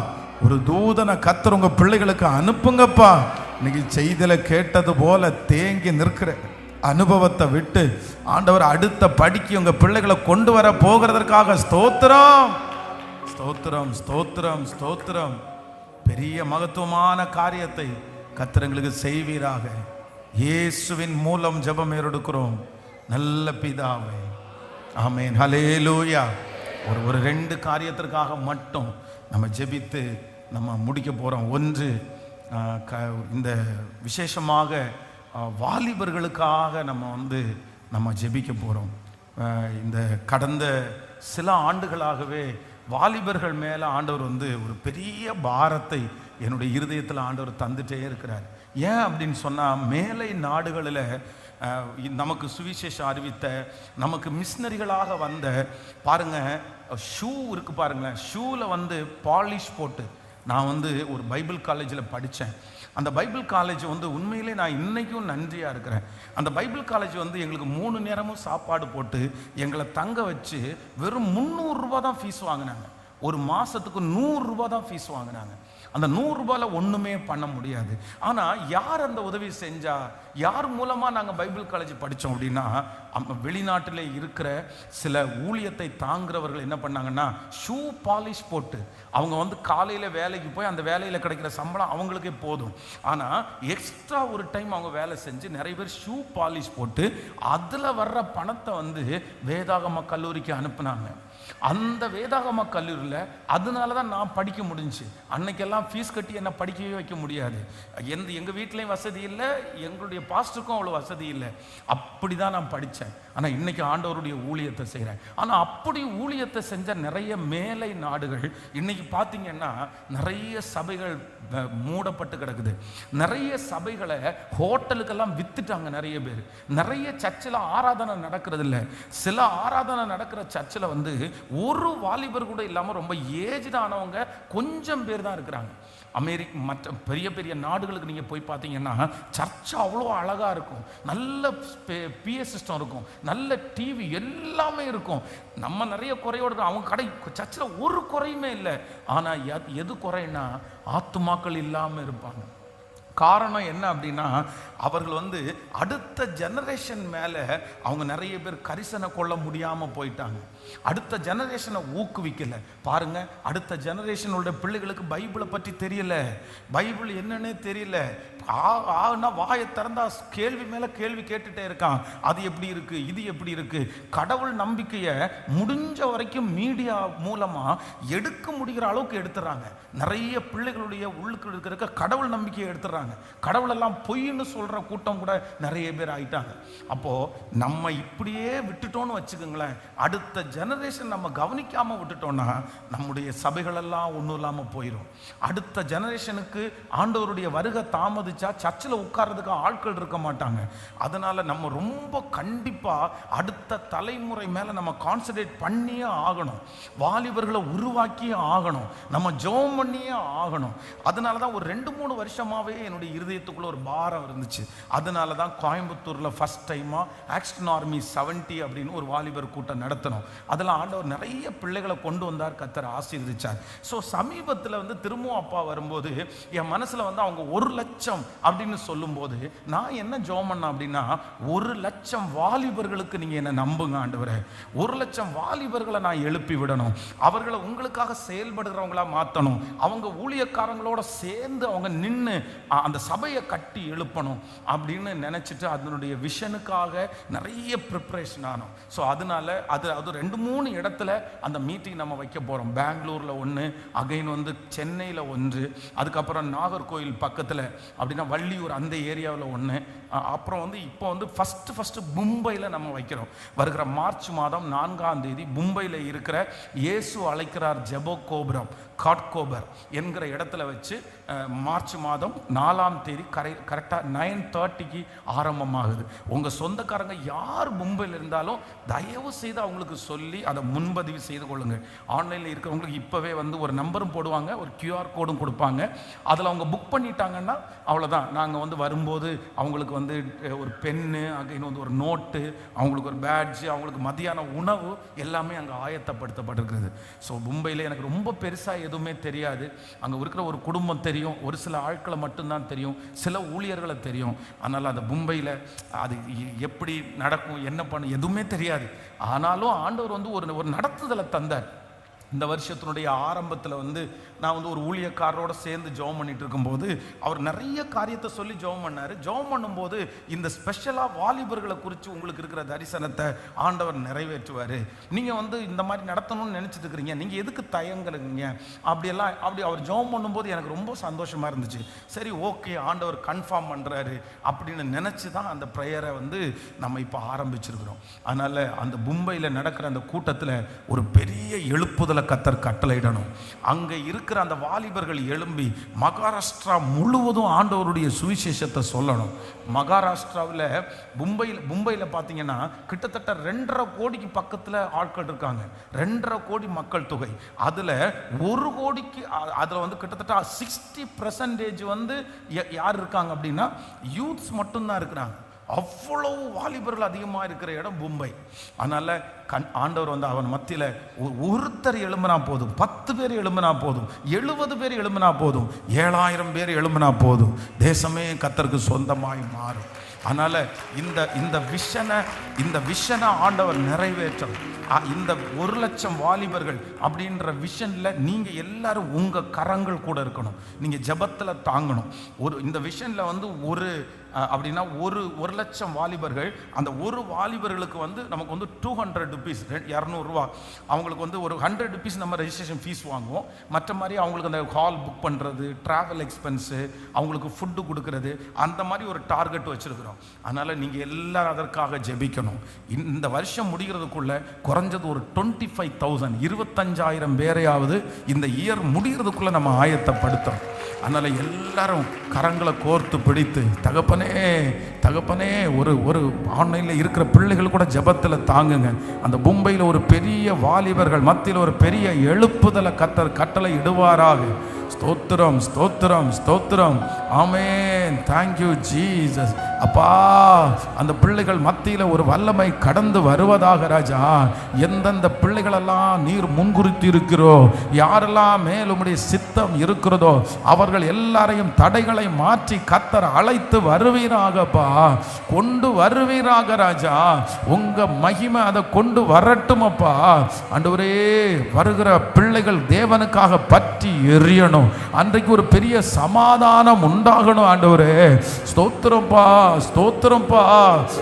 Speaker 1: ஒரு தூதனை கத்தர் உங்க பிள்ளைகளுக்கு அனுப்புங்கப்பா. இன்னைக்கு செய்தியில கேட்டது போல தேங்கி நிற்கிற அனுபவத்தை விட்டு ஆண்டவர் அடுத்த படிக்கு உங்க பிள்ளைகளை கொண்டு வர போகிறதற்காக ஸ்தோத்திரம் ஸ்தோத்திரம் ஸ்தோத்திரம் ஸ்தோத்திரம். பெரிய மகத்துவமான காரியத்தை கர்த்தர் எங்களுக்கு செய்வீராக. இயேசுவின் மூலம் ஜெபம் ஏறெடுக்கிறோம் நல்ல பிதாவே, ஆமென். ஹல்லேலூயா. ஒரு ரெண்டு காரியத்திற்காக மட்டும் நம்ம ஜெபித்து நம்ம முடிக்க போறோம். ஒன்று, இந்த விசேஷமாக வாலிபர்களுக்காக நம்ம ஜெபிக்க போகிறோம். இந்த கடந்த சில ஆண்டுகளாகவே வாலிபர்கள் மேலே ஆண்டவர் ஒரு பெரிய பாரத்தை என்னுடைய இருதயத்தில் ஆண்டவர் தந்துட்டே இருக்கிறார். ஏன் அப்படின்னு சொன்னால், மேலை நாடுகளில் நமக்கு சுவிசேஷம் அறிவித்த, நமக்கு மிஷினரிகளாக வந்த, பாருங்க ஷூ இருக்கு பாருங்களேன், ஷூவில் பாலிஷ் போட்டு, நான் ஒரு பைபிள் காலேஜில் படித்தேன். அந்த பைபிள் காலேஜ் உண்மையிலே நான் இன்றைக்கும் நன்றியாக இருக்கிறேன். அந்த பைபிள் காலேஜ் எங்களுக்கு 3 நேரமும் சாப்பாடு போட்டு எங்களை தங்க வச்சு வெறும் 300 ரூபா தான் ஃபீஸ் வாங்கினாங்க. ஒரு மாதத்துக்கு 100 ரூபா தான் ஃபீஸ் வாங்கினாங்க. அந்த 100 ரூபாயில் ஒன்றுமே பண்ண முடியாது. ஆனால் யார் அந்த உதவி செஞ்சா, யார் மூலமாக நாங்கள் பைபிள் காலேஜ் படித்தோம் அப்படின்னா, வெளிநாட்டில் இருக்கிற சில ஊழியத்தை தாங்கிறவர்கள் என்ன பண்ணாங்கன்னா, ஷூ பாலிஷ் போட்டு அவங்க காலையில் வேலைக்கு போய் அந்த வேலையில் கிடைக்கிற சம்பளம் அவங்களுக்கே போதும். ஆனால் எக்ஸ்ட்ரா ஒரு டைம் அவங்க வேலை செஞ்சு நிறைய பேர் ஷூ பாலிஷ் போட்டு அதில் வர்ற பணத்தை வேதாகம கல்லூரிக்கு அனுப்புனாங்க. அந்த வேதாகம கல்லூரியில் அதனால தான் நான் படிக்க முடிஞ்சு. அன்னைக்கெல்லாம் ஃபீஸ் கட்டி என்ன படிக்கவே வைக்க முடியாது. எங்கள் வீட்லேயும் வசதி இல்லை, எங்களுடைய பாஸ்டருக்கும் அவ்வளோ வசதி இல்லை. அப்படி தான் நான் படித்தேன். ஆனால் இன்னைக்கு ஆண்டவருடைய ஊழியத்தை செய்கிறேன். ஆனால் அப்படி ஊழியத்தை செஞ்ச நிறைய மேலை நாடுகள் இன்னைக்கு பார்த்தீங்கன்னா நிறைய சபைகள் மூடப்பட்டு கிடக்குது. நிறைய சபைகளை ஹோட்டலுக்கெல்லாம் வித்துட்டாங்க நிறைய பேர். நிறைய சர்ச்சில் ஆராதனை நடக்கிறது இல்லை. சில ஆராதனை நடக்கிற சர்ச்சில் ஒரு வாலிபர் கூட இல்லாமல் ரொம்ப ஏஜ்டு ஆனவங்க கொஞ்சம் பேர் தான் இருக்கிறாங்க. மற்ற பெரிய பெரிய நாடுகளுக்கு நீங்கள் போய் பார்த்தீங்கன்னா சர்ச் அவ்வளோ அழகாக இருக்கும். நல்ல பிஏ சிஸ்டம் இருக்கும், நல்ல டிவி எல்லாமே இருக்கும். நம்ம நிறைய குறையோடு இருக்கும். அவங்க கடை சர்ச்சில் ஒரு குறையுமே இல்லை. ஆனால் எது குறைன்னா, ஆத்துமாக்கள் இல்லாமல் இருப்பாங்க. காரணம் என்ன அப்படின்னா, அவர்கள் அடுத்த ஜெனரேஷன் மேலே அவங்க நிறைய பேர் கரிசனை கொள்ள முடியாமல் போயிட்டாங்க. அடுத்த ஜெனரேஷனை ஊக்குவிக்கல. பாருங்க, அடுத்த ஜெனரேஷனோட பிள்ளைகளுக்கு பைபிளை பற்றி தெரியல, பைபிள் என்னன்னே தெரியல. வாயை திறந்தா கேள்வி மேல கேள்வி கேட்டுட்டே இருக்கான். அது எப்படி இருக்கு, இது எப்படி இருக்கு. கடவுள் நம்பிக்கையை முடிஞ்ச வரைக்கும் மீடியா மூலமா எடுக்க முடிகிற அளவுக்கு எடுத்துறாங்க. நிறைய பிள்ளைகளுடைய உள்ளுக்கு இருக்கிற கடவுள் நம்பிக்கையை எடுத்துறாங்க. கடவுள் எல்லாம் பொய்ன்னு சொல்ற கூட்டம் கூட நிறைய பேர் ஆயிட்டாங்க. அப்போ நம்ம இப்படியே விட்டுட்டோம்னு வச்சுக்கோங்களேன், அடுத்த ஜெனரேஷன் நம்ம கவனிக்காம விட்டுட்டோம்னா நம்முடைய சபைகள் எல்லாம் ஒன்றும் இல்லாம போயிடும். அடுத்த ஜெனரேஷனுக்கு ஆண்டவருடைய வருகை தாமதிச்சா சர்ச்சில் உட்கார்றதுக்கு ஆட்கள் இருக்க மாட்டாங்க. அதனால நம்ம ரொம்ப கண்டிப்பா அடுத்த தலைமுறை மேல நம்ம கான்சன்ட்ரேட் பண்ணியே ஆகணும். வாலிபர்களை உருவாக்கியே ஆகணும். நம்ம ஜெபம் பண்ணியே ஆகணும். அதனால தான் ஒரு 2-3 வருஷமாவே என்னுடைய இருதயத்துக்குள்ள ஒரு பாரம் இருந்துச்சு. அதனால தான் கோயம்புத்தூர்ல ஃபர்ஸ்ட் டைமா ஆக்ஷன் ஆர்மி 70 அப்படின்னு ஒரு வாலிபர் கூட்டம் நடத்தணும். அதில் ஆண்டவர் நிறைய பிள்ளைகளை கொண்டு வந்தார், கர்த்தர் ஆசீர்வதிச்சார். ஸோ சமீபத்தில் திரும்பவும் அப்பா வரும்போது என் மனசுல அவங்க 1 லட்சம் அப்படின்னு சொல்லும்போது நான் என்ன ஜெபம் பண்ணேன் அப்படின்னா, 1,00,000 வாலிபர்களுக்கு நீங்க என்ன நம்புங்க ஆண்டவரே, 1,00,000 வாலிபர்களை நான் எழுப்பி விடணும், அவர்களை உங்களுக்காக செயல்படுகிறவங்களா மாற்றணும், அவங்க ஊழியக்காரங்களோட சேர்ந்து அவங்க நின்று அந்த சபையை கட்டி எழுப்பணும் அப்படின்னு நினைச்சிட்டு அதனுடைய விஷனுக்காக நிறைய ப்ரிப்பரேஷன் ஆனோம். ஸோ அதனால அது 2-3 இடத்துல அந்த மீட்டிங் நம்ம வைக்க போகிறோம். பெங்களூரில் ஒன்று, அகைன் வந்து சென்னையில் ஒன்று, அதுக்கப்புறம் நாகர்கோயில் பக்கத்தில் அப்படின்னா வள்ளியூர் அந்த ஏரியாவில் ஒன்று, அப்புறம் வந்து இப்போ வந்து ஃபஸ்ட்டு மும்பையில் நம்ம வைக்கிறோம். வருகிற மார்ச் மாதம் 4ஆம் தேதி மும்பையில் இருக்கிற இயேசு அழைக்கிறார் ஜெப கோபுரம் காட்கோபர் என்கிற இடத்துல வச்சு மார்ச் மாதம் 4ஆம் தேதி கரெக்டாக 9:30க்கு ஆரம்பமாகுது. உங்கள் சொந்தக்காரங்க யார் மும்பையில் இருந்தாலும் தயவு செய்து அவங்களுக்கு சொல்லி அதை முன்பதிவு செய்து கொள்ளுங்கள். ஆன்லைனில் இருக்கிறவங்களுக்கு இப்போவே வந்து ஒரு நம்பரும் போடுவாங்க, ஒரு QR கோடும் கொடுப்பாங்க. அதில் அவங்க புக் பண்ணிட்டாங்கன்னா அவ்வளோதான். நாங்கள் வந்து வரும்போது அவங்களுக்கு வந்து ஒரு பென்னு, அங்கே வந்து ஒரு நோட்டு, அவங்களுக்கு ஒரு பேட்ஜ், அவங்களுக்கு மதியான உணவு எல்லாமே அங்கே ஆயத்தப்படுத்தப்பட்டிருக்கிறது. ஸோ மும்பையில் எனக்கு ரொம்ப பெருசாக எதுவுமே தெரியாது. அங்கே இருக்கிற ஒரு குடும்பம் தெரியும், ஒரு சில ஆட்களை மட்டும்தான் தெரியும், சில ஊழியர்களை தெரியும். அதனால் அந்த மும்பையில் அது எப்படி நடக்கும் என்ன பண்ணும் எதுவுமே தெரியாது. ஆனாலும் ஆண்டவர் வந்து ஒரு நடத்துதலை தந்தார். இந்த வருஷத்தினுடைய ஆரம்பத்தில் வந்து நான் வந்து ஒரு ஊழியக்காரரோடு சேர்ந்து ஜெபம் பண்ணிட்டு இருக்கும்போது அவர் நிறைய காரியத்தை சொல்லி ஜெபம் பண்ணார். ஜெபம் பண்ணும்போது இந்த ஸ்பெஷலாக வாலிபர்களை குறித்து உங்களுக்கு இருக்கிற தரிசனத்தை ஆண்டவர் நிறைவேற்றுவார், நீங்கள் வந்து இந்த மாதிரி நடத்தணும்னு நினச்சிட்டு இருக்கிறீங்க, நீங்கள் எதுக்கு தயங்குறீங்க அப்படி அவர் ஜெபம் பண்ணும்போது எனக்கு ரொம்ப சந்தோஷமாக இருந்துச்சு. சரி ஓகே, ஆண்டவர் கன்ஃபார்ம் பண்ணுறாரு அப்படின்னு நினச்சி தான் அந்த ப்ரேயரை வந்து நம்ம இப்போ ஆரம்பிச்சிருக்கிறோம். அதனால் அந்த மும்பையில் நடக்கிற அந்த கூட்டத்தில் ஒரு பெரிய எழுப்புதலை கர்த்தர் கட்டளையிடணும். அங்கே இருக்கிற அந்த வாலிபர்கள் எழும்பி மகாராஷ்டிரா முழுவதும் ஆண்டவருடைய சுவிசேஷத்தை சொல்லணும். மகாராஷ்டிராவில் மும்பையில் பார்த்தீங்கன்னா கிட்டத்தட்ட 2.5 கோடிக்கு பக்கத்தில் ஆட்கள் இருக்காங்க. 2.5 கோடி மக்கள் தொகை. அதில் 1 கோடிக்கு அதில் வந்து கிட்டத்தட்ட 60% வந்து யார் இருக்காங்க அப்படின்னா யூத்ஸ் மட்டும்தான் இருக்கிறாங்க. அவ்வளவு வாலிபர்கள் அதிகமாக இருக்கிற இடம் மும்பை. அதனால் ஆண்டவர் வந்து அவன் மத்தியில் ஒருத்தர் எழும்பினா போதும், 10 பேர் எழும்பினா போதும், 70 பேர் எழும்பினா போதும், 7000 பேர் எழும்பினா போதும், தேசமே கர்த்தருக்கு சொந்தமாய் மாறும். அதனால் இந்த விஷனை ஆண்டவர் நிறைவேற்றும். இந்த 1,00,000 வாலிபர்கள் அப்படின்ற விஷனில் நீங்கள் எல்லாரும் உங்கள் கரங்கள் கூட இருக்கணும். நீங்கள் ஜெபத்தில் தாங்கணும். இந்த விஷனில் வந்து அப்படின்னா 1,00,000 வாலிபர்கள், அந்த ஒரு வாலிபர்களுக்கு வந்து நமக்கு வந்து 200 ருபீஸ், 200 ரூபா. அவங்களுக்கு வந்து ஒரு 100 ருபீஸ் நம்ம ரெஜிஸ்ட்ரேஷன் ஃபீஸ் வாங்குவோம். மற்ற மாதிரி அவங்களுக்கு அந்த ஹால் புக் பண்ணுறது, ட்ராவல் எக்ஸ்பென்ஸு, அவங்களுக்கு ஃபுட்டு கொடுக்கறது, அந்த மாதிரி ஒரு டார்கெட் வச்சுருக்கிறோம். அதனால் நீங்கள் எல்லாரும் அதற்காக ஜெபிக்கணும். இந்த வருஷம் முடிகிறதுக்குள்ளே குறைஞ்சது ஒரு 25,000 25,000 பேரையாவது இந்த இயர் முடிகிறதுக்குள்ளே நம்ம ஆயத்தப்படுத்தணும். அதனால் எல்லாரும் கரங்களை கோர்த்து பிடித்து தகப்பனே ஒரு ஆன்லைனில் இருக்கிற பிள்ளைகள் கூட ஜெபத்தில் தாங்குங்க. அந்த மும்பையில் ஒரு பெரிய வாலிபர்கள் மத்தியில் ஒரு பெரிய எழுப்புதலை கர்த்தர் கட்டளை இடுவாராக. ஸ்தோத்திரம் ஸ்தோத்திரம் ஸ்தோத்திரம். ஆமென். Thank you Jesus. அப்பா, அந்த பிள்ளைகள் மத்தியில் ஒரு வல்லமை கடந்து வருவதாக ராஜா. எந்தெந்த பிள்ளைகளெல்லாம் நீர் முன்குறித்து இருக்கிறோ, யாரெல்லாம் மேல் உம்முடைய சித்தம் இருக்கிறதோ அவர்கள் எல்லாரையும் தடைகளை மாற்றி கர்த்தர் அழைத்து வருவீராகப்பா, கொண்டு வருவீராக ராஜா. உங்க மகிமை அதை கொண்டு வரட்டும் அப்பா. ஆண்டவரே, வருகிற பிள்ளைகள் தேவனுக்காக பற்றி எரியணும். அன்றைக்கு ஒரு பெரிய சமாதானம் உண்டாகணும் ஆண்டவரே. ஸ்தோத்திரம்பா ஸ்தோத்திரம்பா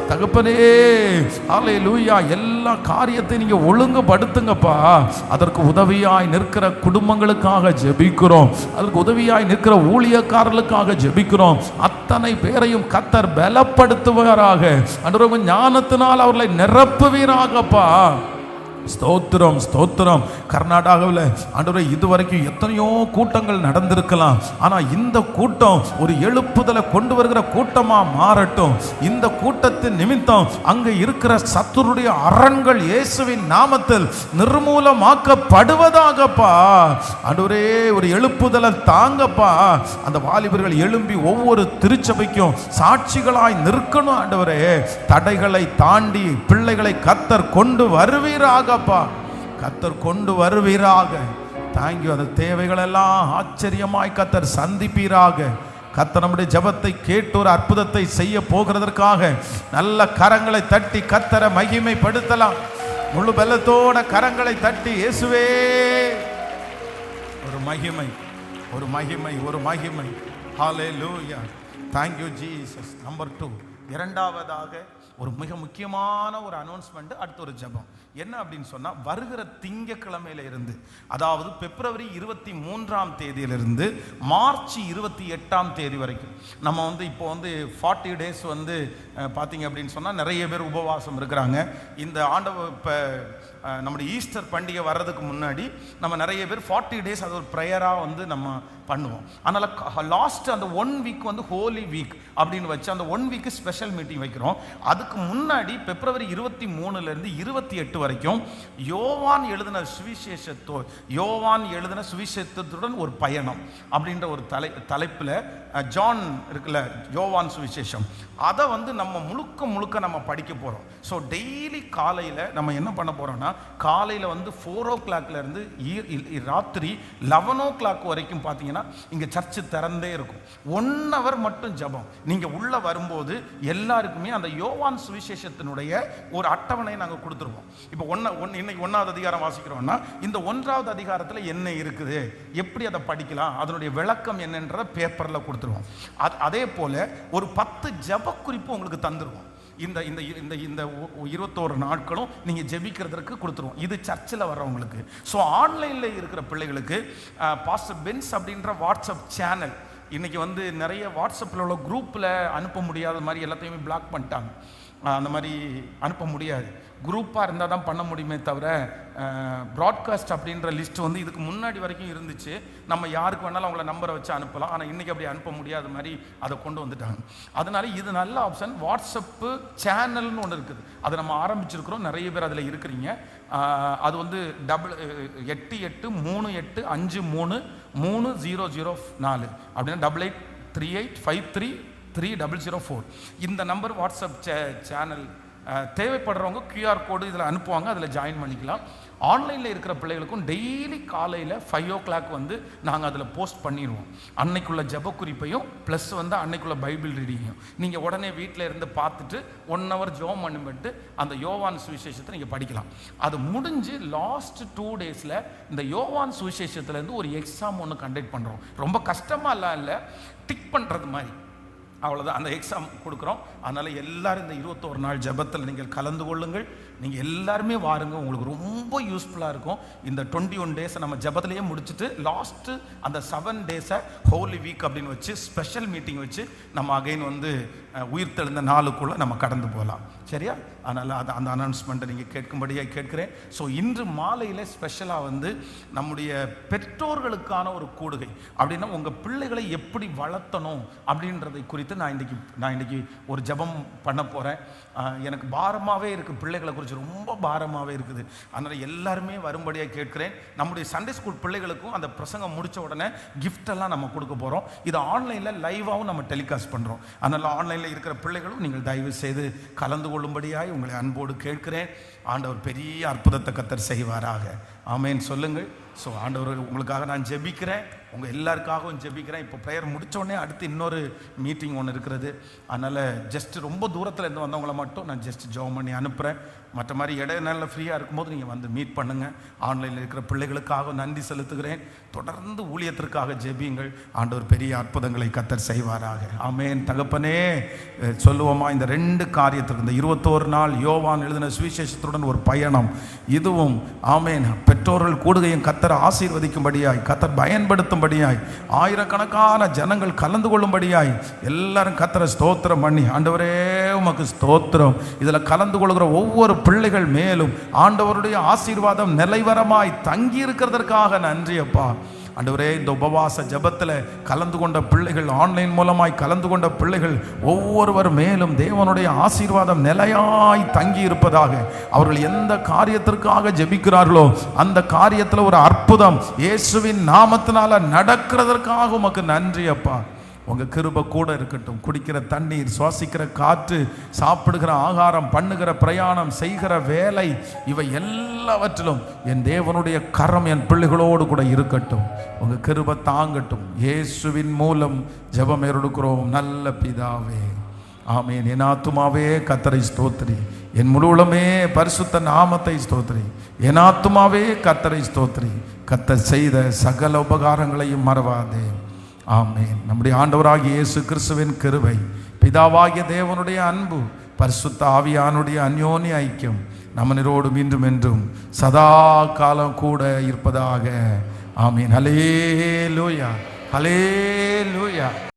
Speaker 1: தகப்பனே. ஹல்லேலூயா. எல்லா காரியத்தையும் நீங்க ஒழுங்குபடுத்துங்கப்பா. அதற்கு உதவியாய் நிற்கிற குடும்பங்களுக்காக ஜெபிக்கிறோம். அதற்கு உதவியாய் நிற்கிற ஊழியக்காரர்களுக்காக ஜெபிக்கிறோம். அத்தனை பேரையும் கர்த்தர் பலப்படுத்துவாராக. ஆண்டவரே, ஞானத்தினால் அவர்களை நிரப்புவீராகப்பா. ஸ்தோத்திரம் ஸ்தோத்திரம். கர்நாடகாவில் ஆண்டவரே, இதுவரைக்கும் எத்தனையோ கூட்டங்கள் நடந்திருக்கலாம். ஆனால் இந்த கூட்டம் ஒரு எழுப்புதலை கொண்டு வருகிற கூட்டமாக மாறட்டும். இந்த கூட்டத்தின் நிமித்தம் அங்கே இருக்கிற சத்துருடைய அரண்கள் இயேசுவின் நாமத்தில் நிர்மூலமாக்கப்படுவதாகப்பா. ஆண்டவரே, ஒரு எழுப்புதலை தாங்கப்பா. அந்த வாலிபர்கள் எழும்பி ஒவ்வொரு திருச்சபைக்கும் சாட்சிகளாய் நிற்கணும் ஆண்டவரே. தடைகளை தாண்டி பிள்ளைகளை கர்த்தர் கொண்டு வருவீராக. கர்த்தர் கொண்டு வருவீராக. தேங்க்யூ. அந்த தேவைகளெல்லாம் ஆச்சரியமாய் கர்த்தர் சந்திப்பீராக. கர்த்தர் நம்முடைய ஜெபத்தை கேட்டு ஒரு அற்புதத்தை செய்ய போகிறதற்காக நல்ல கரங்களை தட்டி கர்த்தரை மகிமைப்படுத்தலாம். முழு பலத்தோட கரங்களை தட்டி இயேசுவே ஒரு மகிமை, ஒரு மகிமை, ஒரு மகிமை. ஹல்லேலூயா, thank you Jesus. நம்பர் 2, இரண்டாவதாக ஒரு மிக முக்கியமான ஒரு அனௌன்ஸ்மெண்ட், அடுத்த ஒரு ஜெபம் என்ன அப்படின்னு சொன்னா, வருகிற திங்கட்கிழமையில இருந்து, அதாவது பிப்ரவரி 23ஆம் தேதியிலிருந்து மார்ச் 28ஆம் தேதி வரைக்கும் நம்ம இப்போ 40 டேஸ் பார்த்தீங்க அப்படின்னு சொன்னா நிறைய பேர் உபவாசம் இருக்கிறாங்க. இந்த ஆண்டவர் இப்போ நம்முடைய ஈஸ்டர் பண்டிகை வர்றதுக்கு முன்னாடி நம்ம நிறைய பேர் 40 டேஸ் அது ஒரு ப்ரேயராக நம்ம பண்ணுவோம். அதனால் லாஸ்ட் அந்த 1 வீக் ஹோலி வீக் அப்படின்னு வச்சு அந்த 1 வீக்கு ஸ்பெஷல் மீட்டிங் வைக்கிறோம். அதுக்கு முன்னாடி பிப்ரவரி 23லேருந்து 28 வரைக்கும் யோவான் எழுதின சுவிசேஷத்துடன் ஒரு பயணம் அப்படின்ற ஒரு தலைப்பில் ஜான் இருக்குல்ல, யோவான் சுவிசேஷம், அதை நம்ம முழுக்க நம்ம படிக்க போகிறோம். ஸோ டெய்லி காலையில் நம்ம என்ன பண்ண போகிறோம்னா, காலையில் 4 o'clockலேருந்து ராத்திரி 11 o'clock வரைக்கும் பார்த்தீங்கன்னா இங்கே சர்ச்சு திறந்தே இருக்கும். 1 hour மட்டும் ஜெபம். நீங்கள் உள்ளே வரும்போது எல்லாருக்குமே அந்த யோவான் சுவிசேஷத்தினுடைய ஒரு அட்டவணை நாங்கள் கொடுத்துருவோம். இப்போ இன்னைக்கு 1வது அதிகாரம் வாசிக்கிறோம்னா இந்த 1வது அதிகாரத்தில் என்ன இருக்குது, எப்படி அதை படிக்கலாம், அதனுடைய விளக்கம் என்னன்றத பேப்பரில் கொடுத்துருவோம். அதே போல் ஒரு 10 ஜெப குறிப்பு உங்களுக்கு தந்துடுவோம். இந்த இந்த இந்த இந்த 21 நாட்களும் நீங்கள் ஜெபிக்கிறதுக்கு கொடுத்துருவோம். இது சர்ச்சில் வர்றவங்களுக்கு. ஸோ ஆன்லைனில் இருக்கிற பிள்ளைகளுக்கு பாஸ்டர் பென்ஸ் அப்படின்ற வாட்ஸ்அப் சேனல் இன்றைக்கி நிறைய வாட்ஸ்அப்பில் உள்ள குரூப்பில் அனுப்ப முடியாத மாதிரி எல்லாத்தையுமே பிளாக் பண்ணிட்டாங்க. அந்த மாதிரி அனுப்ப முடியாது. குரூப்பாக இருந்தால் தான் பண்ண முடியுமே தவிர ப்ராட்காஸ்ட் அப்படின்ற லிஸ்ட் இதுக்கு முன்னாடி வரைக்கும் இருந்துச்சு. நம்ம யாருக்கு வேணாலும் அவங்கள நம்பரை வச்சு அனுப்பலாம். ஆனால் இன்றைக்கி அப்படி அனுப்ப முடியாத மாதிரி அதை கொண்டு வந்துட்டாங்க. அதனால இது நல்ல ஆப்ஷன். வாட்ஸ்அப்பு சேனல்னு ஒன்று இருக்குது, அதை நம்ம ஆரம்பிச்சிருக்கிறோம். நிறைய பேர் அதில் இருக்கிறீங்க. அது 8838533004 அப்படின்னா 8838533004 இந்த நம்பர் வாட்ஸ்அப் சேனல். தேவைப்படுறவங்க QR கோடு இதில் அனுப்புவாங்க, அதில் ஜாயின் பண்ணிக்கலாம். ஆன்லைனில் இருக்கிற பிள்ளைகளுக்கும் டெய்லி காலையில் 5 o'clock நாங்கள் அதில் போஸ்ட் பண்ணிடுவோம். அன்னைக்குள்ள ஜெப குறிப்பையும் ப்ளஸ் அன்னைக்குள்ள பைபிள் ரீடிங்கையும் நீங்கள் உடனே வீட்டில் இருந்து பார்த்துட்டு 1 hour ஜெபம் பண்ணிவிட்டு அந்த யோவான் சுவிசேஷத்தை நீங்கள் படிக்கலாம். அது முடிஞ்சு லாஸ்ட் 2 daysல இந்த யோவான் சுவிசேஷத்துலேருந்து ஒரு எக்ஸாம் ஒன்று கண்டக்ட் பண்ணுறோம். ரொம்ப கஷ்டமாலாம் இல்லை, டிக் பண்ணுறது மாதிரி, அவ்வளோதான். அந்த எக்ஸாம் கொடுக்குறோம். அதனால் எல்லாரும் இந்த 21 நாள் ஜெபத்தில் நீங்கள் கலந்து கொள்ளுங்கள். நீங்கள் எல்லாருமே வாருங்க, உங்களுக்கு ரொம்ப யூஸ்ஃபுல்லாக இருக்கும். இந்த 21 days நம்ம ஜெபத்திலேயே முடிச்சுட்டு லாஸ்ட்டு அந்த 7 days ஹோலி வீக் அப்படின்னு வச்சு ஸ்பெஷல் மீட்டிங் வச்சு நம்ம அகைன் உயிர்த்தெழுந்த நாளுக்குள்ளே நம்ம கடந்து போகலாம். சரியா? அதனால் அந்த அனௌன்ஸ்மெண்ட்டை நீங்கள் கேட்கும்படியாக கேட்குறேன். ஸோ இன்று மாலையில் ஸ்பெஷலாக நம்முடைய பெற்றோர்களுக்கான ஒரு கூடுகை, அப்படின்னா உங்கள் பிள்ளைகளை எப்படி வளர்த்தணும் அப்படின்றதை குறித்து நான் இன்னைக்கு ஒரு ஜெபம் பண்ண போகிறேன். எனக்கு பாரமாகவே இருக்குது, பிள்ளைகளை குறித்து ரொம்ப பாரமாகவே இருக்குது. அதனால் எல்லாருமே வரும்படியாக கேட்குறேன். நம்முடைய சண்டே ஸ்கூல் பிள்ளைகளுக்கும் அந்த பிரசங்கம் முடித்த உடனே கிஃப்டெல்லாம் நம்ம கொடுக்க போகிறோம். இது ஆன்லைனில் லைவாகவும் நம்ம டெலிகாஸ்ட் பண்ணுறோம். அதனால் ஆன்லைனில் இருக்கிற பிள்ளைகளும் நீங்கள் தயவு செய்து கலந்து கொள்ளும்படியாய் உங்களை அன்போடு கேட்கிறேன். ஆண்டவர் பெரிய அற்புதத்தை கர்த்தர் செய்வாராக. ஆமேன் சொல்லுங்கள். ஸோ ஆண்டவர் உங்களுக்காக நான் ஜெபிக்கிறேன், உங்கள் எல்லாருக்காகவும் ஜெபிக்கிறேன். இப்போ ப்ரேயர் முடித்தோடனே அடுத்து இன்னொரு மீட்டிங் ஒன்று இருக்கிறது. அதனால் ஜஸ்ட்டு ரொம்ப தூரத்தில் இருந்து வந்தவங்களை மட்டும் நான் ஜஸ்ட் ஜெபம் பண்ணி அனுப்புகிறேன். மற்ற மாதிரி இடையில ஃப்ரீயாக இருக்கும்போது நீங்கள் மீட் பண்ணுங்கள். ஆன்லைனில் இருக்கிற பிள்ளைகளுக்காக நன்றி செலுத்துகிறேன். தொடர்ந்து ஊழியத்திற்காக ஜெபியுங்கள். ஆண்டவர் பெரிய அற்புதங்களை கர்த்தர் செய்வாராக. ஆமேன். தகப்பனே சொல்லுவோமா, இந்த 2 காரியத்துக்கு, இந்த 21 நாள் யோவான் எழுதின சுவிசேஷத்துடன் ஒரு பயணம், இதுவும் ஆமேன் பெற்றோர்கள் கூடுகையும் கர்த்தர் ஆசீர்வதிக்கும்படியாய், கர்த்தர் பயன்படுத்தும்படியாய், ஆயிரக்கணக்கான ஜனங்கள் கலந்து கொள்ளும்படியாய் எல்லாரும் கர்த்தரை ஸ்தோத்திரம் பண்ணி, ஆண்டவரே உமக்கு ஸ்தோத்திரம். இதில் கலந்து கொள்கிற ஒவ்வொரு பிள்ளைகள் மேலும் ஆண்டவருடைய ஆசீர்வாதம் நிலைவரமாய் தங்கி இருக்கிறதற்காக நன்றி அப்பா. ஆண்டவரே, இந்த உபவாச ஜெபத்தில் கலந்து கொண்ட பிள்ளைகள், ஆன்லைன் மூலமாய் கலந்து கொண்ட பிள்ளைகள் ஒவ்வொருவர் மேலும் தேவனுடைய ஆசீர்வாதம் நிலையாய் தங்கி இருப்பதாக, அவர்கள் எந்த காரியத்திற்காக ஜெபிக்கிறார்களோ அந்த காரியத்தில் ஒரு அற்புதம் இயேசுவின் நாமத்தினால நடக்கிறதற்காக உமக்கு நன்றி அப்பா. உங்கள் கிருபை கூட இருக்கட்டும். குடிக்கிற தண்ணீர், சுவாசிக்கிற காற்று, சாப்பிடுகிற ஆகாரம், பண்ணுகிற பிரயாணம், செய்கிற வேலை, இவை எல்லாவற்றிலும் என் தேவனுடைய கரம் என் பிள்ளைகளோடு கூட இருக்கட்டும். உங்கள் கிருபை தாங்கட்டும். இயேசுவின் மூலம் ஜெபம் எடுக்கிறோம் நல்ல பிதாவே, ஆமேன். என் ஆத்துமாவே கர்த்தரை ஸ்தோத்திரி, என் முழு உளமே பரிசுத்த நாமத்தை ஸ்தோத்திரி. என் ஆத்துமாவே கர்த்தரை ஸ்தோத்திரி, கர்த்தர் செய்த சகல உபகாரங்களையும் மறவாதே. ஆமேன். நம்முடைய ஆண்டவராகிய இயேசு கிறிஸ்துவின் கிருபை, பிதாவாகிய தேவனுடைய அன்பு, பரிசுத்த ஆவியானுடைய அந்யோன்ய ஐக்கியம் நம்மனோடு மீண்டும் என்றும் சதா காலம் கூட இருப்பதாக. ஆமீன். ஹல்லேலூயா, ஹல்லேலூயா.